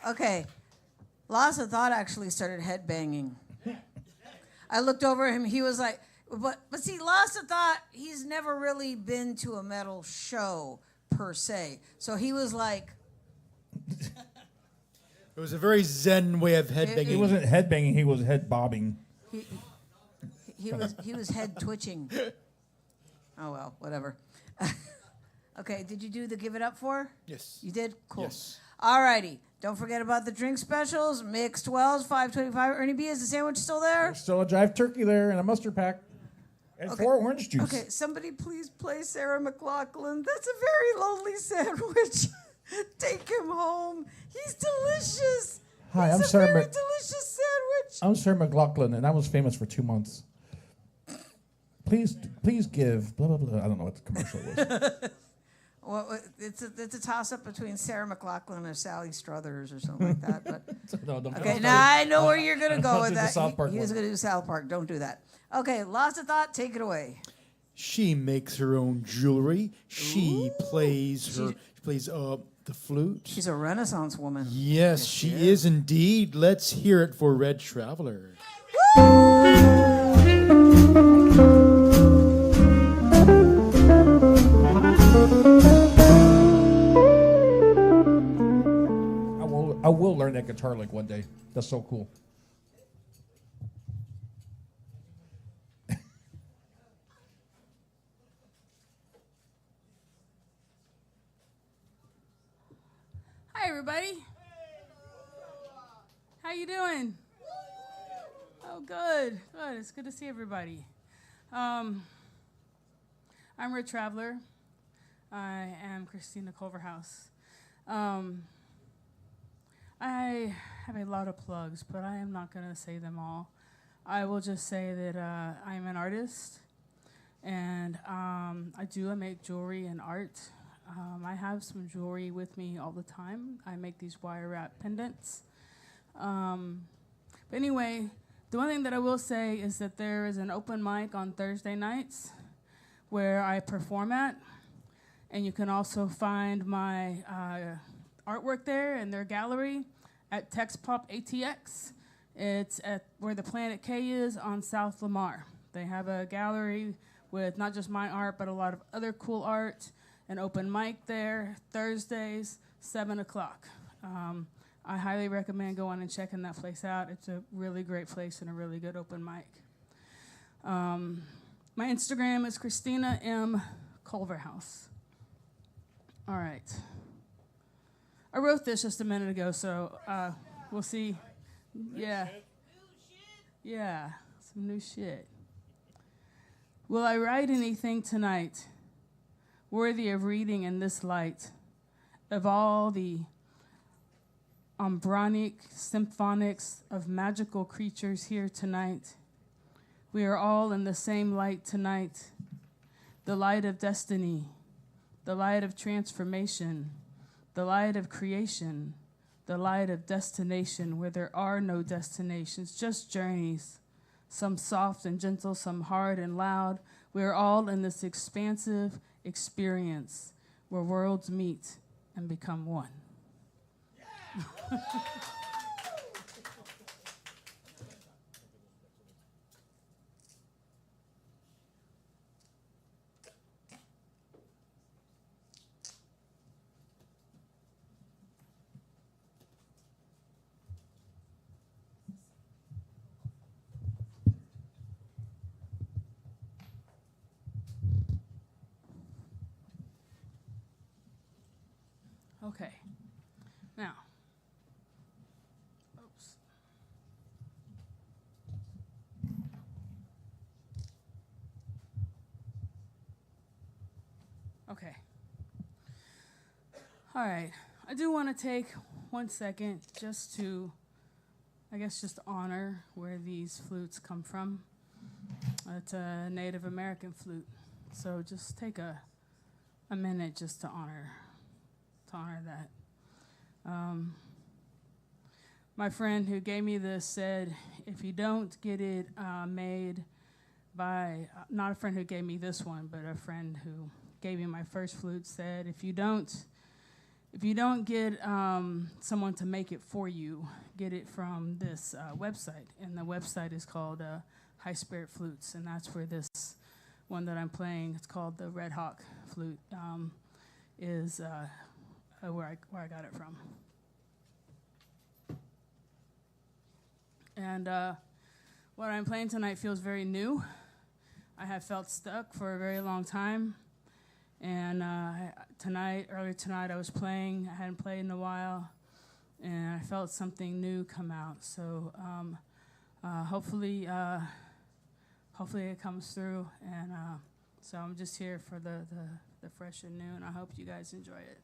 Okay. Loss of Thought actually started headbanging. I looked over at him. He was like, but see, Loss of Thought, he's never really been to a metal show per se. So he was like. It was a very zen way of headbanging. He wasn't headbanging, he was head bobbing. He was head twitching. Oh, well, whatever. Okay, did you do the Give It Up for? Yes. You did? Cool. Yes. All righty. Don't forget about the drink specials. Mixed 12s, $5.25. Ernie B, is the sandwich still there? There's still a jive turkey there and a mustard pack. And 4 orange juice. Okay, somebody please play Sarah McLachlan. That's a very lonely sandwich. Take him home. He's delicious. Hi, He's I'm a Sarah very Mc- delicious sandwich. I'm Sarah McLachlan, and I was famous for 2 months. Please give blah blah blah. I don't know what the commercial was. Well, it's a toss-up between Sarah McLachlan or Sally Struthers or something like that. But No, okay, now I know where you're going to go I'll with do the that. South Park He was one. going to do South Park. Don't do that. Okay, Lost of Thought, take it away. She makes her own jewelry. She plays the flute. She's a Renaissance woman. Yes, she is indeed. Let's hear it for Red Traveler. I will learn that guitar lick one day. That's so cool. Hi, everybody. How you doing? Oh, good. Good. It's good to see everybody. I'm Red Traveler. I am Christina Culverhouse. I have a lot of plugs, but I am not going to say them all. I will just say that I am an artist, and I make jewelry and art. I have some jewelry with me all the time. I make these wire wrap pendants. But anyway, the one thing that I will say is that there is an open mic on Thursday nights where I perform at, and you can also find my artwork there in their gallery at TextPop ATX. It's at where the Planet K is on South Lamar. They have a gallery with not just my art, but a lot of other cool art. An open mic there, Thursdays, 7 o'clock. I highly recommend going and checking that place out. It's a really great place and a really good open mic. My Instagram is Christina M. Culverhouse. All right. I wrote this just a minute ago, so we'll see. Yeah. Yeah, some new shit. Will I write anything tonight worthy of reading in this light of all the embryonic symphonics of magical creatures here tonight? We are all in the same light tonight, the light of destiny, the light of transformation, the light of creation, the light of destination where there are no destinations, just journeys, some soft and gentle, some hard and loud. We are all in this expansive experience where worlds meet and become one. Okay. Now. Oops. Okay. All right. I do want to take 1 second just to, I guess, just honor where these flutes come from. It's a Native American flute. So just take a minute just to honor to honor that. My friend who gave me this said, if you don't get it made by, not a friend who gave me this one, but a friend who gave me my first flute said, if you don't get someone to make it for you, get it from this website. And the website is called High Spirit Flutes, and that's where this one that I'm playing, it's called the Red Hawk flute, is where I got it from. And what I'm playing tonight feels very new. I have felt stuck for a very long time. And earlier tonight, I was playing. I hadn't played in a while, and I felt something new come out. So hopefully it comes through. And so I'm just here for the fresh and new, and I hope you guys enjoy it.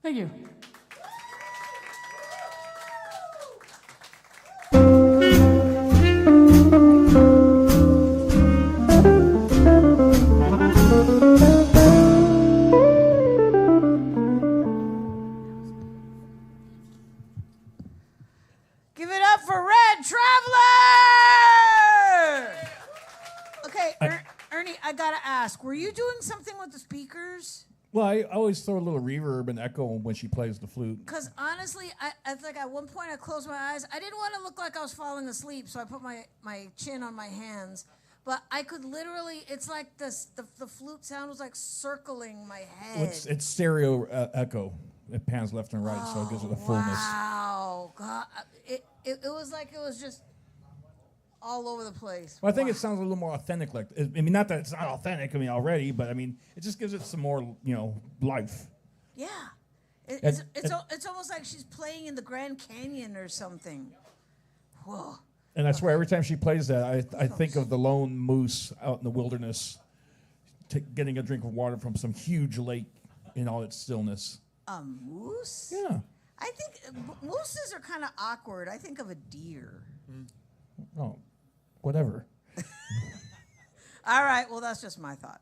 Thank you. Traveler! Okay, Ernie, I gotta ask, were you doing something with the speakers? Well, I always throw a little reverb and echo when she plays the flute. Because honestly, I think at one point I closed my eyes. I didn't want to look like I was falling asleep, so I put my chin on my hands. But I could literally, it's like the flute sound was like circling my head. Well, it's stereo echo. It pans left and right, so it gives it a fullness. Wow. God. It was like it was just all over the place. Well, I think it sounds a little more authentic. Like, I mean, not that it's not authentic. I mean, already, but I mean, it just gives it some more, life. Yeah, it's almost like she's playing in the Grand Canyon or something. Whoa. And that's why every time she plays that, I think of the lone moose out in the wilderness, getting a drink of water from some huge lake in all its stillness. A moose? Yeah. I think mooses are kind of awkward. I think of a deer. Oh, whatever. All right, well, that's just my thought.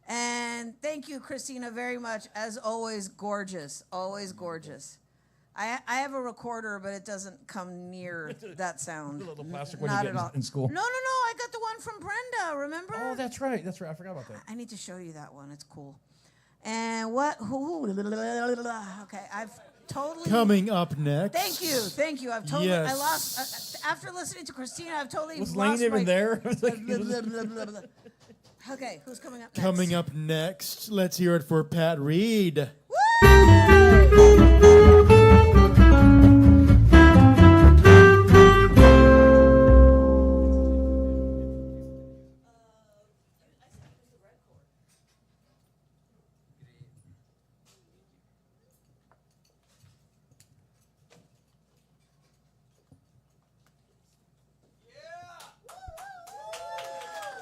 And thank you, Christina, very much. As always, gorgeous. Always gorgeous. I have a recorder, but it doesn't come near that sound. The little plastic one Not you at get all. in school. No. I got the one from Brenda, remember? Oh, that's right. I forgot about that. I need to show you that one. It's cool. And what? Okay, I've totally... Coming up next. Thank you. I've totally... Yes. I lost... after listening to Christina, I've totally Was lost Lane even there? Okay, who's coming up next? Coming up next, let's hear it for Pat Reed.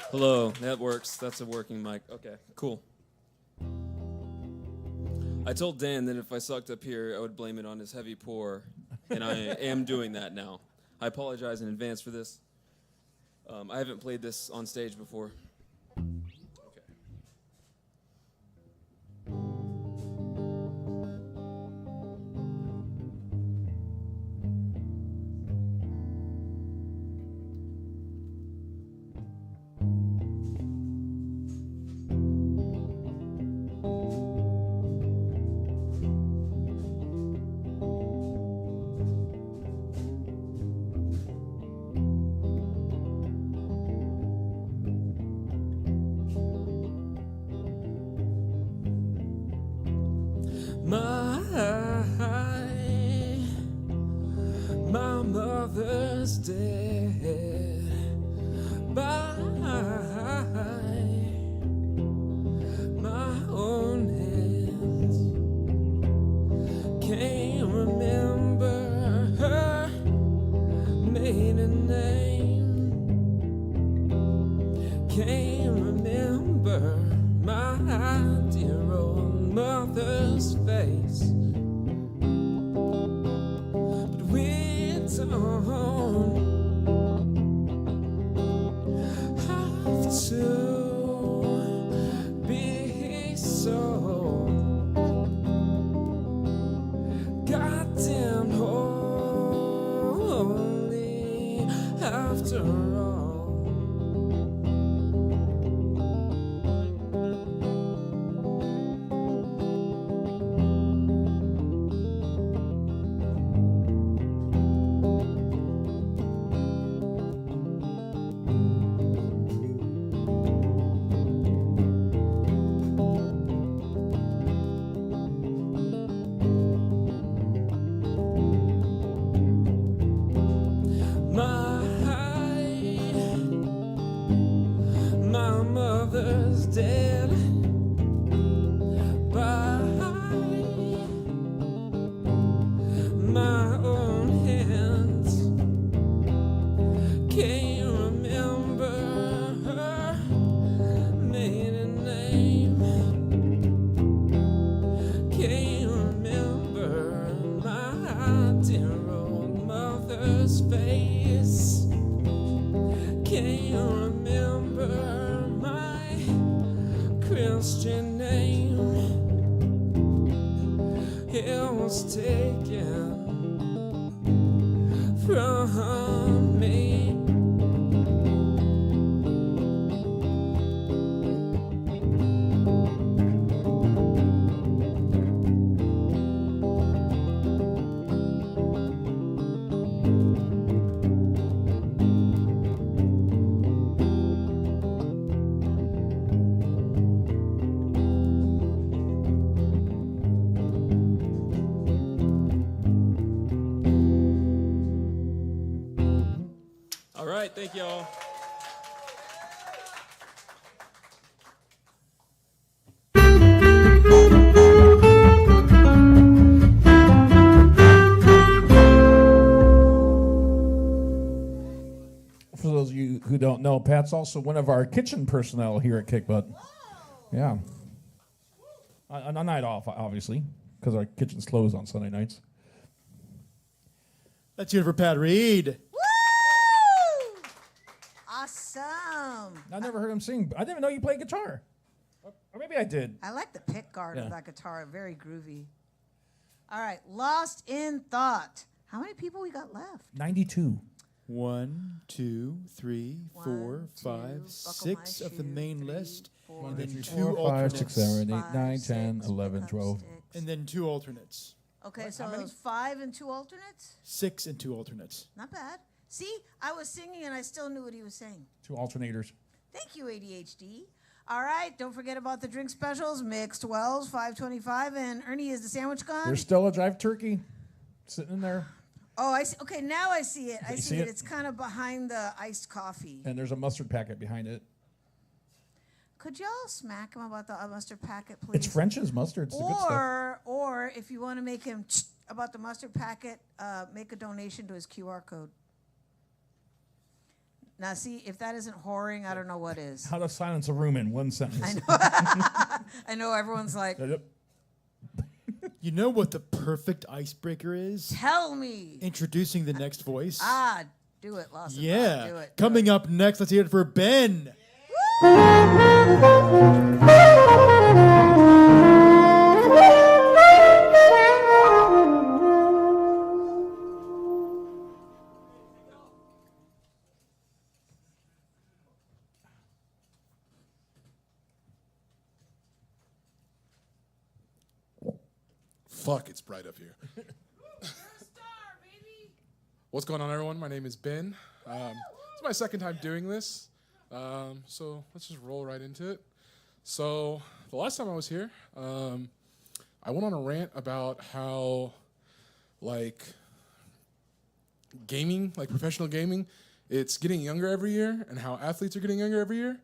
Hello, that works. That's a working mic. Okay, cool. I told Dan that if I sucked up here, I would blame it on his heavy pour, and I am doing that now. I apologize in advance for this. I haven't played this on stage before. My mother's dead by my own hands. Can't remember her maiden name. Can't remember my dear old mother's face. Don't have to be so goddamn holy after all. My mother's dead by my own hands. Can't remember her maiden name. Can't remember my dear old mother's face. Can't remember my Christian name. It was taken from All right, thank you all. For those of you who don't know, Pat's also one of our kitchen personnel here at Kick Butt. Yeah. On a night off, obviously, because our kitchen's closed on Sunday nights. Let's hear it for Pat Reed. Woo! Awesome. I never heard him sing. I didn't even know you played guitar. Or maybe I did. I like the pick guard Yeah. of that guitar. Very groovy. All right. Lost in Thought. How many people we got left? 92. 1, 2, 3, 4, 5, 6 of the main list. And then 2 5, alternates. 6, 7, 8, 9, 10, 11, 12. And then 2 alternates. Okay, so How many? those 5 and 2 alternates? 6 and 2 alternates. Not bad. See, I was singing and I still knew what he was saying. 2 alternators. Thank you, ADHD. All right, don't forget about the drink specials. Mixed 12s, $5.25. And Ernie, is the sandwich gone? There's still a drive turkey sitting in there. Oh, I see. Okay, now I see it. I You see see it. it? It's kind of behind the iced coffee. And there's a mustard packet behind it. Could y'all smack him about the mustard packet, please? It's French's mustard. It's the good stuff. Or if you want to make him about the mustard packet, make a donation to his QR code. Now, see, if that isn't whoring, I don't know what is. How to silence a room in one sentence. I know. I know everyone's like, You know what the perfect icebreaker is? tell me. Introducing the next voice. Do it, Lawson. Yeah. Do it. Coming up next, let's hear it for Ben. Fuck, it's bright up here. What's going on, everyone? My name is Ben. It's my second time doing this, so let's just roll right into it. So the last time I was here, I went on a rant about how, like, gaming, like professional gaming, it's getting younger every year, and how athletes are getting younger every year.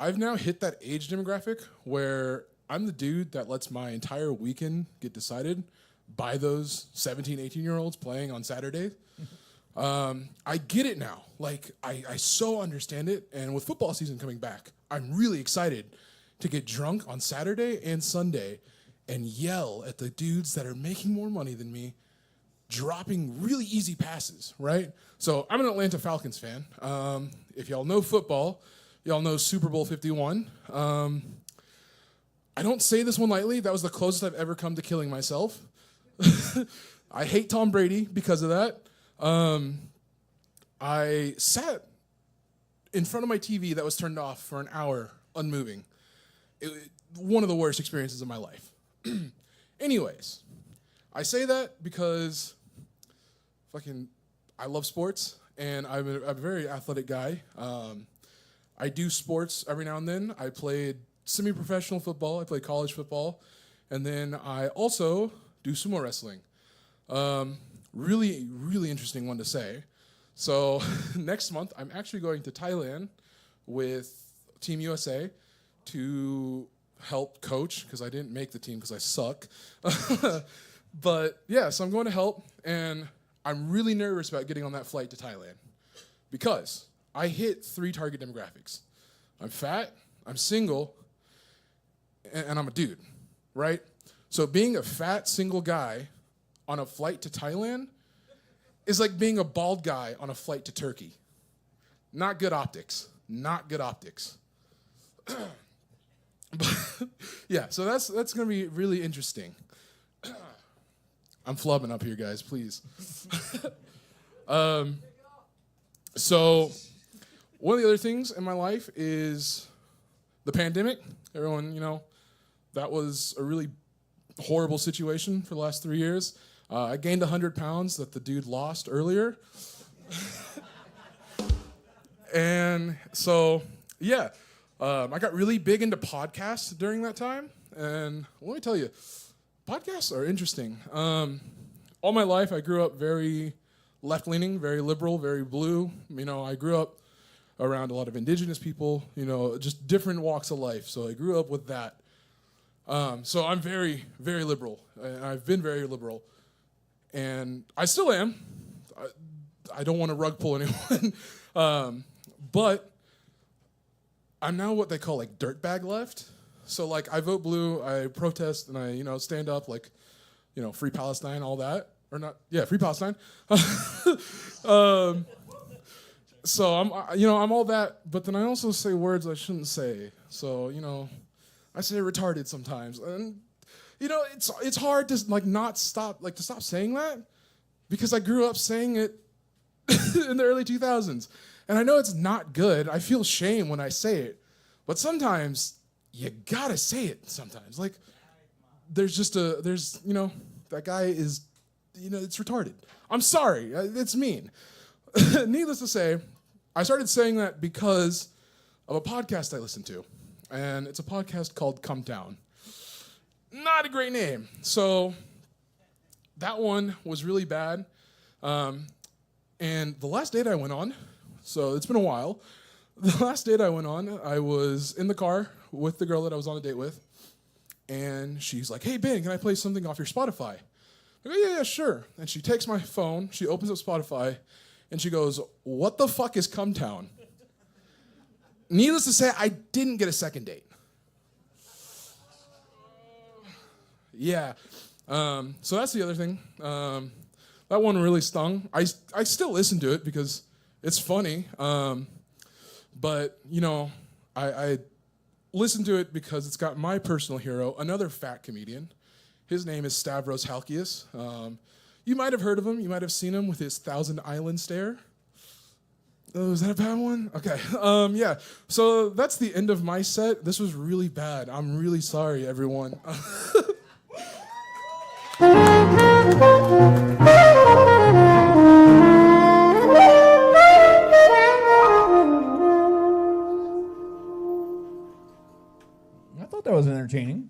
I've now hit that age demographic where I'm the dude that lets my entire weekend get decided by those 17, 18-year-olds playing on Saturday. I get it now. Like, I so understand it. And with football season coming back, I'm really excited to get drunk on Saturday and Sunday and yell at the dudes that are making more money than me, dropping really easy passes, right? So I'm an Atlanta Falcons fan. If y'all know football, y'all know Super Bowl 51. I don't say this one lightly. That was the closest I've ever come to killing myself. I hate Tom Brady because of that. I sat in front of my TV that was turned off for an hour, unmoving. One of the worst experiences of my life. Anyways, I say that because I love sports, and I'm a very athletic guy. I do sports every now and then. I played semi-professional football. I played college football. And then I also do sumo wrestling. Really, really interesting one to say. So next month, I'm actually going to Thailand with Team USA to help coach, because I didn't make the team because I suck. But yeah, so I'm going to help, and I'm really nervous about getting on that flight to Thailand because I hit 3 target demographics. I'm fat, I'm single, and I'm a dude, right? So being a fat, single guy on a flight to Thailand is like being a bald guy on a flight to Turkey. Not good optics. Not good optics. Yeah, so that's going to be really interesting. I'm flubbing up here, guys, please. So one of the other things in my life is the pandemic. Everyone, that was a really horrible situation for the last 3 years. I gained 100 pounds that the dude lost earlier. And so, yeah, I got really big into podcasts during that time. And let me tell you, podcasts are interesting. All my life, I grew up very left-leaning, very liberal, very blue. You know, I grew up around a lot of indigenous people, you know, just different walks of life. So I grew up with that. So I'm very, very liberal. And I've been very liberal. And I still am. I don't want to rug pull anyone. But I'm now what they call like dirtbag left. So like I vote blue, I protest, and I, you know, stand up like, you know, free Palestine, all that. Or not, yeah, free Palestine. So I'm all that, but then I also say words I shouldn't say. So, you know, I say retarded sometimes. And, you know, it's hard to like not stop, like to stop saying that because I grew up saying it in the early 2000s. And I know it's not good. I feel shame when I say it. But sometimes you gotta say it sometimes. Like, you know, that guy is, you know, it's retarded. I'm sorry, it's mean. Needless to say, I started saying that because of a podcast I listen to. And it's a podcast called Come Down. Not a great name. So that one was really bad. And the last date I went on, so it's been a while. The last date I went on, I was in the car with the girl that I was on a date with. And she's like, hey, Ben, can I play something off your Spotify? I go, yeah, sure. And she takes my phone, she opens up Spotify, and she goes, what the fuck is Come Town? Needless to say, I didn't get a second date. Yeah. So that's the other thing. That one really stung. I still listen to it because it's funny. But, you know, I listen to it because it's got my personal hero, another fat comedian. His name is Stavros Halkias. You might have heard of him. You might have seen him with his Thousand Island stare. Oh, is that a bad one? Okay. Yeah. So that's the end of my set. This was really bad. I'm really sorry, everyone. I thought that was entertaining.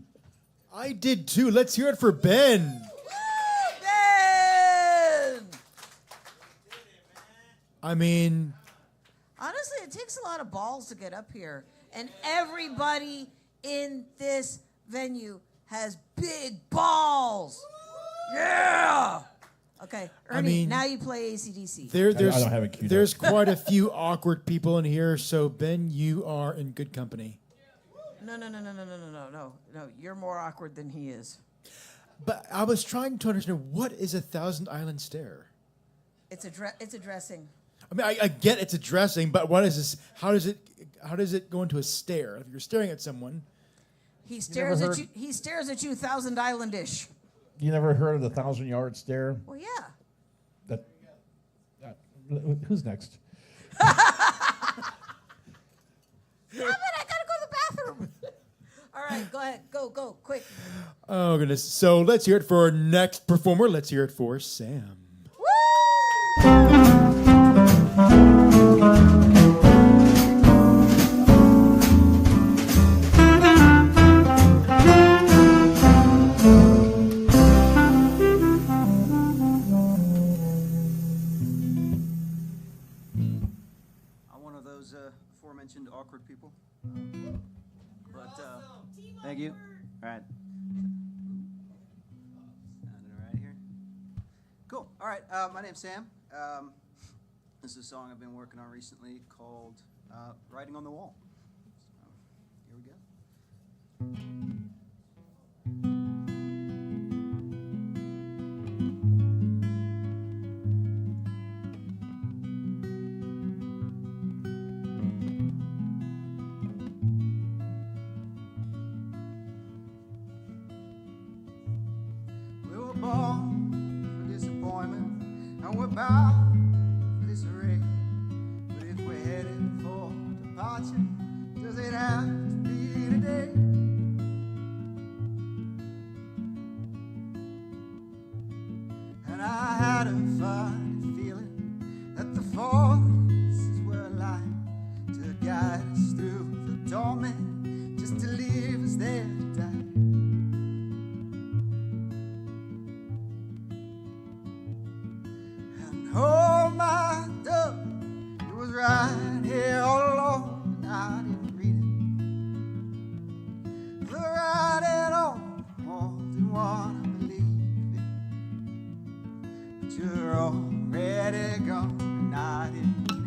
I did too. Let's hear it for Ben. I mean, honestly, it takes a lot of balls to get up here. And everybody in this venue has big balls. Yeah! Okay, Ernie, now you play AC/DC. I don't have it queued there's up. quite a few awkward people in here, so Ben, you are in good company. No. You're more awkward than he is. But I was trying to understand, what is a Thousand Island stare? It's a dressing. I mean, I get it's a dressing, but what is this? How does it go into a stare? If you're staring at someone, He stares at you. He stares at you, Thousand Islandish. You never heard of the 1,000-yard stare? Well, yeah. Who's next? Damn it! I gotta go to the bathroom. All right, go ahead. Go, quick. oh goodness. So let's hear it for our next performer. Let's hear it for Sam. I'm one of those aforementioned awkward people. But thank you. All right. Sounding all right here. Cool. All right. My name's Sam. This is a song I've been working on recently called "Writing on the Wall." So, here we go. We were born for disappointment, and we're bound for disarray. But if we're headed for departure, does it have to be today? And I had a funny feeling that the forces were aligned to guide us through the torment, just to leave us there to die. And oh, right here all alone, and I didn't read it. The writing on the wall, didn't want to believe it. But you're already gone, and I didn't mean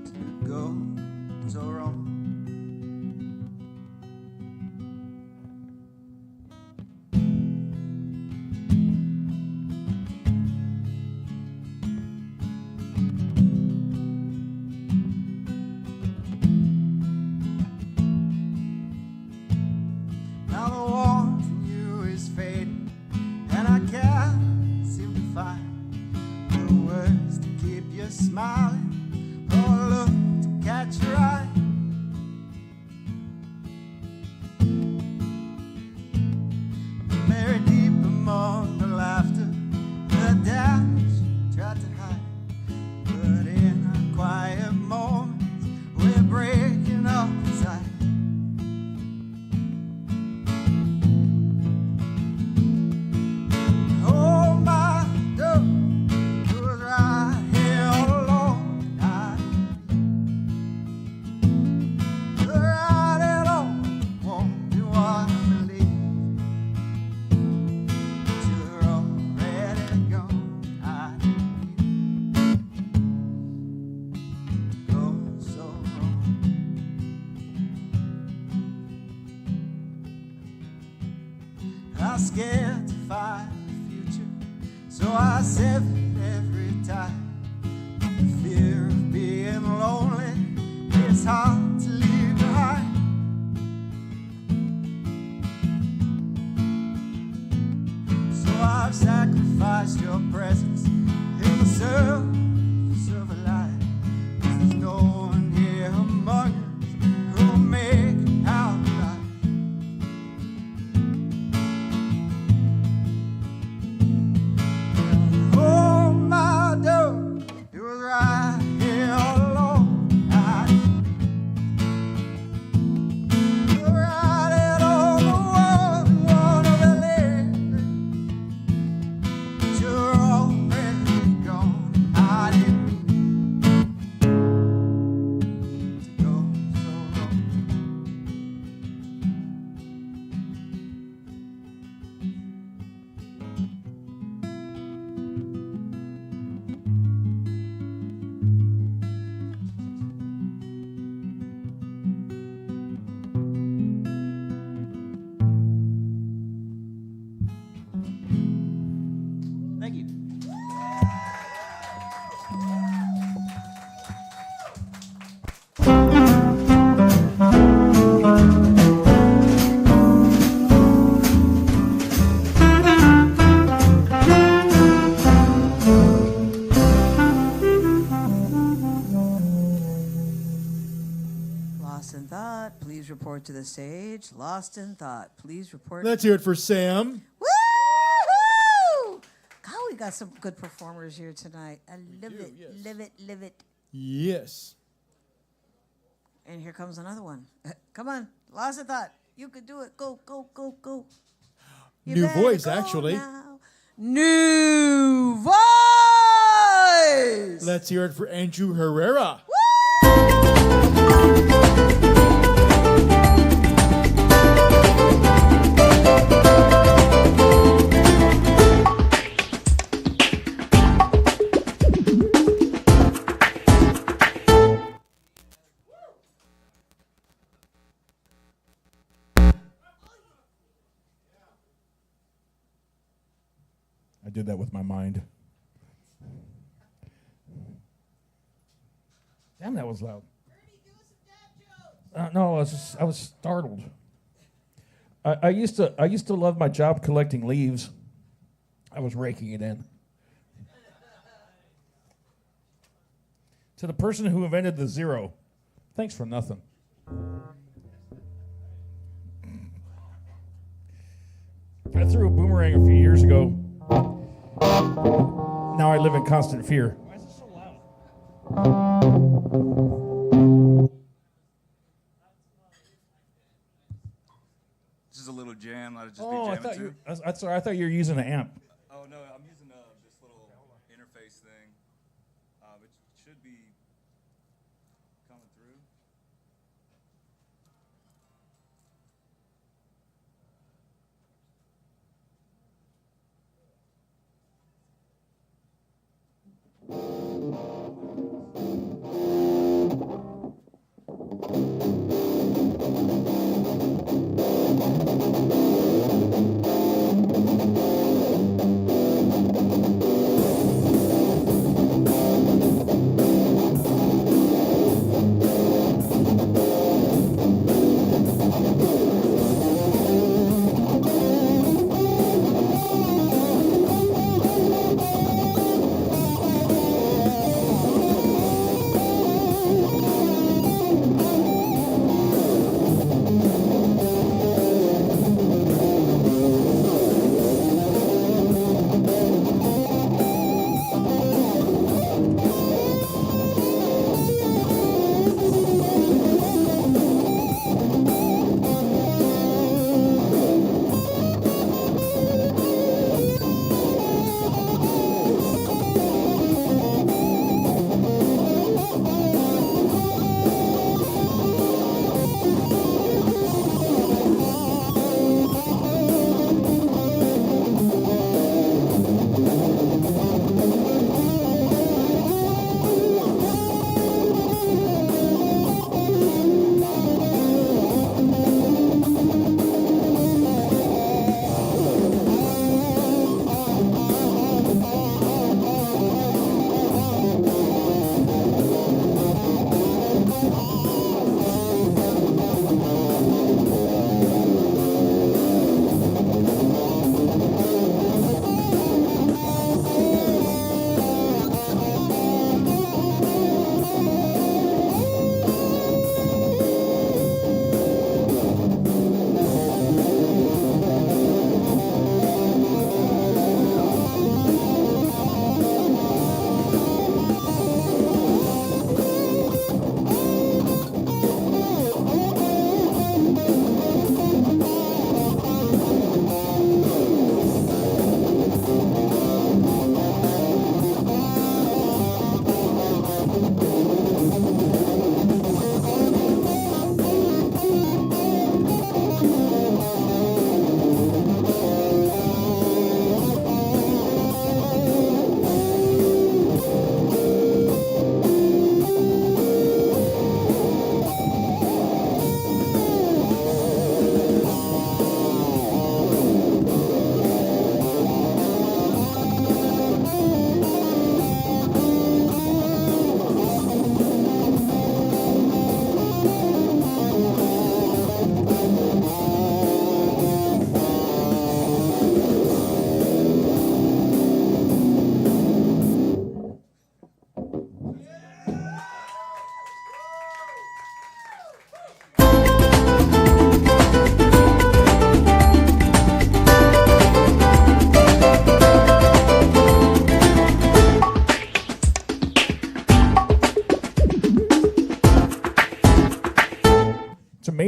it to go so wrong. Now the warmth in you is fading, and I can't seem to find the words to keep you smiling, or look to catch your eye. Buried deep among the laughter, the damage tried to hide, but in our quiet moments, we're breaking up inside. Oh my door, it was right here all along. I right at all, won't you want to believe that you're already gone? I go so wrong. I'm scared to find the future, so I save it every time. The fear of being lonely is hard to leave behind. So I've sacrificed your presence in the service of a lie. There's no one here among us who'll make it out alive. Oh my door, it was right here all along. I right it on the wall, one of the legs. But you're already gone. I didn't mean to go so wrong. Thank you. Lost in Thought, please report to the stage. Lost in Thought, please report. Let's hear it for Sam. Woo-hoo! God, we got some good performers here tonight. I love it, love it, love it. Yes. And here comes another one. Come on, Lost in Thought. You could do it. Go, go, go, go. You New better voice, go actually. now. New voice! Let's hear it for Andrew Herrera. I did that with my mind. Damn, that was loud. No, I was startled. I used to love my job collecting leaves. I was raking it in. To the person who invented the zero, thanks for nothing. I threw a boomerang a few years ago. Now I live in constant fear. Why is it so loud? This is a little jam. I'll just Oh, be I jamming thought to. I thought you were using an amp. Oh no, I'm using this little interface thing. It should be coming through.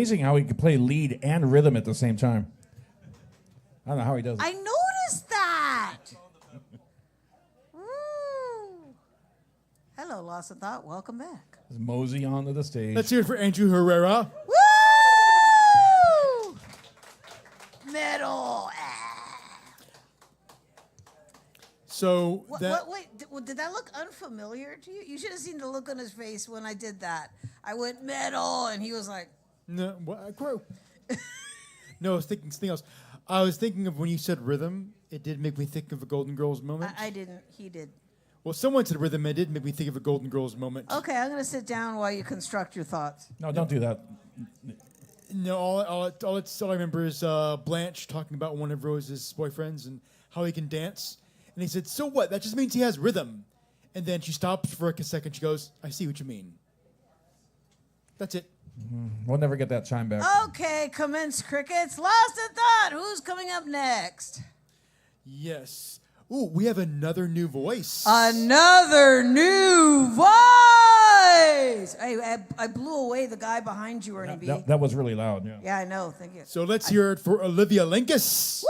amazing how he could play lead and rhythm at the same time. I don't know how he does it. I noticed that. Woo. Hello, Lost of Thought. Welcome back. Let's mosey onto the stage. Let's hear it for Andrew Herrera. Woo! Metal. So did that look unfamiliar to you? You should have seen the look on his face when I did that. I went metal, and he was like, No, what? No, I was thinking something else. I was thinking of when you said rhythm, it did make me think of a Golden Girls moment. I didn't. He did. Well, someone said rhythm, it did make me think of a Golden Girls moment. Okay, I'm going to sit down while you construct your thoughts. No, don't do that. No, all I remember is Blanche talking about one of Rose's boyfriends and how he can dance. And he said, so what? That just means he has rhythm. And then she stops for a second. She goes, I see what you mean. That's it. We'll never get that chime back. Okay, commence crickets. Lost in thought. Who's coming up next? Yes. Ooh, we have another new voice. Another new voice. I blew away the guy behind you, Ernie B. That was really loud, yeah. Yeah, I know. Thank you. So let's hear it for Olivia Linkus. Woo!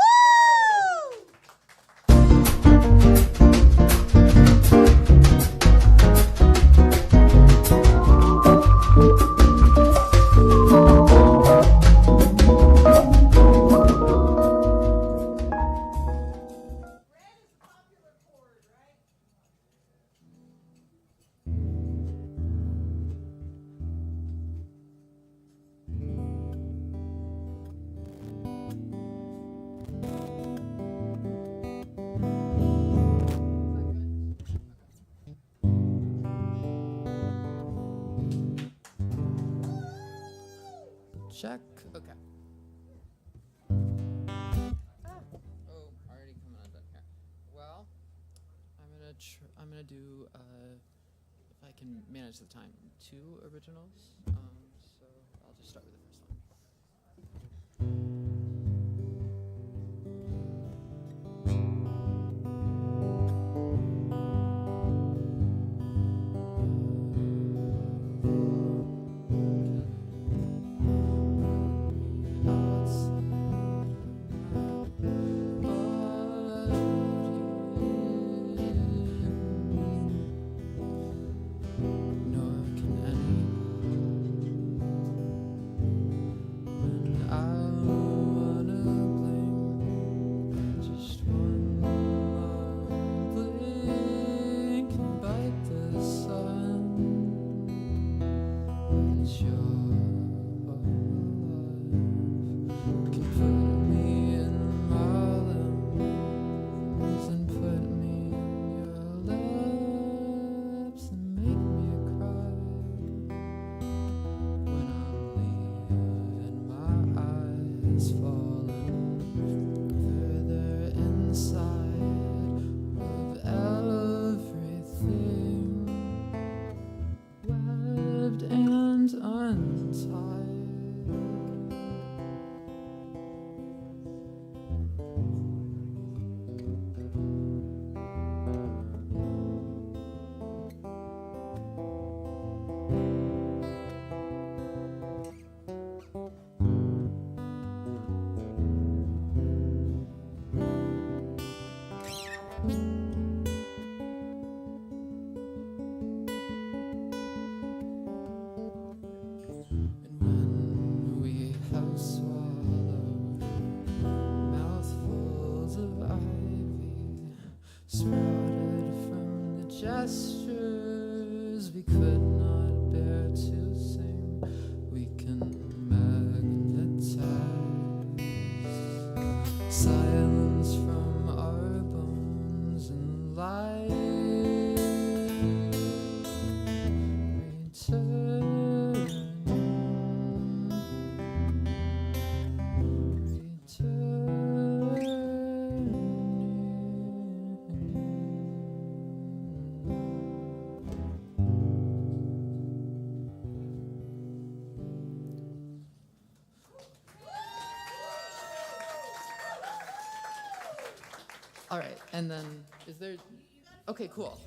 Check. Okay. Oh, already coming undone here. Well, I'm gonna do if I can manage the time, 2 originals. So I'll just start with the first one. Gestures we could not bear to sing, we can magnetize silence from our bones and light. All right, and then is there? Okay, cool.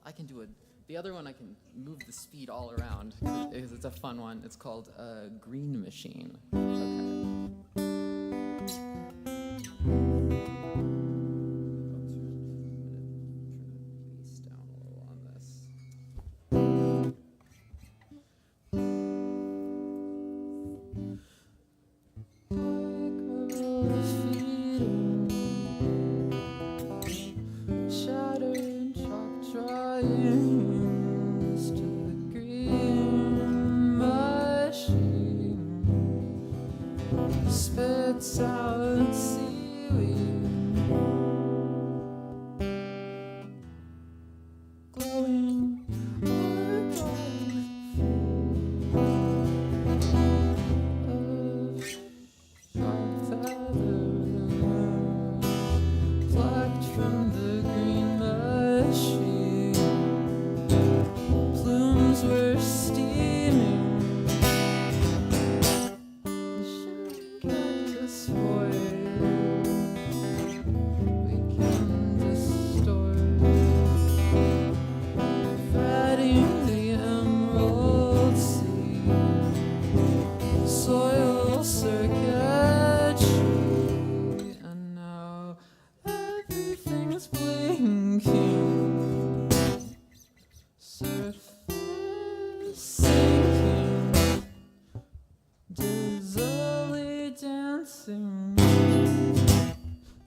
I can do it. The other one I can move the speed all around because it's a fun one. It's called Green Machine. Okay. Spits out seaweed, glowing of sharp feathers plucked from the green machine. Plumes were steaming.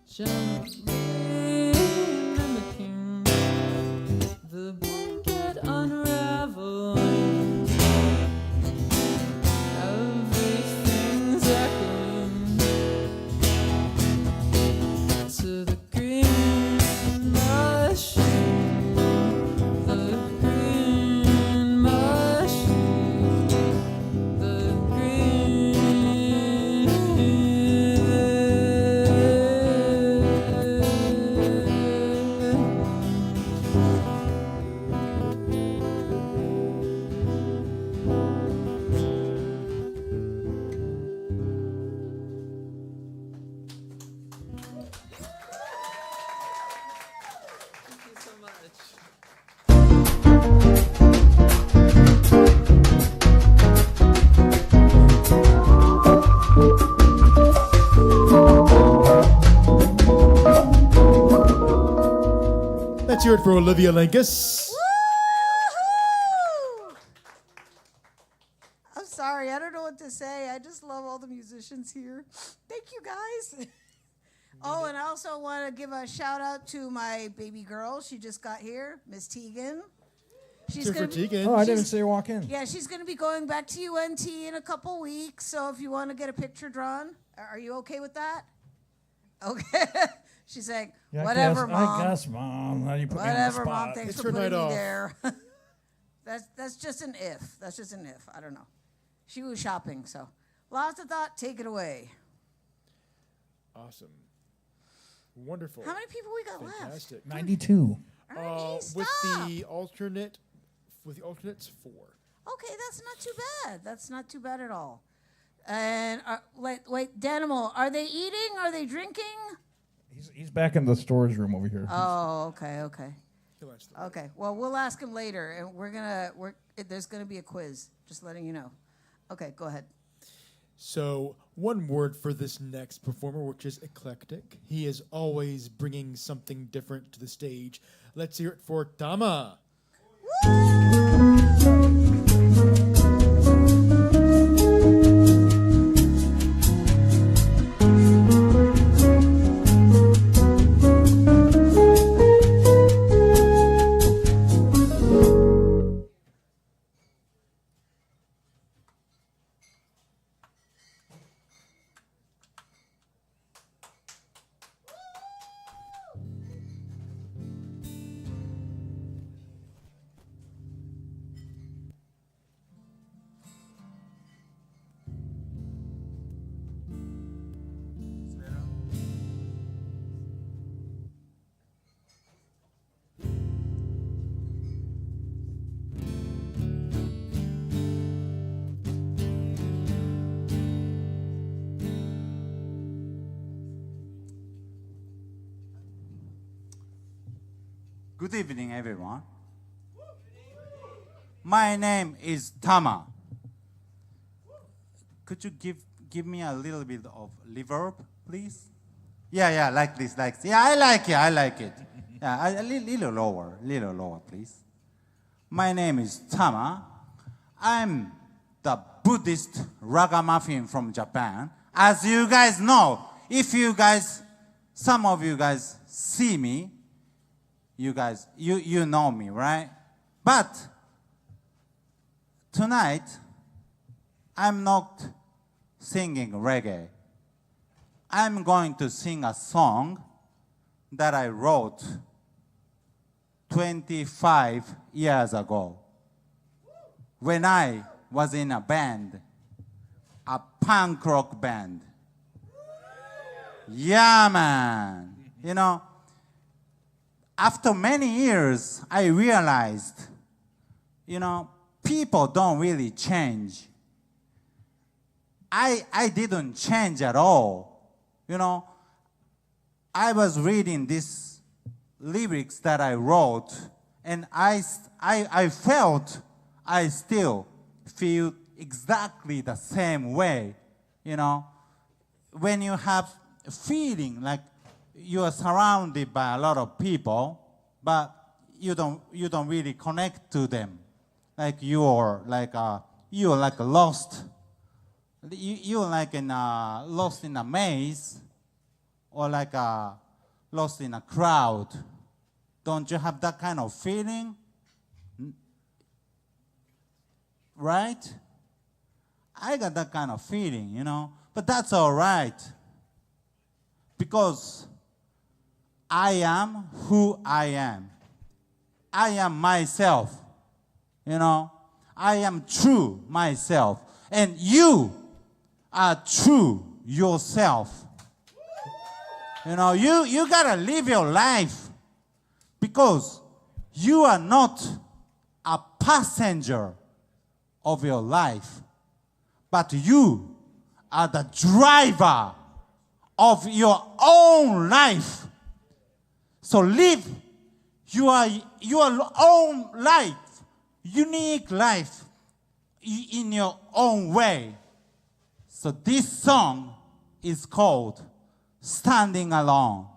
Gently mimicking the blanket unraveling. Everything's echoing to the green machine. The green Olivia Langus. I'm sorry, I don't know what to say. I just love all the musicians here. Thank you, guys. Oh, and I also want to give a shout out to my baby girl. She just got here, Miss Tegan. Tegan. Oh, I didn't see her walk in. Yeah, she's going to be going back to UNT in a couple weeks. So if you want to get a picture drawn, are you okay with that? Okay. She's like, Yeah, whatever, Mom. I guess, Mom. How do you put me on the Whatever, spot? Mom. Thanks It's for her putting night me off. there. That's just an if. That's just an if. I don't know. She was shopping, so lots of thought. Take it away. Awesome. Wonderful. How many people we got Fantastic. 92. With the alternates, 4. Okay, that's not too bad. That's not too bad at all. And wait, Danimal, are they eating? Are they drinking? He's back in the storage room over here. Oh, okay. Okay. Well, we'll ask him later, and there's gonna be a quiz. Just letting you know. Okay, go ahead. So, one word for this next performer, which is eclectic. He is always bringing something different to the stage. Let's hear it for Tama. Good evening, everyone. My name is Tama. Could you give me a little bit of reverb, please? Yeah, like this. Yeah, I like it. Yeah, a little lower, please. My name is Tama. I'm the Buddhist ragamuffin from Japan. As you guys know, some of you guys see me, you know me, right? But tonight, I'm not singing reggae. I'm going to sing a song that I wrote 25 years ago when I was in a band, a punk rock band. Yeah, man. You know, after many years, I realized, people don't really change. I didn't change at all. I was reading these lyrics that I wrote, and I felt I still feel exactly the same way. When you have a feeling like you are surrounded by a lot of people, but you don't really connect to them. Like you're like lost. You're like lost in a maze, or like lost in a crowd. Don't you have that kind of feeling? Right? I got that kind of feeling, but that's all right. Because I am who I am. I am myself. I am true myself. And you are true yourself. You gotta live your life because you are not a passenger of your life, but you are the driver of your own life. So live your own life, unique life, in your own way. So this song is called Standing Alone.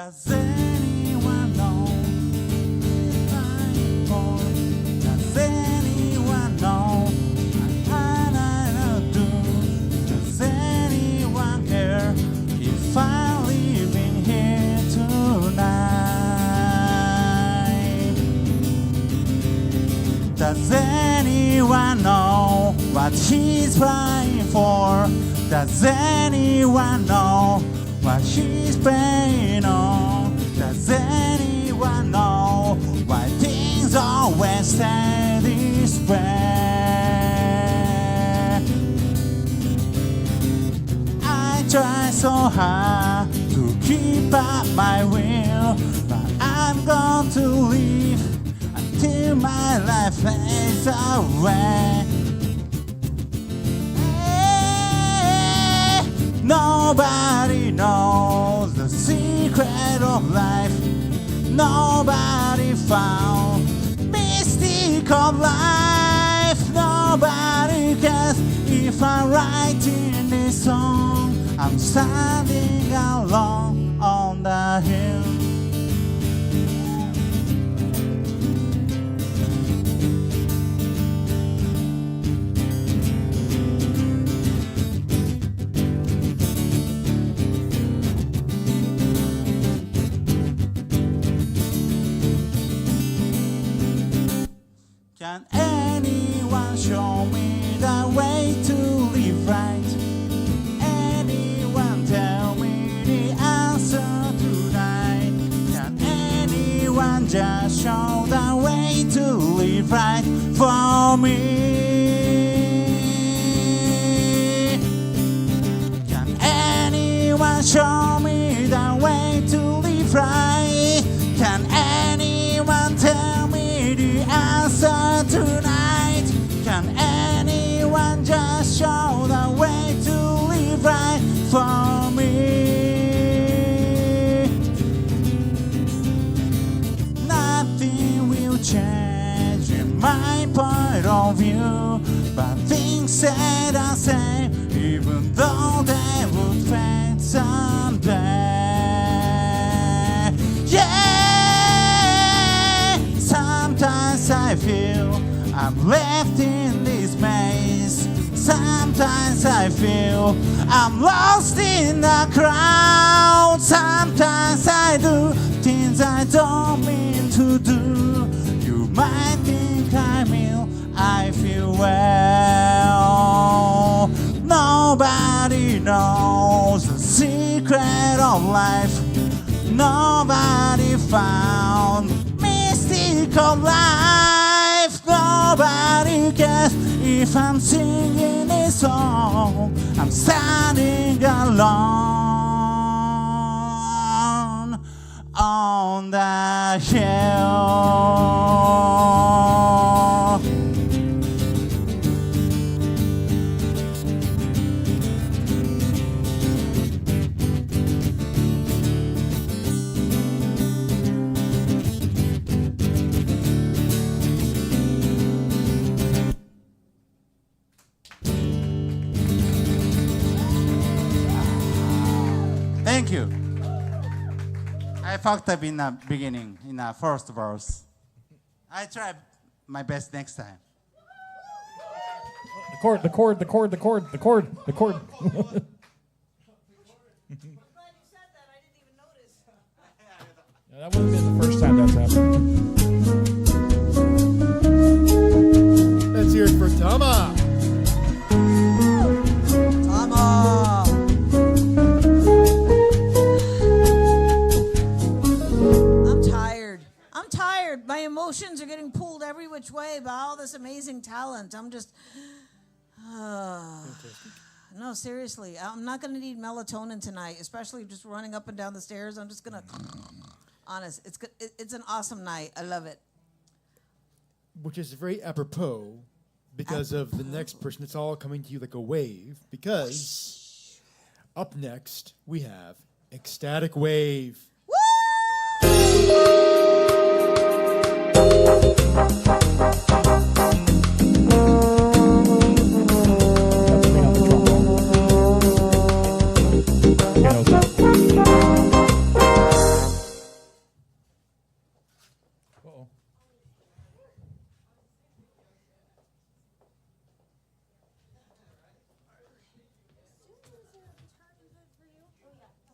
Does anyone know if I'm born? Does anyone know what I do? Does anyone care if I'm living here tonight? Does anyone know what he's crying for? Does anyone know what she's praying on? Does anyone know why things always stay this way? I try so hard to keep up my will, but I'm going to leave until my life fades away. Nobody knows the secret of life. Nobody found mystic of life. Nobody cares if I'm writing this song. I'm standing alone on the hill. Can anyone show me the way to live right? Anyone tell me the answer tonight? Can anyone just show the way to live right for me? Can anyone show me the way to live right? Can anyone tell me the answer tonight? Can anyone just show the way to live right for me? Nothing will change in my point of view, but things stay the same, even though they would fade someday. Yeah, sometimes I feel I'm left in this maze. Sometimes I feel I'm lost in the crowd. Sometimes I do things I don't mean to do. You might think I'm ill, I feel well. Nobody knows the secret of life. Nobody found mystic of life. Nobody cares if I'm singing this song. I'm standing alone on the hill. Thank you. I fucked up in the beginning, in the first verse. I try my best next time. The chord. That wouldn't have been the first time that's happened. Let's hear it for Tama. Tama. I'm tired. My emotions are getting pulled every which way by all this amazing talent. I'm just... no, seriously. I'm not going to need melatonin tonight, especially just running up and down the stairs. I'm just going to... Honest, it's an awesome night. I love it. Which is very apropos because of the next person. It's all coming to you like a wave. Because up next, we have Ecstatic Wave.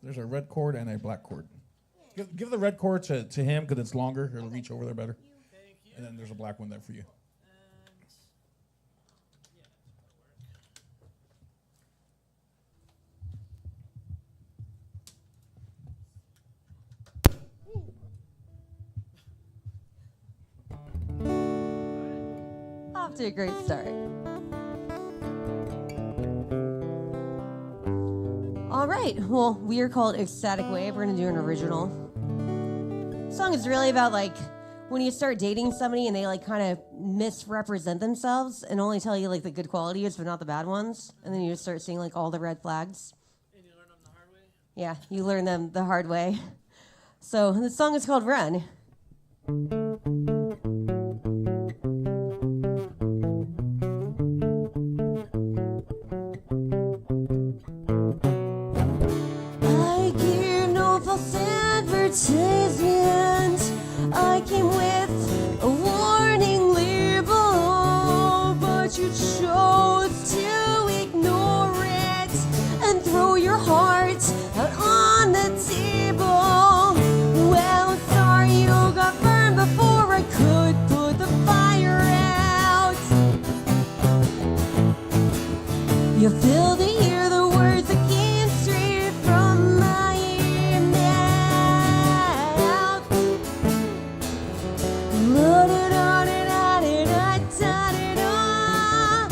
There's a red chord and a black chord. Give the red chord to him because it's longer. It'll reach over there better. And then there's a black one there for you. Off to a great start. All right, well, we are called Ecstatic Wave. We're gonna do an original. The song is really about like when you start dating somebody and they like kind of misrepresent themselves and only tell you like the good qualities but not the bad ones, and then you just start seeing like all the red flags. And you learn them the hard way? Yeah, you learn them the hard way. So the song is called Run. I give no false advertisements. I came with a warning label, but you chose to ignore it and throw your heart out on the table. Well, sorry you got burned before I could put the fire out. You feel to hear the words that came straight from my mouth. La-da-da-da-da-da-da-da-da.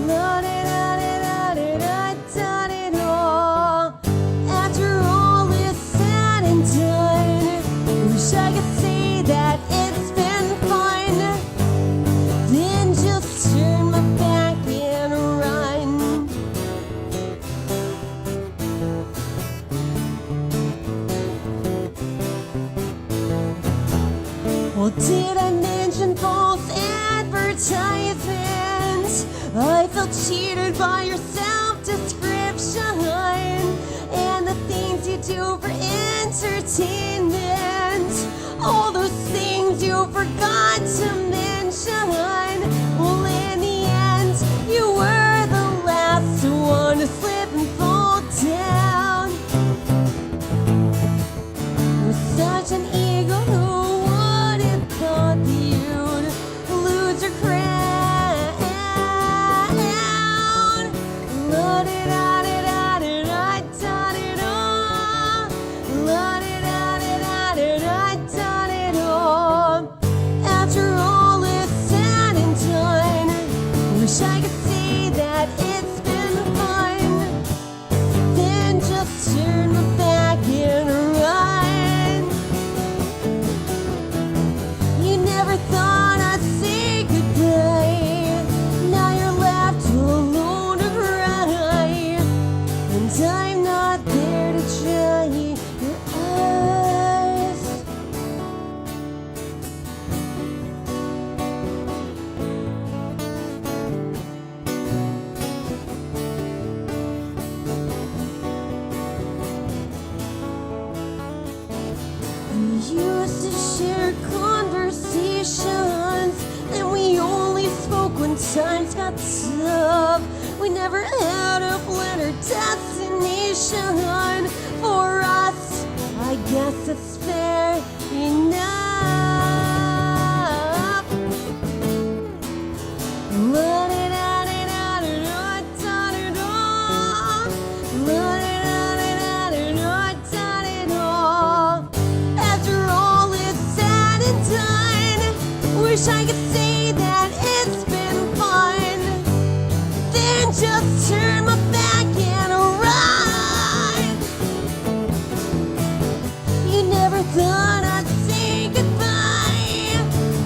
La-da-da-da-da-da-da-da-da. After all is said and done, wish I could say that it's been fun. Then just turn my back and run. Well, did I mention false advertisements? I felt cheated by your self-description and the things you do for entertainment. All those things you forgot to mention. Well, in the end, you were the last one to slip and fall down. With such an ego, who would have thought that you'd lose your crown? La-di-da-di-da-di-da-di-da-di-da. La-di-da-di-da-di-da-di-da. After all is said and done, wish I could say that it's been fun. Then just turn my back and run. You never thought I'd say goodbye. Now you're left alone to cry, and I'm not there to dry your eyes. We used to share conversations, and we only spoke when times got tough. We never had a plan or destination for us. I guess it's fair enough. La-di-da-di-da-di-da-di-da-di-da. La-di-da-di-da-di-da-di-da. After all is said and done, wish I could say that it's been fun. Then just turn my back and run. You never thought I'd say goodbye.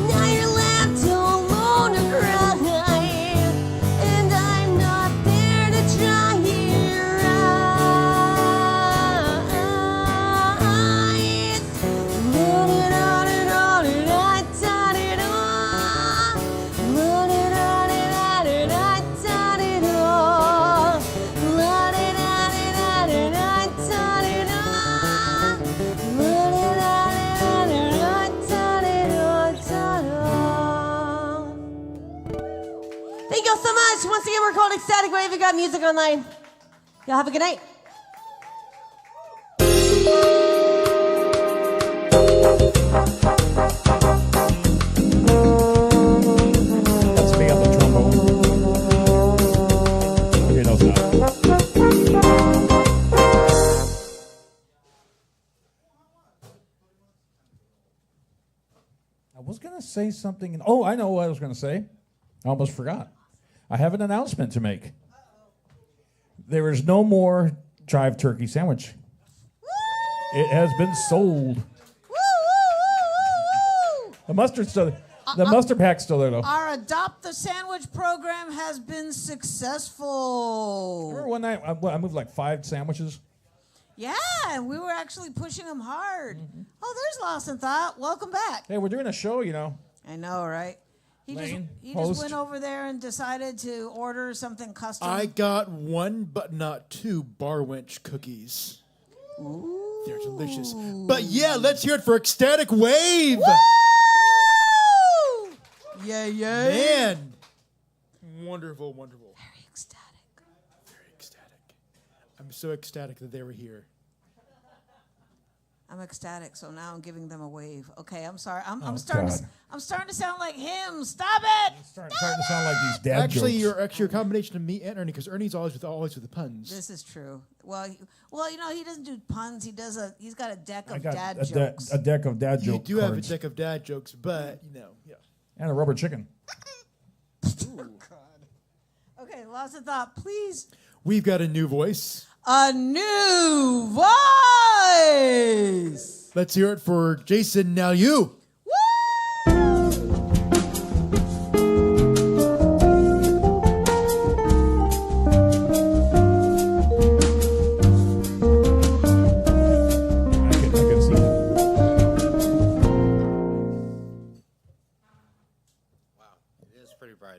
Now you're left alone to cry, and I'm not there to dry your eyes. La-di-da-di-da-di-da-di-da. La-di-da-di-da-di-da-di-da. La-di-da-di-da-di-da-di-da. Thank y'all so much. Once again, we're called Ecstatic Wave. We got music online. Y'all have a good night. say something. Oh, I know what I was going to say. I almost forgot. I have an announcement to make. There is no more chive turkey sandwich. It has been sold. The mustard's still there. The mustard pack's still there, though. Our Adopt the Sandwich program has been successful. Remember one night I moved like 5 sandwiches? Yeah, and we were actually pushing them hard. Oh, there's Lost in Thought. Welcome back. Hey, we're doing a show, you know. I know, right? He just went over there and decided to order something custom. I got 1, but not 2 bar wench cookies. Ooh. They're delicious. But yeah, let's hear it for Ecstatic Wave. Woo! Yeah, yeah. Man. Wonderful, wonderful. Very ecstatic. Very ecstatic. I'm so ecstatic that they were here. I'm ecstatic, so now I'm giving them a wave. Okay, I'm sorry. I'm starting to sound like him. Stop it! Starting to sound like these dad Actually, jokes. you're actually a combination of me and Ernie, because Ernie's always with the puns. This is true. Well, you know, he doesn't do puns. He's got a deck of I got dad a jokes. a deck of dad You jokes. do have a deck of dad jokes, but, yeah. And a rubber chicken. Okay, Lost in Thought, please. We've got a new voice. A new voice. Let's hear it for Jason. Now you.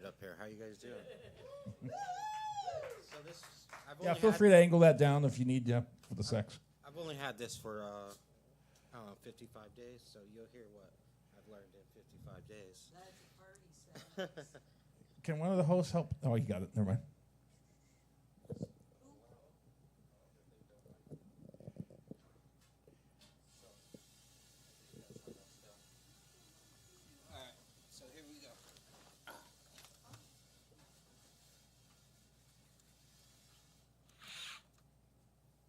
Up here. How you guys doing? So this, Yeah, feel free to angle that down if you need for the sex. I've only had this for I don't know, 55 days. So you'll hear what I've learned in 55 days. Can one of the hosts help? Oh, you got it. Never mind. So here we go.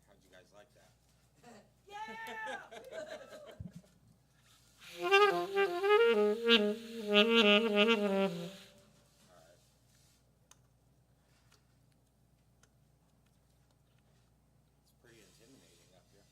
How'd you guys like that? It's pretty intimidating up here.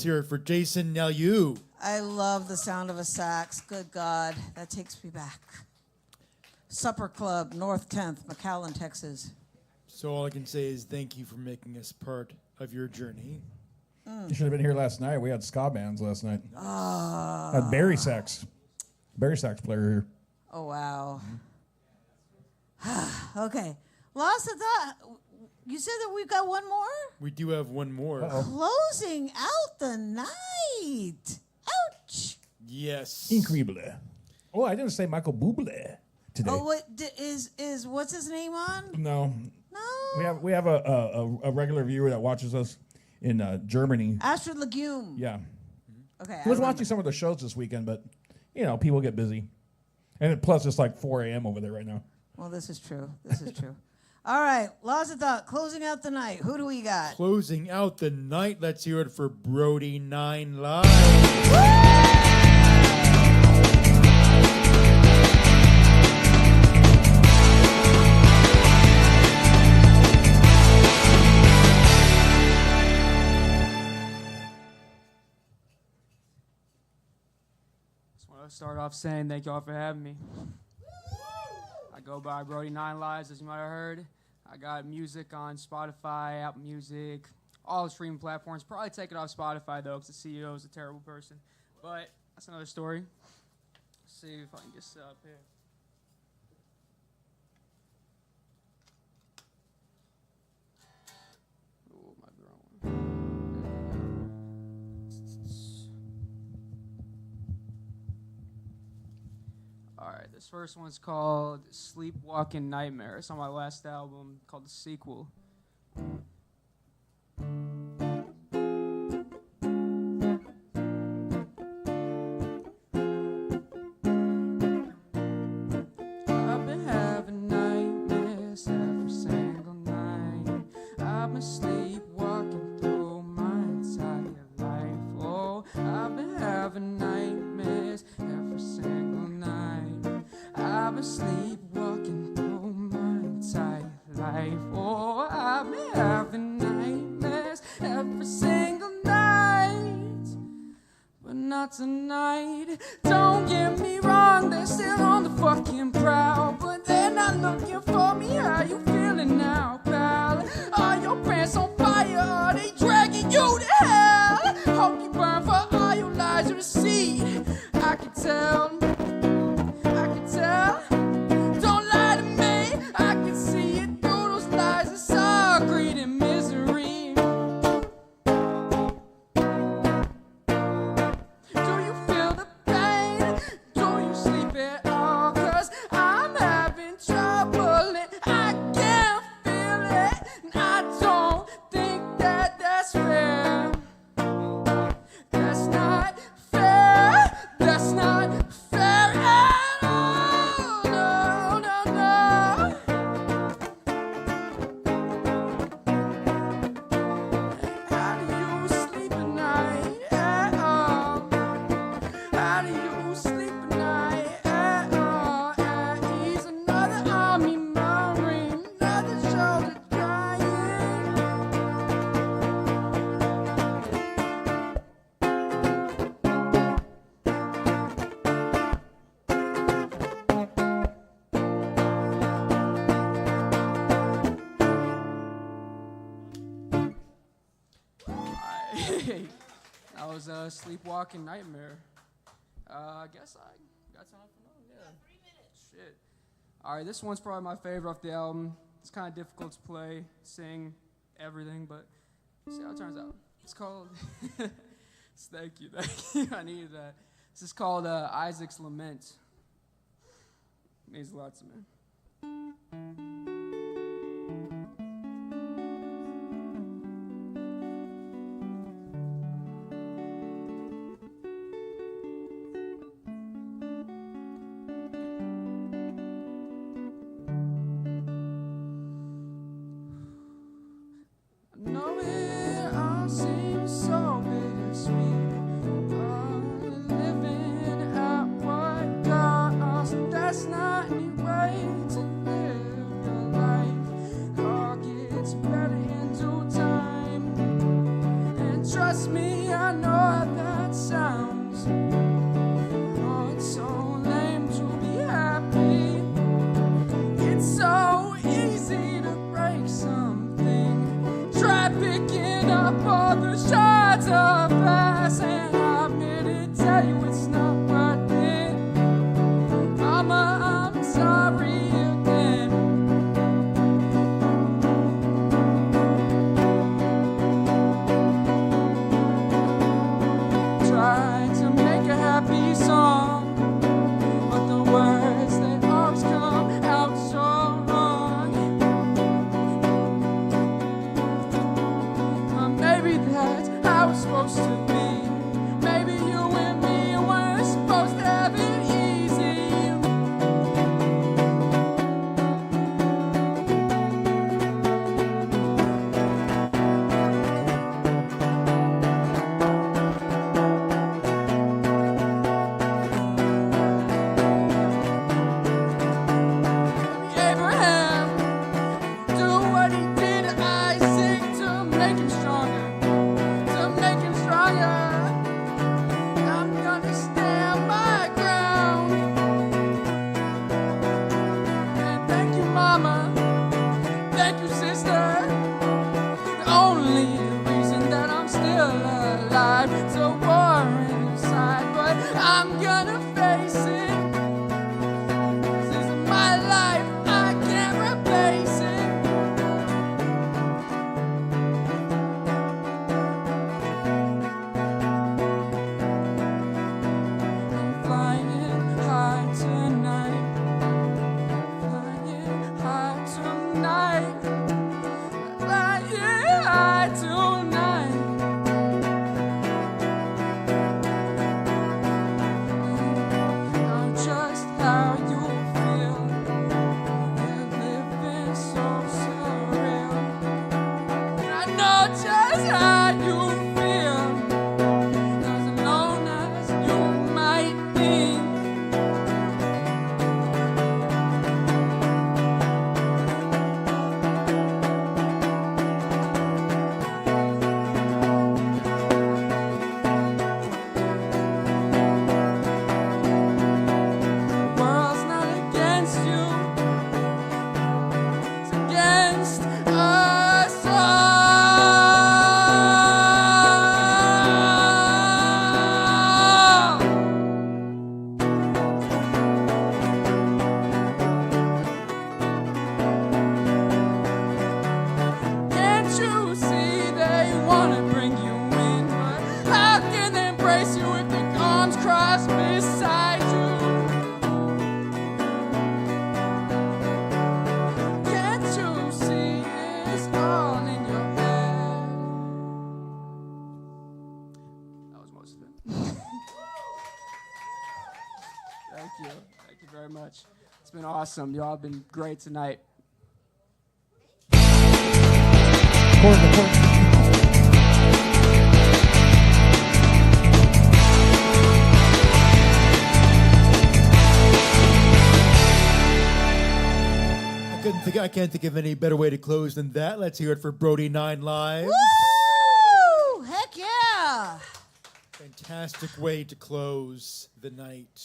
Let's hear it for Jason. Now you. I love the sound of a sax. Good God, that takes me back. Supper Club, North 10th, McAllen, Texas. So all I can say is thank you for making us part of your journey. You should have been here last night. We had ska bands last night. Ah. Had Barry sax player here. Oh, wow. Okay. Lost of thought. You said that we've got one more? We do have one more. Closing out the night. Ouch. Yes. Incredible. Oh, I didn't say Michael Bublé today. Oh, what is what's his name on? No. We have a regular viewer that watches us in Germany. Astrid Legume. Yeah. Okay. He was watching some of the shows this weekend, but people get busy, and plus it's like 4 a.m. over there right now. Well, this is true. This is true. All right, Laws of Thought, closing out the night. Who do we got? Closing out the night. Let's hear it for Brody 9 Live. I'll start off saying thank y'all for having me. I go by Brody 9 Lives, as you might have heard. I got music on Spotify, Apple Music, all the streaming platforms. Probably take it off Spotify, though, because the CEO is a terrible person. But that's another story. Let's see if I can get set up here. Oh, my wrong one. Alright, this first one's called Sleepwalking Nightmare. It's on my last album called The Sequel. I've been having nightmares every single night. I've been sleepwalking through my entire life. Oh, I've been having nightmares every single night. I've been sleepwalking through my entire life. Oh, I've been having nightmares every single night. But not tonight. Don't get me wrong, they're still on the fucking prowl. But they're not looking for me. How you feeling now, pal? Are your pants on fire? Are they dragging you to hell? Hope you burn for all your lies you deceit. I can tell. Don't lie to me. I can see it through those lies. It's all greed and misery. Do you feel the pain? Do you sleep at all? 'Cause I'm having trouble and I can't feel it. And I don't think that that's fair. That's not fair. That's not fair at all. No, no, no. How do you sleep at night at all? How do you sleep at night at all? At ease, another army murmuring, another shoulder crying. That was a sleepwalking nightmare. I guess I got time for another. Yeah. 3 minutes. Shit. All right, this one's probably my favorite off the album. It's kind of difficult to play, sing, everything, but see how it turns out. It's called. Thank you. I needed that. This is called Isaac's Lament. It means a lot to me. I know it all seems so bittersweet. Living at what cost? That's not any way to live the life. All gets better in due time. And Trust me, I know how that sounds. Oh, it's so lame to be happy. It's so easy to break something. Try picking up all the shards of glass, and I'm here to tell you it's not worth it. Mama, I'm sorry again. Tried to make a happy song, but the words they always come out so wrong. Maybe that's how it's supposed to be. Maybe you and me were supposed to have it easy. Abraham, do what he did, Isaac, to make him stronger, to make him stronger. I'm gonna stand my ground. And thank you, Mama. Thank you, sister. The only reason that I'm still alive, so war inside, but I'm gonna face it. This is my life, I can't replace it. I'm flying high tonight. Flying high tonight. Flying high tonight. Know just how you feel. You're living so surreal. I know just how you feel. As alone as you might be. The world's not against you. It's against us all. Can't you see they wanna bring you in? But how can they embrace you if their arms crossed beside you? Can't you see it's all in your head? That was most of it. Thank you. Thank you very much. It's been awesome. Y'all have been great tonight. I can't think of any better way to close than that. Let's hear it for Brody 9 Live. Woo! Heck yeah! Fantastic way to close the night.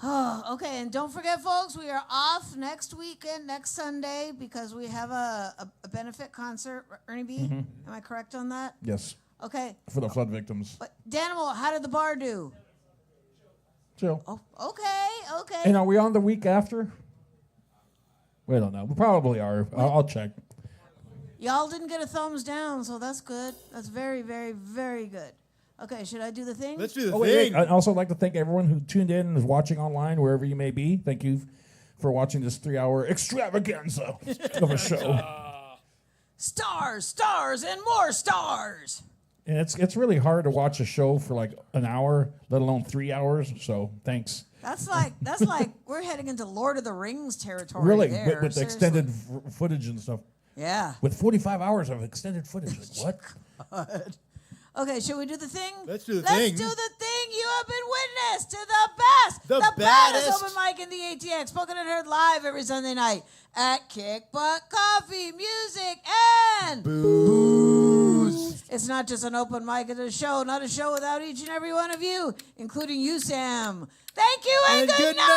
Oh, okay, and don't forget, folks, we are off next weekend, next Sunday, because we have a benefit concert. Ernie B, Mhm. am I correct on that? Yes. Okay. For the flood victims. But Danimal, how did the bar do? Chill. Oh, okay, okay. And are we on the week after? We don't know. We probably are. I'll check. Y'all didn't get a thumbs down, so that's good. That's very, very, very good. Okay, should I do the thing? Let's do the Wait, I'd also like to thank everyone who tuned in and is watching online, wherever you may be. Thank you for watching this 3-hour extravaganza of a show. Stars, stars, and more stars. And it's really hard to watch a show for like an hour, let alone 3 hours. So thanks. That's like we're heading into Lord of the Rings territory. Really, there, with seriously. extended footage and stuff. Yeah. With 45 hours of extended footage. Like, what? God. Okay, should we do the thing? Let's do the Let's thing. do the thing. You have been witness to the best, The baddest baddest. open mic in the ATX, spoken and heard live every Sunday night at Kick Butt Coffee, Music, and Booze. It's it's not just an open mic, it's a show, not a show without each and every one of you, including you, Sam. Thank you and good night!